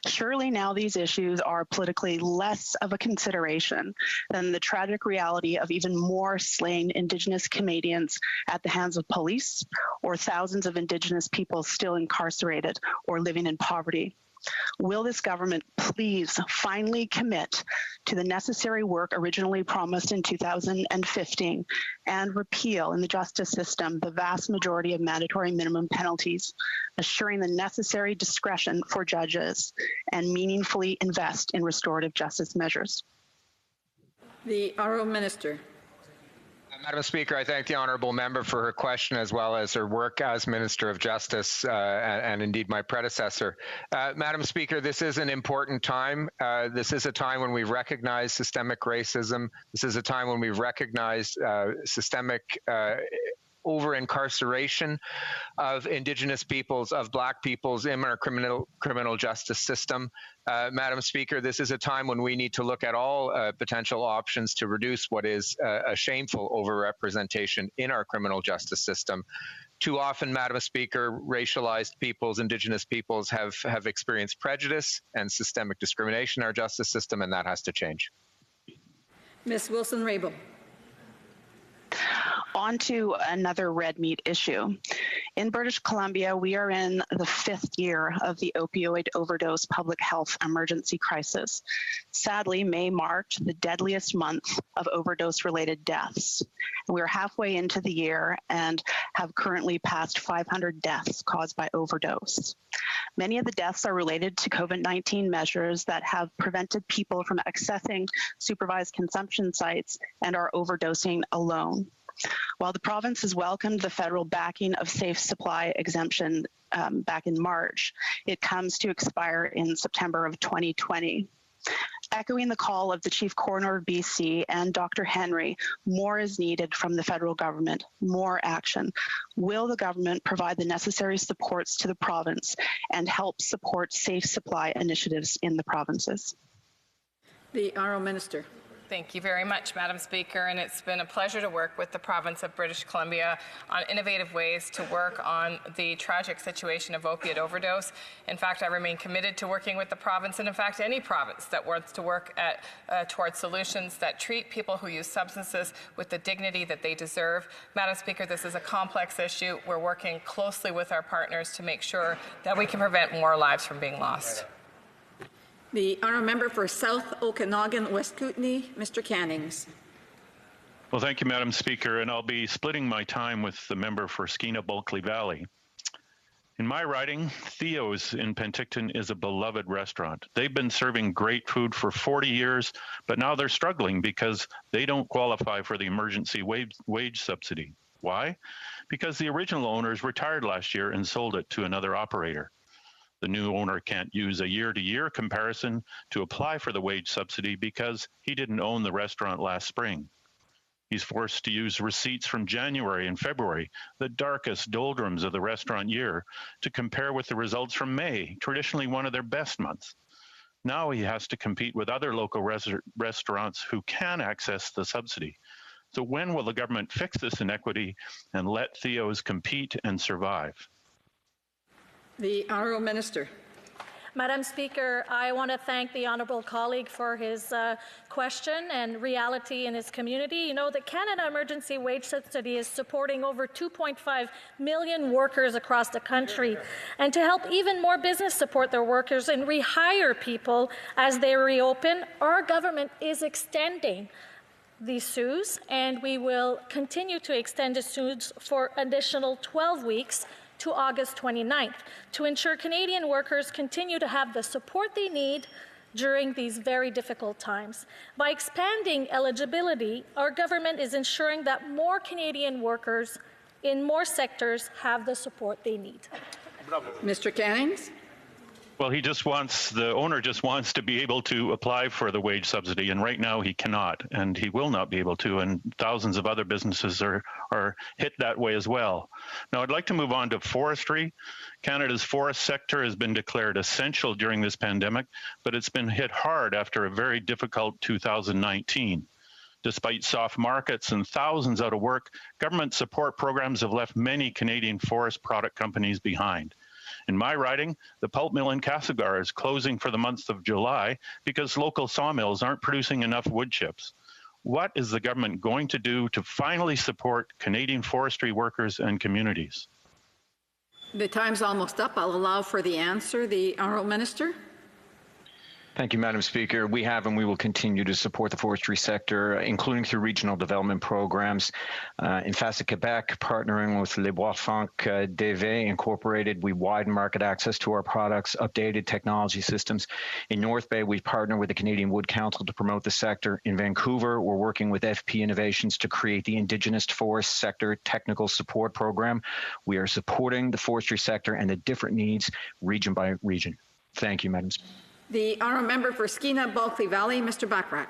Surely now these issues are politically less of a consideration than the tragic reality of even more slain Indigenous Canadians at the hands of police, or thousands of Indigenous people still incarcerated or living in poverty. Will this government please finally commit to the necessary work originally promised in 2015 and repeal in the justice system the vast majority of mandatory minimum penalties, assuring the necessary discretion for judges, and meaningfully invest in restorative justice measures? The Honourable Minister. Madam Speaker, I thank the honourable member for her question as well as her work as Minister of Justice and indeed my predecessor. Madam Speaker, this is an important time. This is a time when we recognize systemic racism. This is a time when we recognize systemic over-incarceration of Indigenous peoples, of Black peoples in our criminal justice system. Madam Speaker, this is a time when we need to look at all potential options to reduce what is a shameful overrepresentation in our criminal justice system. Too often, Madam Speaker, racialized peoples, Indigenous peoples have experienced prejudice and systemic discrimination in our justice system, and that has to change. Ms. Wilson-Raybould. On to another red meat issue. In British Columbia, we are in the 5th year of the opioid overdose public health emergency crisis. Sadly, May marked the deadliest month of overdose-related deaths. We're halfway into the year and have currently passed 500 deaths caused by overdose. Many of the deaths are related to COVID-19 measures that have prevented people from accessing supervised consumption sites and are overdosing alone. While the province has welcomed the federal backing of safe supply exemption back in March, it comes to expire in September of 2020. Echoing the call of the Chief Coroner of BC and Dr. Henry, more is needed from the federal government, more action. Will the government provide the necessary supports to the province and help support safe supply initiatives in the provinces? The Honourable Minister. Thank you very much, Madam Speaker, and it's been a pleasure to work with the province of British Columbia on innovative ways to work on the tragic situation of opiate overdose. In fact, I remain committed to working with the province, and in fact, any province that wants to work towards solutions that treat people who use substances with the dignity that they deserve. Madam Speaker, this is a complex issue. We're working closely with our partners to make sure that we can prevent more lives from being lost. The Honourable Member for South Okanagan West Kootenay, Mr. Cannings. Well, thank you, Madam Speaker, and I'll be splitting my time with the member for Skeena-Bulkley Valley. In my riding, Theo's in Penticton is a beloved restaurant. They've been serving great food for 40 years, but now they're struggling because they don't qualify for the emergency wage subsidy. Why? Because the original owners retired last year and sold it to another operator. The new owner can't use a year-to-year comparison to apply for the wage subsidy because he didn't own the restaurant last spring. He's forced to use receipts from January and February, the darkest doldrums of the restaurant year, to compare with the results from May, traditionally one of their best months. Now he has to compete with other local restaurants who can access the subsidy. So when will the government fix this inequity and let Theo's compete and survive? The Honourable Minister. Madam Speaker, I want to thank the honourable colleague for his question and reality in his community. You know, the Canada Emergency Wage Subsidy is supporting over 2.5 million workers across the country. And to help even more business support their workers and rehire people as they reopen, our government is extending these CEWS, and we will continue to extend the CEWS for additional 12 weeks to August 29th to ensure Canadian workers continue to have the support they need during these very difficult times. By expanding eligibility, our government is ensuring that more Canadian workers in more sectors have the support they need. Mr. Cannings. Well, the owner just wants to be able to apply for the wage subsidy, and right now he cannot, and he will not be able to, and thousands of other businesses are hit that way as well. Now, I'd like to move on to forestry. Canada's forest sector has been declared essential during this pandemic, but it's been hit hard after a very difficult 2019. Despite soft markets and thousands out of work, government support programs have left many Canadian forest product companies behind. In my riding, the pulp mill in Castlegar is closing for the month of July because local sawmills aren't producing enough wood chips. What is the government going to do to finally support Canadian forestry workers and communities? The time's almost up. I'll allow for the answer. The Honourable Minister. Thank you, Madam Speaker. We have and we will continue to support the forestry sector, including through regional development programs. In Facet Quebec, partnering with Les Bois Francs DV Incorporated, we widen market access to our products, updated technology systems. In North Bay, we partner with the Canadian Wood Council to promote the sector. In Vancouver, we're working with FP Innovations to create the Indigenous Forest Sector Technical Support Program. We are supporting the forestry sector and the different needs region by region. Thank you, Madam Speaker. The Honourable Member for Skeena-Bulkley Valley, Mr. Bachrach.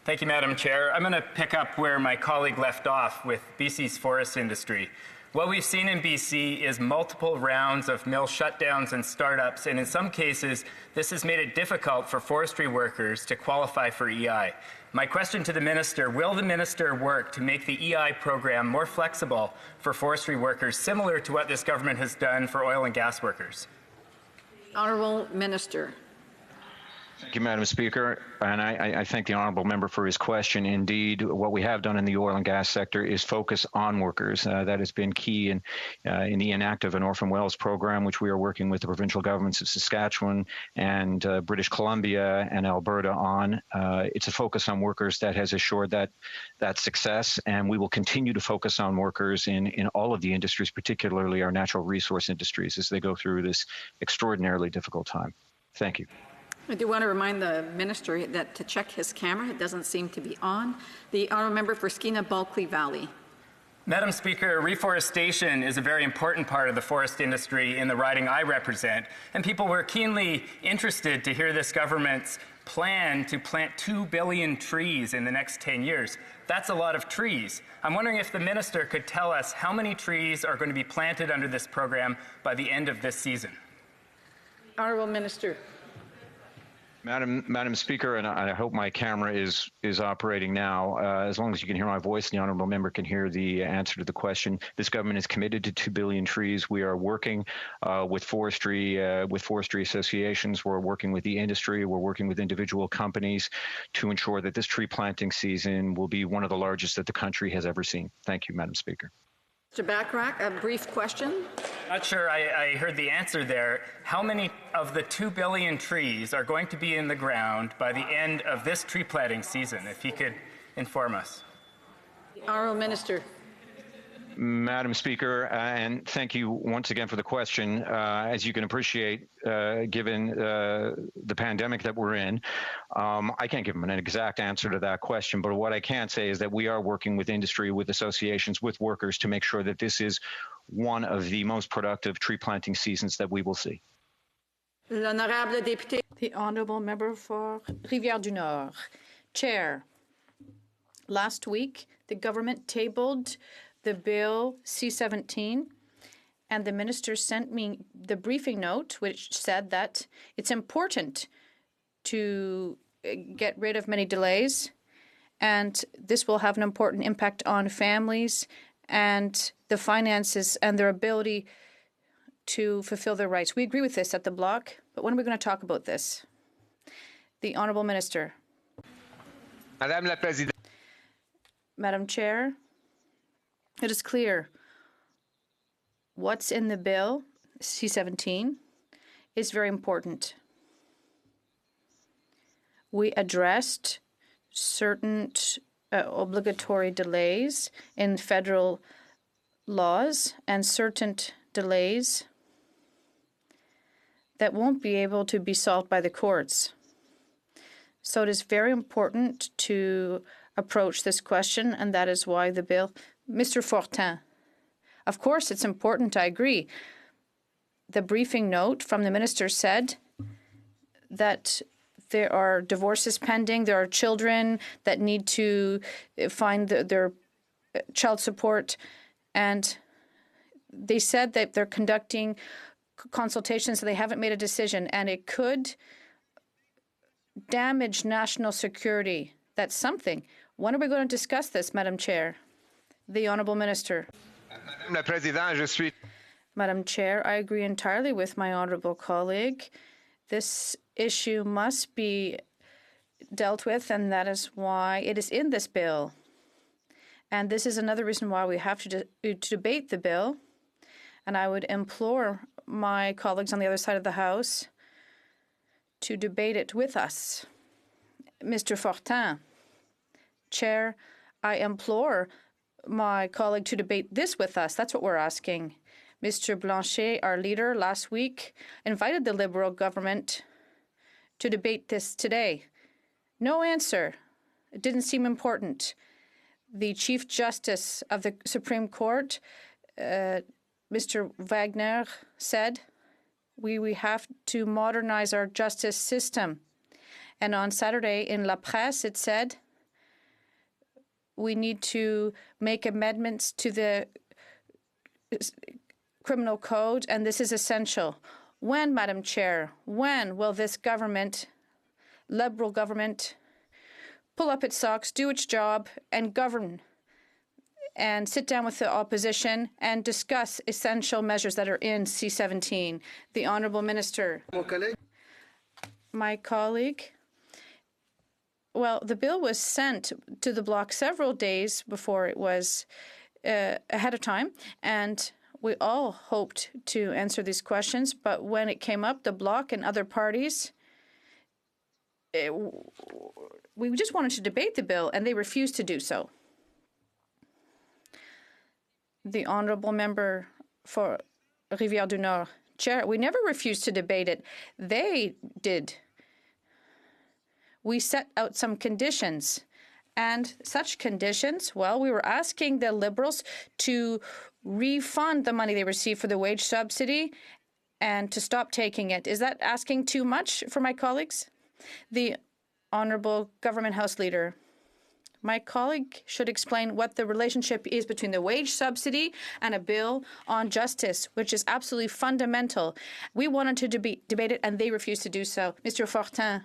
Thank you, Madam Chair. I'm going to pick up where my colleague left off with BC's forest industry. What we've seen in BC is multiple rounds of mill shutdowns and startups, and in some cases, this has made it difficult for forestry workers to qualify for EI. My question to the Minister, will the Minister work to make the EI program more flexible for forestry workers, similar to what this government has done for oil and gas workers? Honourable Minister. Thank you, Madam Speaker, and I thank the honourable member for his question. Indeed, what we have done in the oil and gas sector is focus on workers. That has been key in the inactive and Orphan Wells program, which we are working with the provincial governments of Saskatchewan and British Columbia and Alberta on. It's a focus on workers that has assured that success, and we will continue to focus on workers in all of the industries, particularly our natural resource industries, as they go through this extraordinarily difficult time. Thank you. I do want to remind the minister that to check his camera, it doesn't seem to be on. The honourable member for Skeena-Bulkley Valley. Madam Speaker, reforestation is a very important part of the forest industry in the riding I represent, and people were keenly interested to hear this government's plan to plant 2 billion trees in the next 10 years. That's a lot of trees. I'm wondering if the minister could tell us how many trees are going to be planted under this program by the end of this season. Honourable Minister. Madam Speaker, and I hope my camera is operating now. As long as you can hear my voice, the honourable member can hear the answer to the question. This government is committed to 2 billion trees. We are working with forestry associations. We're working with the industry. We're working with individual companies to ensure that this tree planting season will be one of the largest that the country has ever seen. Thank you, Madam Speaker. Mr. Bachrach, a brief question. Not sure I heard the answer there. How many of the 2 billion trees are going to be in the ground by the end of this tree planting season, if he could inform us? Honourable Minister. Madam Speaker, and thank you once again for the question. As you can appreciate, given the pandemic that we're in, I can't give an exact answer to that question, but what I can say is that we are working with industry, with associations, with workers to make sure that this is one of the most productive tree planting seasons that we will see. L'honorable député. The honourable member for Rivière-du-Nord. Chair, last week the government tabled the bill C-17, and the minister sent me the briefing note, which said that it's important to get rid of many delays, and this will have an important impact on families and the finances and their ability to fulfill their rights. We agree with this at the bloc, but when are we going to talk about this? The honourable minister. Madame la Présidente. Madam Chair, it is clear what's in the bill, C-17, is very important. We addressed certain obligatory delays in federal laws and certain delays that won't be able to be solved by the courts. So it is very important to approach this question, and that is why the bill. Mr. Fortin, of course it's important, I agree. The briefing note from the minister said that there are divorces pending, there are children that need to find their child support, and they said that they're conducting consultations, so they haven't made a decision, and it could damage national security. That's something. When are we going to discuss this, Madam Chair? The Honourable Minister. Madame la Présidente, je suis. Madam Chair, I agree entirely with my honourable colleague. This issue must be dealt with, and that is why it is in this bill. And this is another reason why we have to debate the bill. And I would implore my colleagues on the other side of the House to debate it with us. Mr. Fortin, Chair, I implore my colleague to debate this with us. That's what we're asking. Mr. Blanchet, our leader, last week invited the Liberal government to debate this today. No answer. It didn't seem important. The Chief Justice of the Supreme Court, Mr. Wagner, said we have to modernize our justice system. And on Saturday in La Presse, it said we need to make amendments to the criminal code, and this is essential. When, Madam Chair, when will this government, Liberal government, pull up its socks, do its job, and govern and sit down with the opposition and discuss essential measures that are in C-17? The Honourable Minister. my colleague, well, the bill was sent to the bloc several days before it was ahead of time, and we all hoped to answer these questions, but when it came up, the bloc and other parties, we just wanted to debate the bill, and they refused to do so. The honourable member for Rivière du Nord, Chair, we never refused to debate it. They did. We set out some conditions, and such conditions, well, we were asking the Liberals to refund the money they received for the wage subsidy and to stop taking it. Is that asking too much for my colleagues? The Honourable Government House Leader. My colleague should explain what the relationship is between the wage subsidy and a bill on justice, which is absolutely fundamental. We wanted to debate it, and they refused to do so. Mr. Fortin,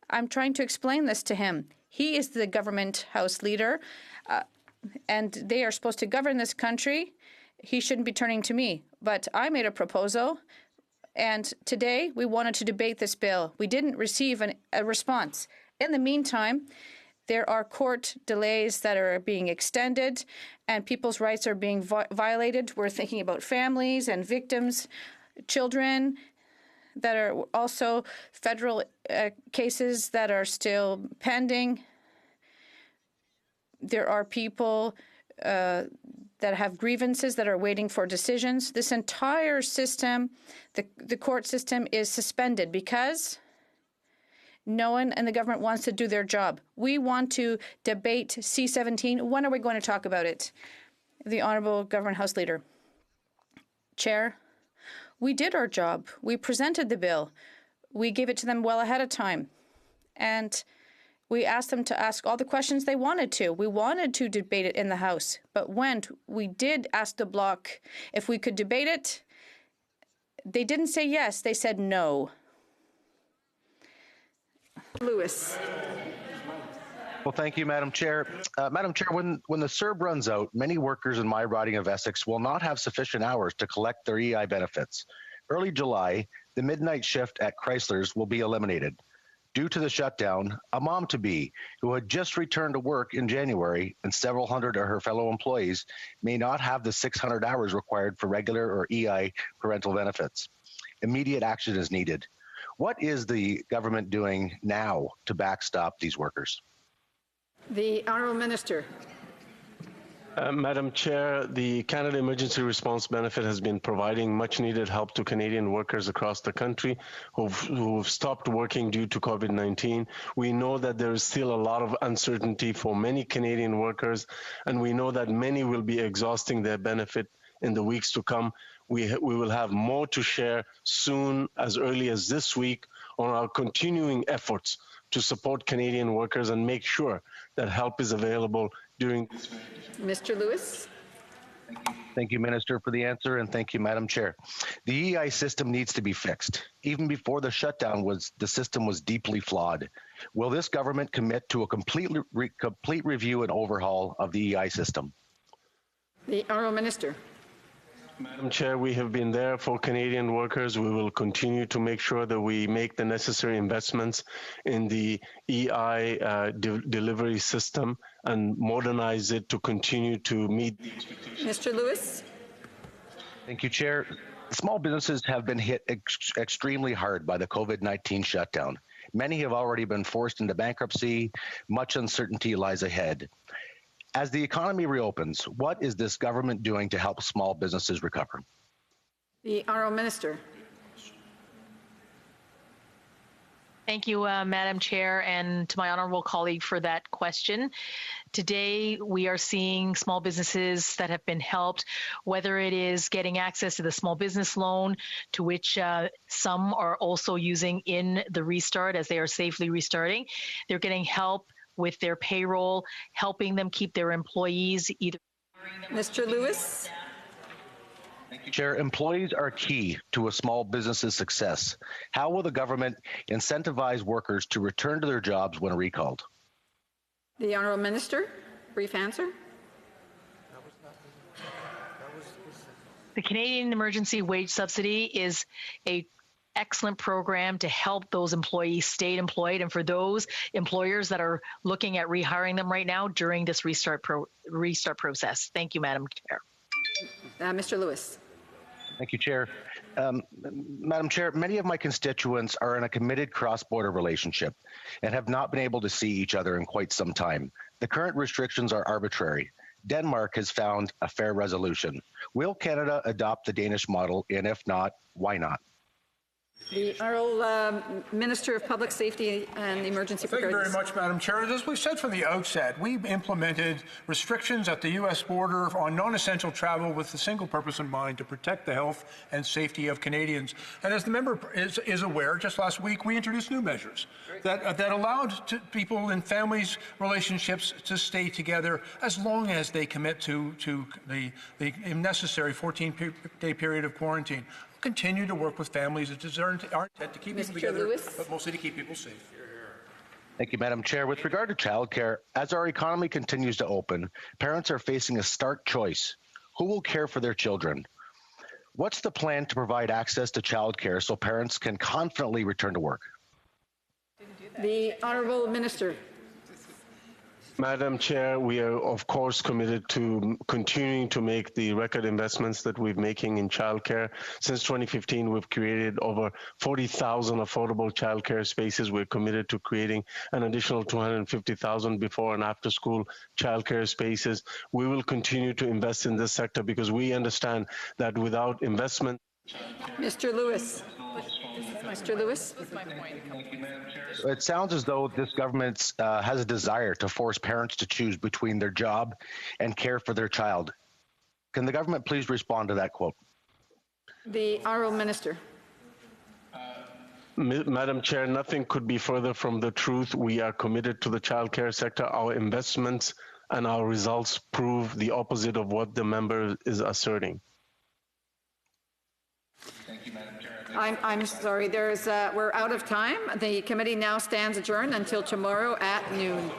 I'm trying to explain this to him. He is the Government House Leader, and they are supposed to govern this country. He shouldn't be turning to me. But I made a proposal, and today we wanted to debate this bill. We didn't receive a response. In the meantime, there are court delays that are being extended, and people's rights are being violated. We're thinking about families and victims, children, that are also federal cases that are still pending. There are people that have grievances that are waiting for decisions. This entire system, the court system, is suspended because no one in the government wants to do their job. We want to debate C-17. When are we going to talk about it? The Honourable Government House Leader. Chair, we did our job. We presented the bill. We gave it to them well ahead of time. And we asked them to ask all the questions they wanted to. We wanted to debate it in the House. But when we did ask the bloc if we could debate it, they didn't say yes. They said no. Lewis. Well, thank you, Madam Chair. Madam Chair, when the CERB runs out, many workers in my riding of Essex will not have sufficient hours to collect their EI benefits. Early July, the midnight shift at Chrysler's will be eliminated. Due to the shutdown, a mom-to-be who had just returned to work in January and several hundred of her fellow employees may not have the 600 hours required for regular or EI parental benefits. Immediate action is needed. What is the government doing now to backstop these workers? The Honourable Minister. Madam Chair, the Canada Emergency Response Benefit has been providing much-needed help to Canadian workers across the country who've stopped working due to COVID-19. We know that there is still a lot of uncertainty for many Canadian workers, and we know that many will be exhausting their benefit in the weeks to come. We will have more to share soon, as early as this week, on our continuing efforts to support Canadian workers and make sure that help is available during this. Mr. Lewis. Thank you, Minister, for the answer, and thank you, Madam Chair. The EI system needs to be fixed. Even before the shutdown, the system was deeply flawed. Will this government commit to a complete review and overhaul of the EI system? The Honourable Minister. Madam Chair, we have been there for Canadian workers. We will continue to make sure that we make the necessary investments in the EI delivery system and modernize it to continue to meet the expectations. Mr. Lewis. Thank you, Chair. Small businesses have been hit extremely hard by the COVID-19 shutdown. Many have already been forced into bankruptcy. Much uncertainty lies ahead. As the economy reopens, what is this government doing to help small businesses recover? The Honourable Minister. Thank you, Madam Chair, and to my honourable colleague for that question. Today, we are seeing small businesses that have been helped, whether it is getting access to the small business loan, to which some are also using in the restart as they are safely restarting. They're getting help with their payroll, helping them keep their employees either. Mr. Lewis. Thank you, Chair. Employees are key to a small business's success. How will the government incentivize workers to return to their jobs when recalled? The Honourable Minister, brief answer. The Canadian Emergency Wage Subsidy is a excellent program to help those employees stay employed, and for those employers that are looking at rehiring them right now during this restart process. Thank you, Madam Chair. Mr. Lewis. Thank you, Chair. Madam Chair, many of my constituents are in a committed cross-border relationship and have not been able to see each other in quite some time. The current restrictions are arbitrary. Denmark has found a fair resolution. Will Canada adopt the Danish model, and if not, why not? The Honourable Minister of Public Safety and Emergency Preparedness. Thank you very much, Madam Chair. As we said from the outset, we've implemented restrictions at the U.S. border on non-essential travel with the single purpose in mind to protect the health and safety of Canadians. And as the member is aware, just last week we introduced new measures that allowed people in families' relationships to stay together as long as they commit to the necessary 14-day period of quarantine. Continue to work with families. It's our intent to keep people together, but mostly to keep people safe. Thank you, Madam Chair. With regard to childcare, as our economy continues to open, parents are facing a stark choice. Who will care for their children? What's the plan to provide access to childcare so parents can confidently return to work? The Honourable Minister. Madam Chair, we are of course committed to continuing to make the record investments that we're making in childcare. Since 2015, we've created over 40,000 affordable childcare spaces. We're committed to creating an additional 250,000 before and after school childcare spaces. We will continue to invest in this sector because we understand that without investment. Mr. Lewis. Mr. Lewis. It sounds as though this government has a desire to force parents to choose between their job and care for their child. Can the government please respond to that quote? The Honourable Minister. Madam Chair, nothing could be further from the truth. We are committed to the childcare sector. Our investments and our results prove the opposite of what the member is asserting. Thank you, Madam Chair. I'm sorry. We're out of time. The committee now stands adjourned until tomorrow at noon.